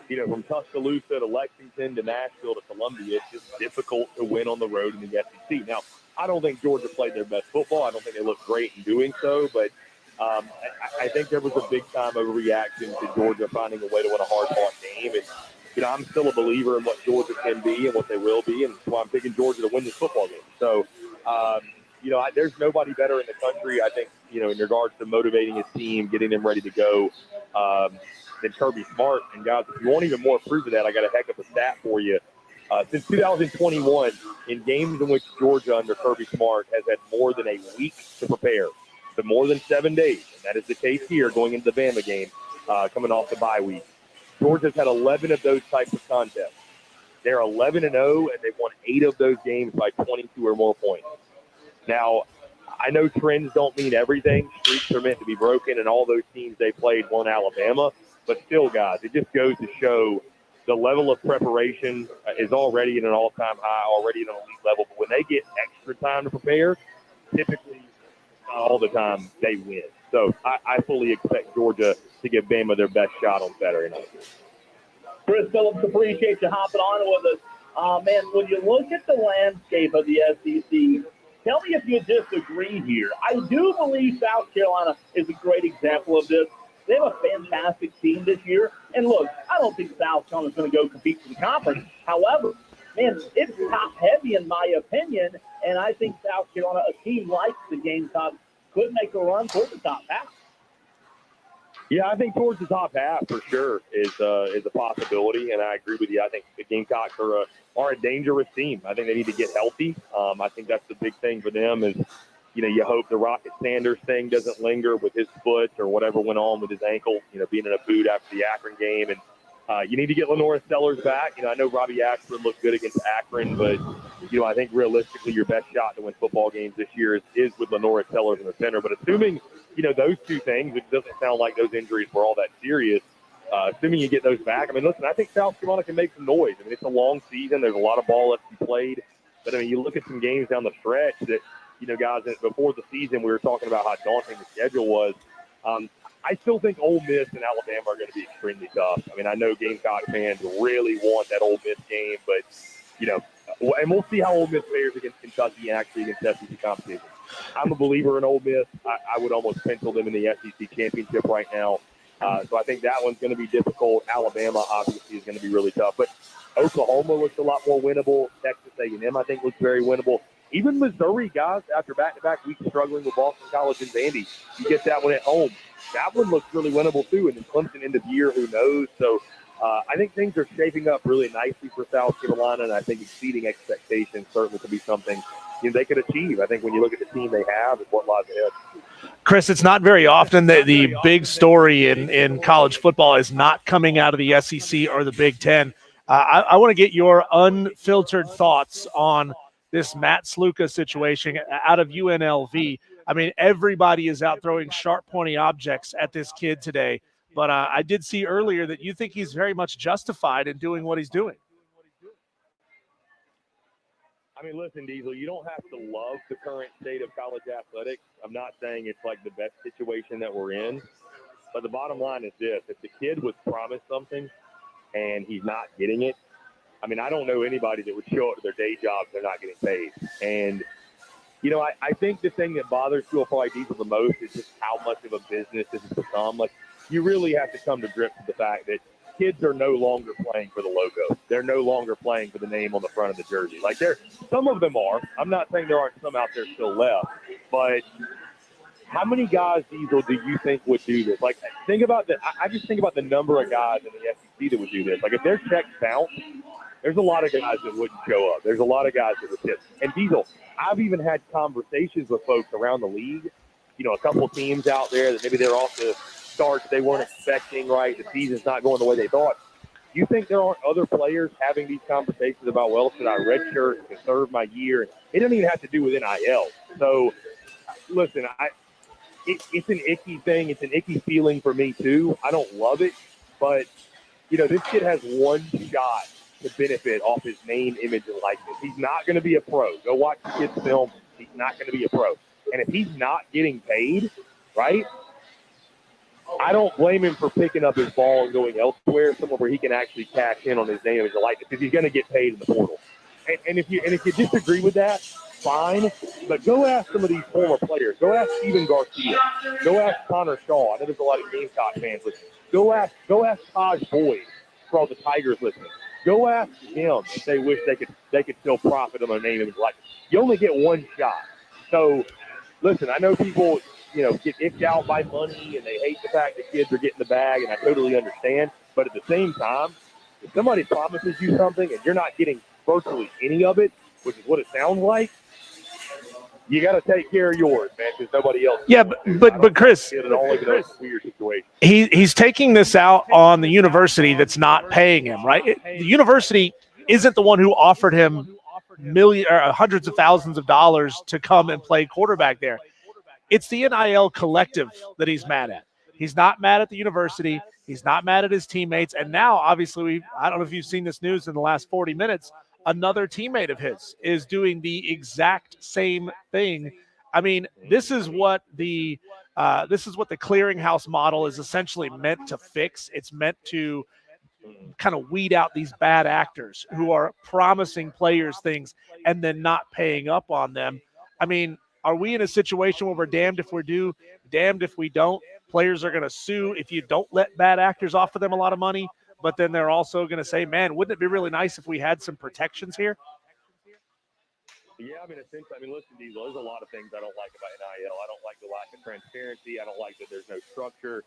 from Tuscaloosa to Lexington to Nashville to Columbia, it's just difficult to win on the road in the SEC. Now, I don't think Georgia played their best football. I don't think they looked great in doing so, but I think there was a big-time overreaction to Georgia finding a way to win a hard-fought game. And, I'm still a believer in what Georgia can be and what they will be, and that's why I'm picking Georgia to win this football game. So, there's nobody better in the country, I think, in regards to motivating his team, getting them ready to go, than Kirby Smart. And, guys, if you want even more proof of that, I got a heck of a stat for you. Since 2021, in games in which Georgia under Kirby Smart has had more than a week to prepare, but more than 7 days, and that is the case here going into the Bama game, coming off the bye week. Georgia's had 11 of those types of contests. They're 11-0, and they've won 8 of those games by 22 or more points. Now, I know trends don't mean everything. Streaks are meant to be broken, and all those teams they played won Alabama. But still, guys, it just goes to show the level of preparation is already at an all-time high, already at an elite level. But when they get extra time to prepare, typically, all the time, they win. So I fully expect Georgia to give Bama their best shot on Saturday night. Chris Phillips, appreciate you hopping on with us. Man, when you look at the landscape of the SEC, tell me if you disagree here. I do believe South Carolina is a great example of this. They have a fantastic team this year. And look, I don't think South Carolina is going to go compete for the conference. However, man, it's top-heavy in my opinion, and I think South Carolina, a team like the Gamecocks, could make a run toward the top half. Yeah, I think towards the top half for sure is a possibility, and I agree with you. I think the Gamecocks are a dangerous team. I think they need to get healthy. I think that's the big thing for them is, you hope the Rocket Sanders thing doesn't linger with his foot or whatever went on with his ankle, being in a boot after the Akron game. And you need to get Lenora Sellers back. I know Robbie Ashford looked good against Akron, but, I think realistically your best shot to win football games this year is with Lenora Sellers in the center. But assuming, those two things, it doesn't sound like those injuries were all that serious. Assuming you get those back, listen, I think South Carolina can make some noise. It's a long season. There's a lot of ball left to be played. But, you look at some games down the stretch that, guys, before the season we were talking about how daunting the schedule was. I still think Ole Miss and Alabama are going to be extremely tough. I know Gamecock fans really want that Ole Miss game, but, and we'll see how Ole Miss fares against Kentucky and actually against SEC competition. I'm a believer in Ole Miss. I would almost pencil them in the SEC championship right now. So I think that one's going to be difficult. Alabama, obviously, is going to be really tough. But Oklahoma looks a lot more winnable. Texas A&M, I think, looks very winnable. Even Missouri, guys, after back-to-back weeks struggling with Boston College and Vandy, you get that one at home. That one looks really winnable, too. And then Clemson end of year, who knows? So I think things are shaping up really nicely for South Carolina, and I think exceeding expectations certainly could be something they could achieve. I think when you look at the team they have and what lies ahead. Chris, it's not very often that the big story in college football is not coming out of the SEC or the Big Ten. I want to get your unfiltered thoughts on this Matt Sluka situation out of UNLV. Everybody is out throwing sharp, pointy objects at this kid today. But I did see earlier that you think he's very much justified in doing what he's doing. Listen, Diesel, you don't have to love the current state of college athletics. I'm not saying it's like the best situation that we're in. But the bottom line is this. If the kid was promised something and he's not getting it, I mean, I don't know anybody that would show up to their day job if they're not getting paid. And, you know, I think the thing that bothers people probably Diesel the most is just how much of a business this has become. Like, you really have to come to grips with the fact that kids are no longer playing for the logo. They're no longer playing for the name on the front of the jersey. Like, some of them are. I'm not saying there aren't some out there still left, but how many guys, Diesel, do you think would do this? Like, think about I just think about the number of guys in the SEC that would do this. Like, if their checks bounce, there's a lot of guys that wouldn't show up. There's a lot of guys that would tip. And Diesel, I've even had conversations with folks around the league, you know, a couple teams out there that maybe they're off to starts they weren't expecting, right? The season's not going the way they thought. You think there aren't other players having these conversations about, well, should I redshirt, conserve my year? It doesn't even have to do with NIL. So, listen, it's an icky thing. It's an icky feeling for me, too. I don't love it. But, you know, this kid has one shot to benefit off his name, image, and likeness. He's not going to be a pro. Go watch the kid's film. He's not going to be a pro. And if he's not getting paid, right, I don't blame him for picking up his ball and going elsewhere, somewhere where he can actually cash in on his name, image, and likeness, because he's going to get paid in the portal. And if you disagree with that, fine. But go ask some of these former players. Go ask Steven Garcia. Go ask Connor Shaw. I know there's a lot of Gamecock fans listening. Go ask Taj Boyd for all the Tigers listening. Go ask him if they wish they could still profit on their name, image, and likeness. You only get one shot. So, listen, I know people, you know, get icked out by money and they hate the fact that kids are getting the bag, and I totally understand. But at the same time, if somebody promises you something and you're not getting virtually any of it, which is what it sounds like, you got to take care of yours, man, because nobody else. Yeah, but Chris, weird situation. He's taking this out on the university that's not paying him, right? The university isn't the one who offered him hundreds of thousands of dollars to come and play quarterback there. It's the NIL collective that he's mad at. He's not mad at the university. He's not mad at his teammates. And now, obviously, I don't know if you've seen this news in the last 40 minutes, another teammate of his is doing the exact same thing. I mean, this is what the clearinghouse model is essentially meant to fix. It's meant to kind of weed out these bad actors who are promising players things and then not paying up on them. I mean, are we in a situation where we're damned if we do, damned if we don't? Players are going to sue if you don't let bad actors offer them a lot of money, but then they're also going to say, man, wouldn't it be really nice if we had some protections here? Yeah, I mean, listen, Diesel, there's a lot of things I don't like about NIL. I don't like the lack of transparency. I don't like that there's no structure.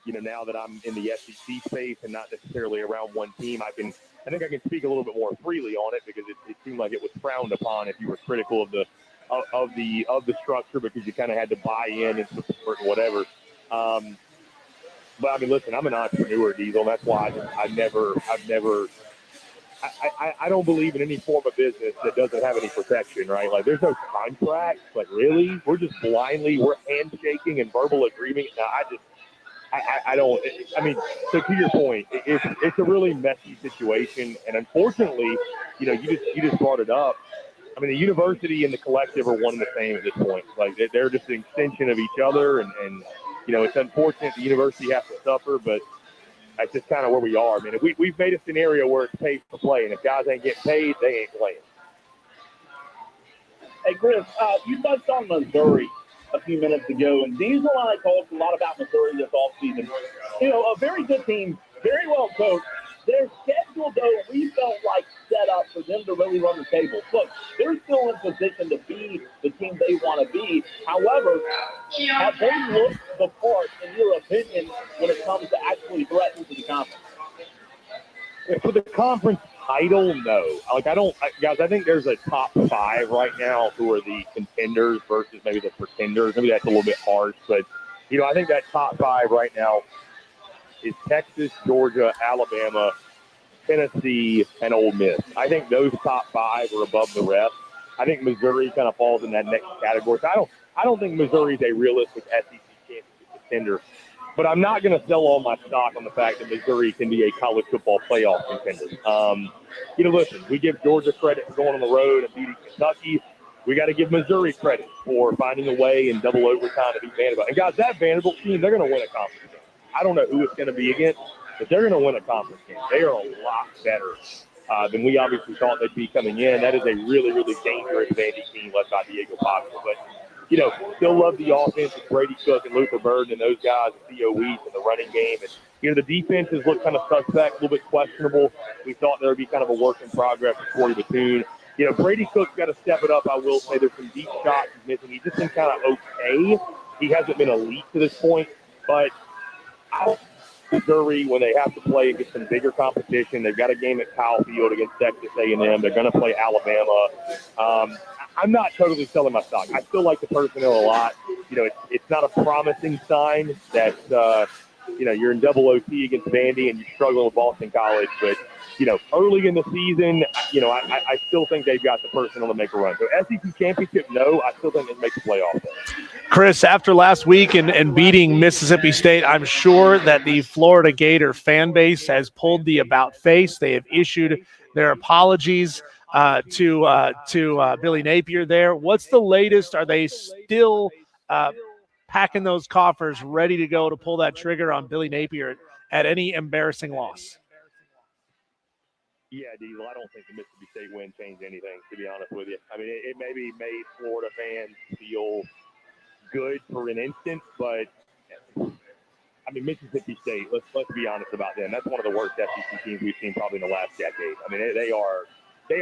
You know, now that I'm in the SEC space and not necessarily around one team, I think I can speak a little bit more freely on it, because it seemed like it was frowned upon if you were critical of the structure, because you kind of had to buy in and support and whatever. But I mean, listen, I'm an entrepreneur, Diesel, and that's why I don't believe in any form of business that doesn't have any protection, right? Like, there's no contract. Like, really? We're just we're handshaking and verbal agreement. Now, I don't. I mean, so to your point, it's a really messy situation, and unfortunately, you know, you just brought it up. I mean, the university and the collective are one and the same at this point. Like, they're just an extension of each other, and you know, it's unfortunate the university has to suffer, but that's just kind of where we are. I mean, we've made a scenario where it's paid for play, and if guys ain't getting paid, they ain't playing. Hey, Chris, you touched on Missouri a few minutes ago, and Diesel and I talked a lot about Missouri this offseason. You know, a very good team, very well coached. Their schedule, though, we felt like set up for them to really run the table. Look, they're still in position to be the team they want to be. However, have they looked the part, in your opinion, when it comes to actually threatening to the conference? For the conference title, no. Like, guys, I think there's a top 5 right now who are the contenders versus maybe the pretenders. Maybe that's a little bit harsh, but, you know, I think that top 5 right now is Texas, Georgia, Alabama, Tennessee, and Ole Miss. I think those top 5 are above the rest. I think Missouri kind of falls in that next category. So I don't think Missouri is a realistic SEC championship contender. But I'm not going to sell all my stock on the fact that Missouri can be a college football playoff contender. You know, listen, we give Georgia credit for going on the road and beating Kentucky. We got to give Missouri credit for finding a way in double overtime to beat Vanderbilt. And, guys, that Vanderbilt team, they're going to win a conference game. I don't know who it's going to be against, but they're going to win a conference game. They are a lot better than we obviously thought they'd be coming in. That is a really, really dangerous Vandy team led by Diego Paglia. But, still love the offense with Brady Cook and Luther Burden and those guys and Theo Wease in the running game. And, the defenses look kind of suspect, a little bit questionable. We thought there would be kind of a work in progress with Corey Batoon. Brady Cook's got to step it up, I will say. There's some deep shots he's missing. He's just been kind of okay. He hasn't been elite to this point. But Missouri, when they have to play against some bigger competition, they've got a game at Kyle Field against Texas A&M. They're going to play Alabama. I'm not totally selling my stock. I still like the personnel a lot. It's not a promising sign that you're in double OT against Vandy and you're struggling with Boston College. But, early in the season, I still think they've got the personnel to make a run. So SEC championship, no. I still think they make the playoffs. Chris, after last week and beating Mississippi State, I'm sure that the Florida Gator fan base has pulled the about face. They have issued their apologies to Billy Napier there. What's the latest? Are they still packing those coffers ready to go to pull that trigger on Billy Napier at any embarrassing loss? Yeah, Diesel, I don't think the Mississippi State win changed anything, to be honest with you. I mean, it maybe made Florida fans feel good for an instant, but, Mississippi State, let's be honest about them. That's one of the worst SEC teams we've seen probably in the last decade. I mean, they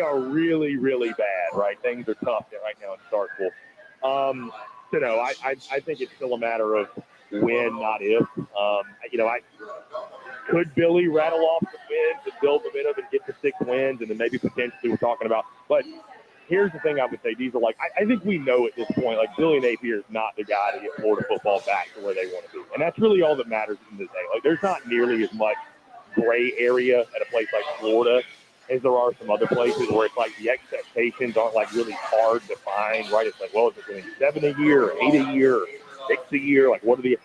are really, really bad, right? Things are tough right now in Starkville. So, no, I think it's still a matter of when, not if. Could Billy rattle off the wins and build momentum and get to 6 wins and then maybe potentially we're talking about. But here's the thing I would say, Diesel, I think we know at this point, Billy Napier is not the guy to get Florida football back to where they want to be. And that's really all that matters in the day. There's not nearly as much gray area at a place like Florida as there are some other places where it's the expectations aren't really hard to find, right? It's well, is it going to be 7 a year or 8 a year or 6 a year? What are the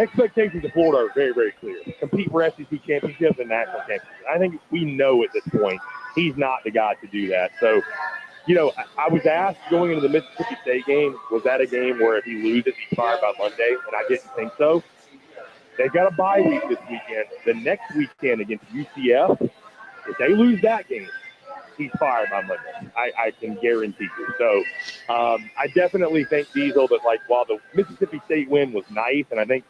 expectations of Florida are very, very clear. Compete for SEC championships and national championships. I think we know at this point he's not the guy to do that. So, I was asked going into the Mississippi State game, was that a game where if he loses, he's fired by Monday? And I didn't think so. They've got a bye week this weekend. The next weekend against UCF, if they lose that game, he's fired by Monday. I can guarantee you. So I definitely think, Diesel, that while the Mississippi State win was nice, and I think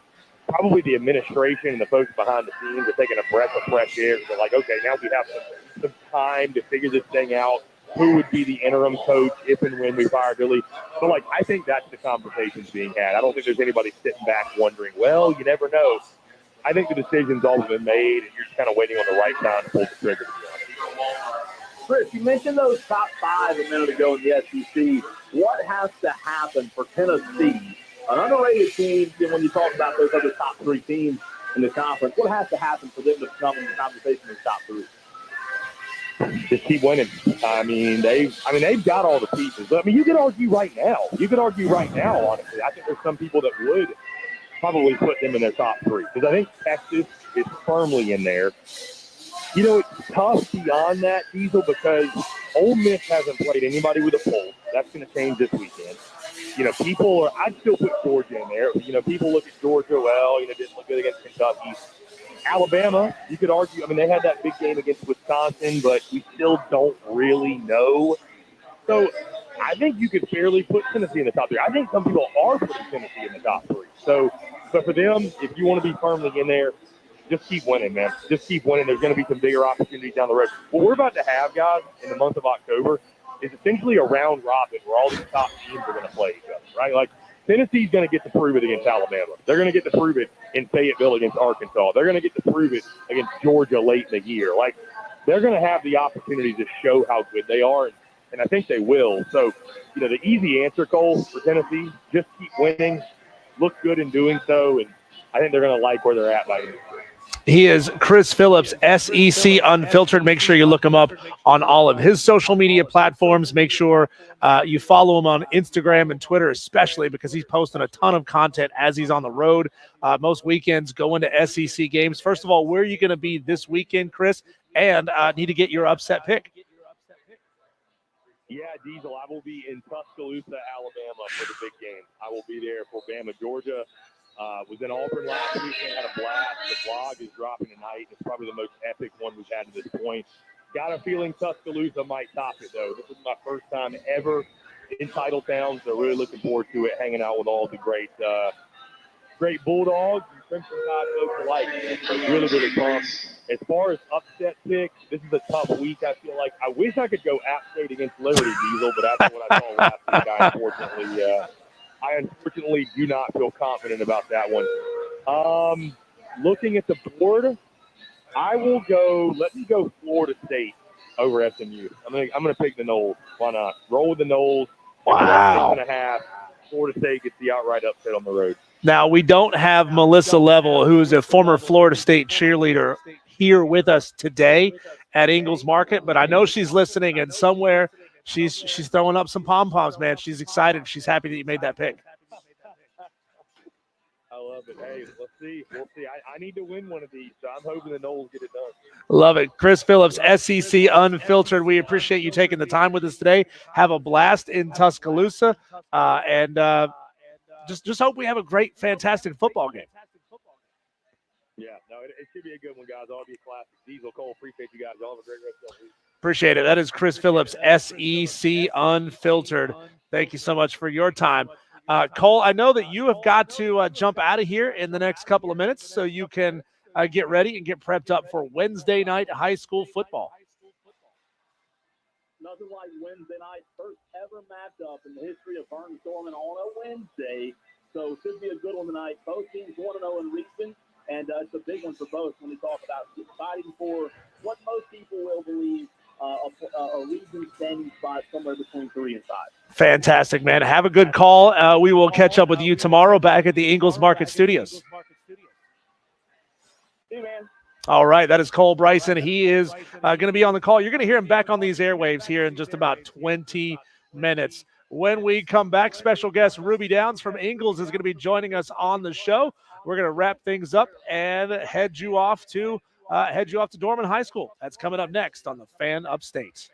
probably the administration and the folks behind the scenes are taking a breath of fresh air. They're okay, now we have some time to figure this thing out. Who would be the interim coach if and when we fire Billy? So, I think that's the conversations being had. I don't think there's anybody sitting back wondering, well, you never know. I think the decision's all been made, and you're just kind of waiting on the right time to pull the trigger, to be honest. Chris, you mentioned those top 5 a minute ago in the SEC. What has to happen for Tennessee, an underrated team, when you talk about those other top 3 teams in the conference, what has to happen for them to come in the conversation of the top 3? Just keep winning. They've got all the pieces. But, you could argue right now. Honestly. I think there's some people that would probably put them in their top 3. Because I think Texas is firmly in there. It's tough beyond that, Diesel, because Ole Miss hasn't played anybody with a pulse. That's going to change this weekend. I'd still put Georgia in there. People look at Georgia, didn't look good against Kentucky. Alabama, you could argue, they had that big game against Wisconsin, but we still don't really know. So I think you could fairly put Tennessee in the top 3. I think some people are putting Tennessee in the top 3. So, but for them, if you want to be firmly in there, just keep winning, man. Just keep winning. There's going to be some bigger opportunities down the road. What we're about to have, guys, in the month of October is essentially a round robin where all these top teams are going to play each other, right? Tennessee's going to get to prove it against Alabama. They're going to get to prove it in Fayetteville against Arkansas. They're going to get to prove it against Georgia late in the year. They're going to have the opportunity to show how good they are, and I think they will. So, the easy answer, Cole, for Tennessee, just keep winning, look good in doing so, and I think they're going to like where they're at by the end of the year. He is Chris Phillips, SEC Unfiltered. Make sure you look him up on all of his social media platforms. Make sure you follow him on Instagram and Twitter, especially because he's posting a ton of content as he's on the road. Most weekends going to SEC games. First of all, where are you going to be this weekend, Chris? And need to get your upset pick. Yeah, Diesel, I will be in Tuscaloosa, Alabama for the big game. I will be there for Bama, Georgia. Was in Auburn last week and had a blast. The vlog is dropping tonight. It's probably the most epic one we've had to this point. Got a feeling Tuscaloosa might top it, though. This is my first time ever in Titletown, so really looking forward to it, hanging out with all the great Bulldogs and Crimson Tide folks alike. It's really, really fun. As far as upset picks, this is a tough week, I feel like. I wish I could go App State against Liberty, Diesel, but after what I saw last week, I unfortunately do not feel confident about that one. Looking at the board, let me go Florida State over SMU. I'm gonna pick the Noles. Why not? Roll with the Noles. Wow. 6.5. Florida State gets the outright upset on the road. Now, we don't have Melissa Level, who is a former Florida State cheerleader, here with us today at Ingles Market, but I know she's listening, and somewhere she's throwing up some pom-poms, man. She's excited. She's happy that you made that pick. I love it. Hey, let's see. We'll see. I need to win one of these, so I'm hoping the Noles get it done. Love it. Chris Phillips, SEC Unfiltered. We appreciate you taking the time with us today. Have a blast in Tuscaloosa, and just hope we have a great, fantastic football game. Yeah, no, it should be a good one, guys. I'll be a classic. Diesel, Cole, appreciate you guys. Y'all have a great rest of the week. Appreciate it. That is Chris Phillips, SEC Unfiltered. Thank you so much for your time. Cole, I know that you have got to jump out of here in the next couple of minutes so you can get ready and get prepped up for Wednesday night high school football. Nothing like Wednesday night, first ever matchup in the history of Vernon Storman on a Wednesday. So it should be a good one tonight. Both teams 1-0 in region, and it's a big one for both when we talk about fighting for what most people will believe a region standing spot somewhere between 3 and 5. Fantastic, man. Have a good call. We will catch up with you tomorrow back at the Ingles Market Studios. See you, man. All right, that is Cole Bryson. He is going to be on the call. You're going to hear him back on these airwaves here in just about 20 minutes. When we come back, special guest Ruby Downs from Ingles is going to be joining us on the show. We're going to wrap things up and head you off to Dorman High School. That's coming up next on the Fan Upstate.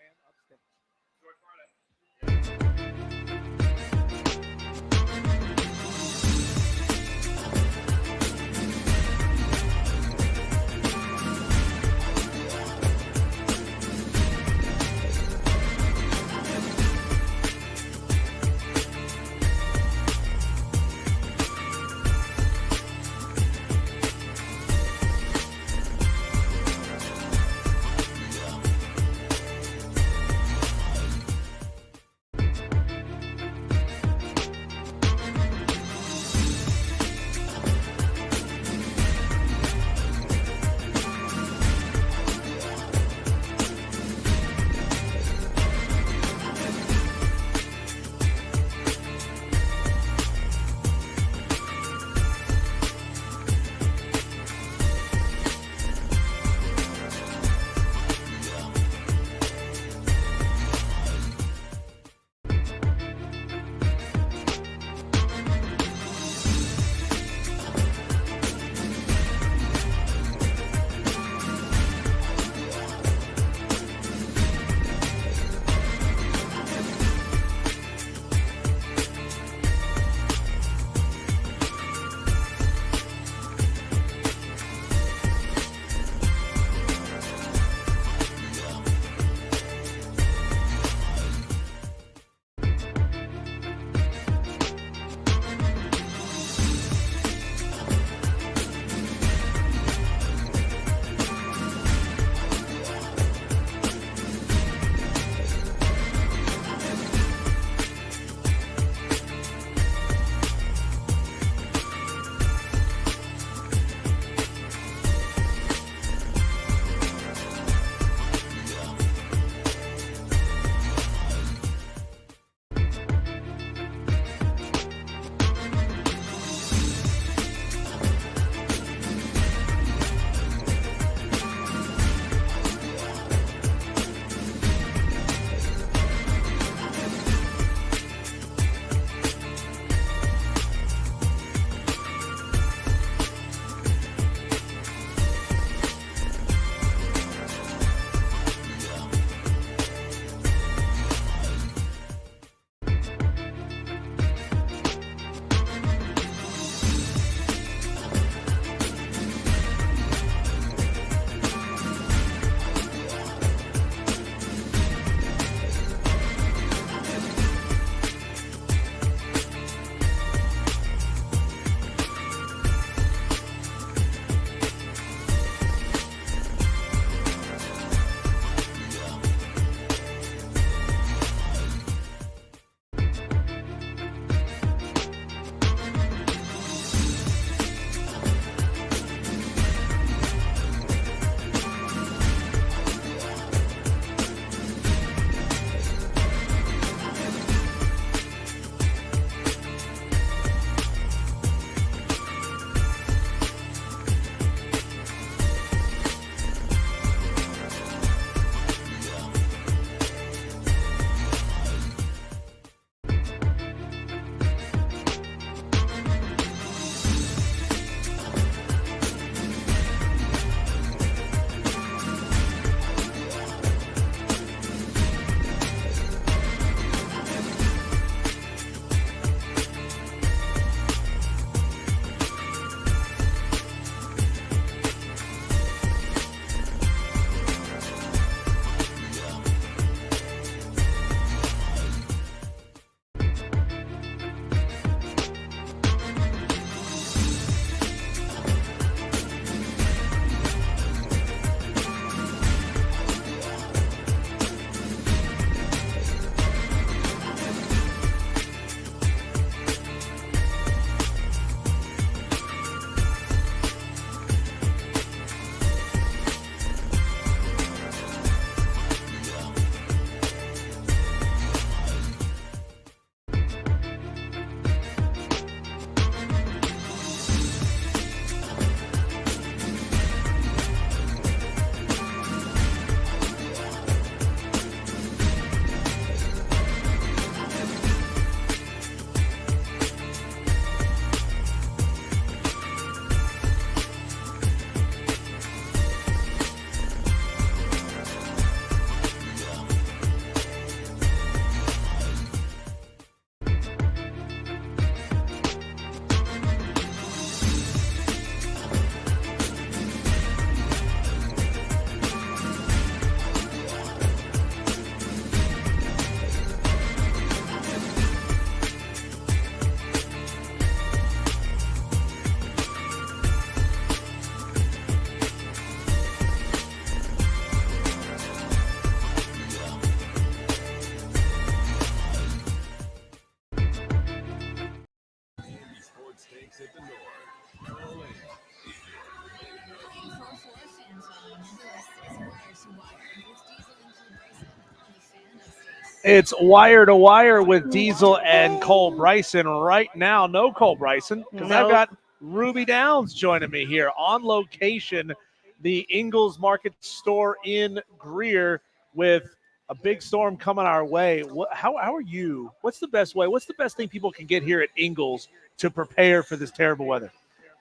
It's Wire to Wire with Diesel and Cole Bryson right now. No Cole Bryson, because I've Nope. got Ruby Downs joining me here on location, the Ingalls Market store in Greer, with a big storm coming our way. How are you? What's the best way? What's the best thing people can get here at Ingalls to prepare for this terrible weather?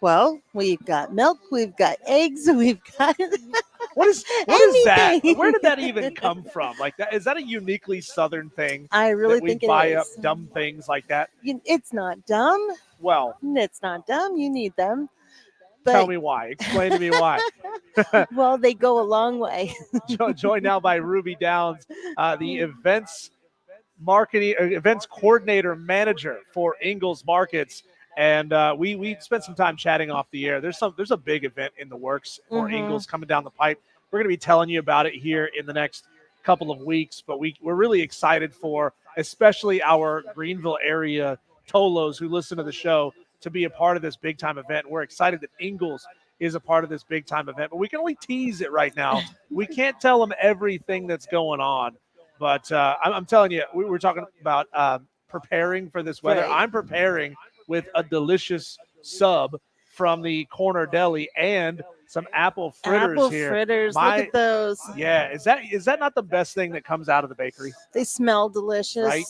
Well, we've got milk, we've got eggs, we've got What is that? anything. Where did that even come from? Like that, is that a uniquely Southern thing? I really that we think it buy is. up dumb things like that? It's not dumb. Well, It's not dumb. You need them. tell But me why. Explain to me why. well, they go a long way. Joined now by Ruby Downs, the events coordinator manager for Ingalls Markets. And we spent some time chatting off the air. There's a big event in the works for Mhm. Ingalls coming down the pipe. We're going to be telling you about it here in the next couple of weeks, but we're really excited for especially our Greenville area Tolos who listen to the show to be a part of this big time event. We're excited that Ingalls is a part of this big time event, but we can only tease it right now. We can't tell them everything that's going on, but I'm telling you, we're talking about preparing for this weather. Right. I'm preparing with a delicious sub from the Corner Deli and some apple fritters Apple here. fritters. My- Look at those. Yeah, is that not the best thing that comes out of the bakery? They smell delicious. Right.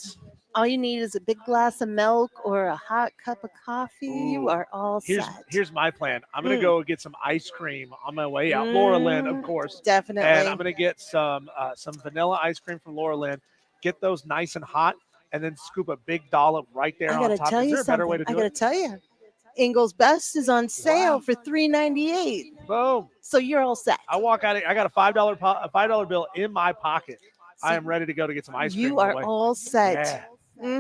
All you need is a big glass of milk or a hot cup of coffee. You Ooh. are all set. Here's my plan. I'm gonna Mm. go get some ice cream on my way out. Laura Lynn, of course. Definitely. And I'm gonna get some vanilla ice cream from Laura Lynn. Get those nice and hot, and then scoop a big dollop right there I on gotta top. tell Is you there a better something. way to I do gotta it? tell you, Ingalls Best is on sale for $3.98. Boom! So you're all set. I walk out. I got a $5 bill in my pocket. I So am ready to go to get some ice cream. you on the are way. all set. Yeah.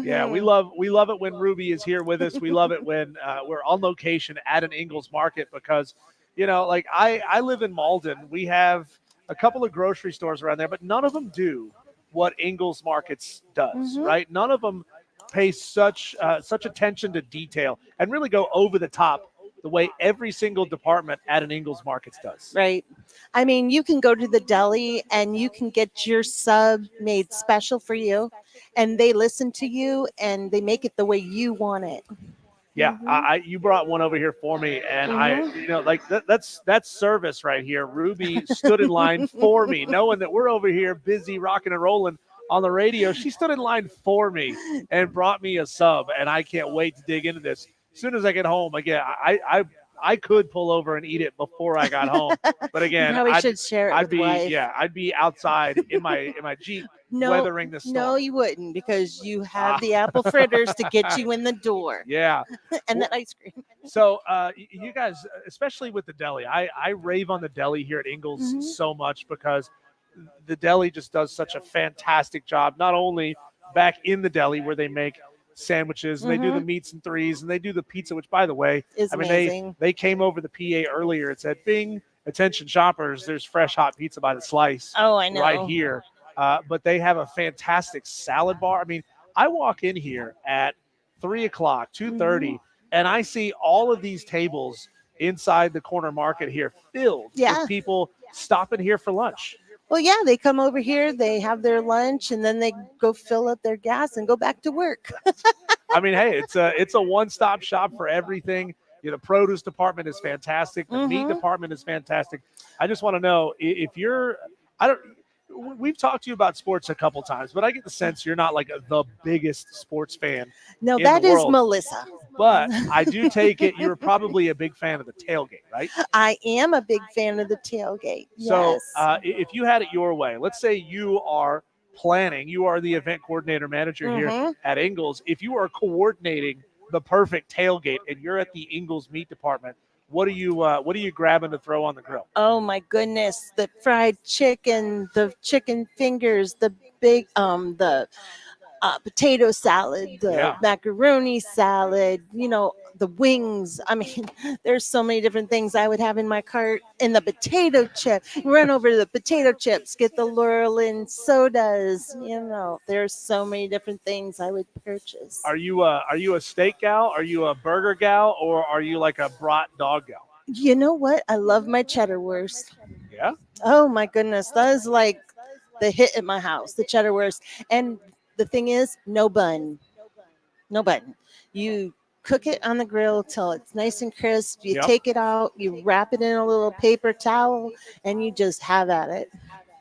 Yeah, Mhm. we love it when Ruby is here with us. We love it when we're on location at an Ingalls Market because, like I live in Malden. We have a couple of grocery stores around there, but none of them do what Ingalls Markets does, Mhm. right? None of them pay such attention to detail and really go over the top the way every single department at an Ingalls Markets does. Right. I mean, you can go to the deli and you can get your sub made special for you, and they listen to you and they make it the way you want it. Yeah, Mhm. you brought one over here for me, and Mhm. that's service right here. Ruby stood in line for me, knowing that we're over here busy rocking and rolling on the radio. She stood in line for me and brought me a sub, and I can't wait to dig into this. As soon as I get home, again, I could pull over and eat it before I got home, but You again, probably should share it I'd with be wife. I'd be outside in my Jeep No, weathering the storm. no, you wouldn't because you have the apple fritters to get you in the door Yeah. and that ice cream. So you guys, especially with the deli, I rave on the deli here at Ingalls Mhm. so much because the deli just does such a fantastic job, not only back in the deli where they make sandwiches and they do the meats and threes and they do the pizza, which by the way, It's I mean, amazing. they came over the PA earlier. It said, "Bing, attention shoppers, there's fresh hot pizza by the slice Oh, I know. right here." But they have a fantastic salad bar. I mean, I walk in here at 3:00, 2:30, and I see all of these tables inside the corner market here filled Yeah. with people stopping here for lunch. Well, yeah, they come over here, they have their lunch, and then they go fill up their gas and go back to work. I mean, hey, it's a one-stop shop for everything. The produce department is fantastic. The meat Mhm. department is fantastic. I just want to know if you're. We've talked to you about sports a couple times, but I get the sense you're not like the biggest sports fan. No, In that the is world. Melissa. But I do take it you're probably a big fan of the tailgate, right? I am a big fan of the tailgate. So Yes. if you had it your way, let's say you are planning, you are the event coordinator manager here Mhm. at Ingalls. If you are coordinating the perfect tailgate and you're at the Ingalls meat department, what are you grabbing to throw on the grill? Oh my goodness, the fried chicken, the chicken fingers, the big the potato salad, the Yeah. macaroni salad, the wings. I mean, there's so many different things I would have in my cart. And the potato chip, run over to the potato chips, get the Laurelin sodas. There's so many different things I would purchase. Are you a steak gal? Are you a burger gal? Or are you like a brat dog gal? You know what? I love my cheddar wurst. Yeah. Oh my goodness, that is like the hit at my house, the cheddar wurst. And the thing is, no bun. No bun. You cook it on the grill till it's nice and crisp. You Yep. take it out, you wrap it in a little paper towel, and you just have at it.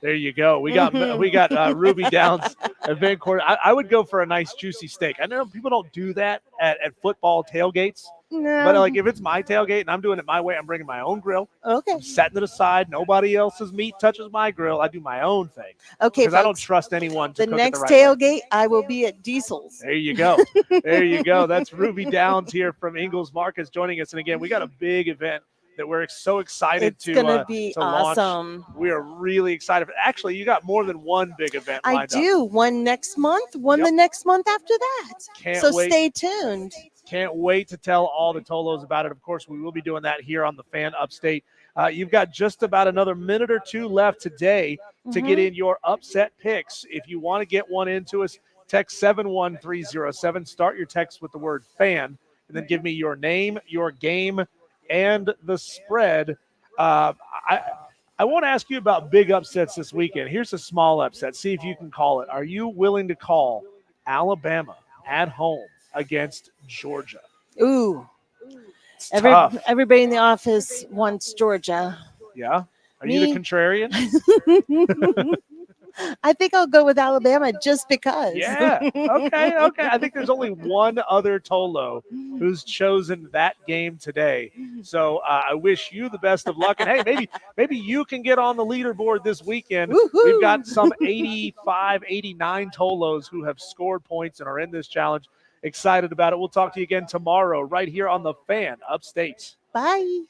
There you go. We got Ruby Downs event coordinator. I would go for a nice juicy steak. I know people don't do that at football tailgates, No. but like if it's my tailgate and I'm doing it my way, I'm bringing my own grill. Okay. I'm setting it aside. Nobody else's meat touches my grill. I do my own thing Okay. because I don't Folks, trust anyone to the cook next it the right way. tailgate, I will be at Diesel's. There you go. There you go. That's Ruby Downs here from Ingles Marcus joining us. And again, we got a big event that we're so excited It's to gonna be to launch. awesome. We are really excited. Actually, you got more than one big event I lined up. do. One next month, one Yep. the next month after that. Can't So wait. stay tuned. Can't wait to tell all the Tolos about it. Of course, we will be doing that here on the Fan Upstate. You've got just about another minute or two left today to get in your upset picks. If you want to get one into us, text 71307. Start your text with the word fan, and then give me your name, your game, and the spread. I want to ask you about big upsets this weekend. Here's a small upset. See if you can call it. Are you willing to call Alabama at home against Georgia? Ooh. It's tough. Everybody in the office wants Georgia. Yeah. Are you the Me? contrarian? I think I'll go with Alabama just because. Yeah. Okay. I think there's only one other Tolo who's chosen that game today. So I wish you the best of luck. And hey, maybe you can get on the leaderboard this weekend. Woo-hoo. We've got some 85, 89 Tolos who have scored points and are in this challenge. Excited about it. We'll talk to you again tomorrow right here on the Fan Upstate. Bye.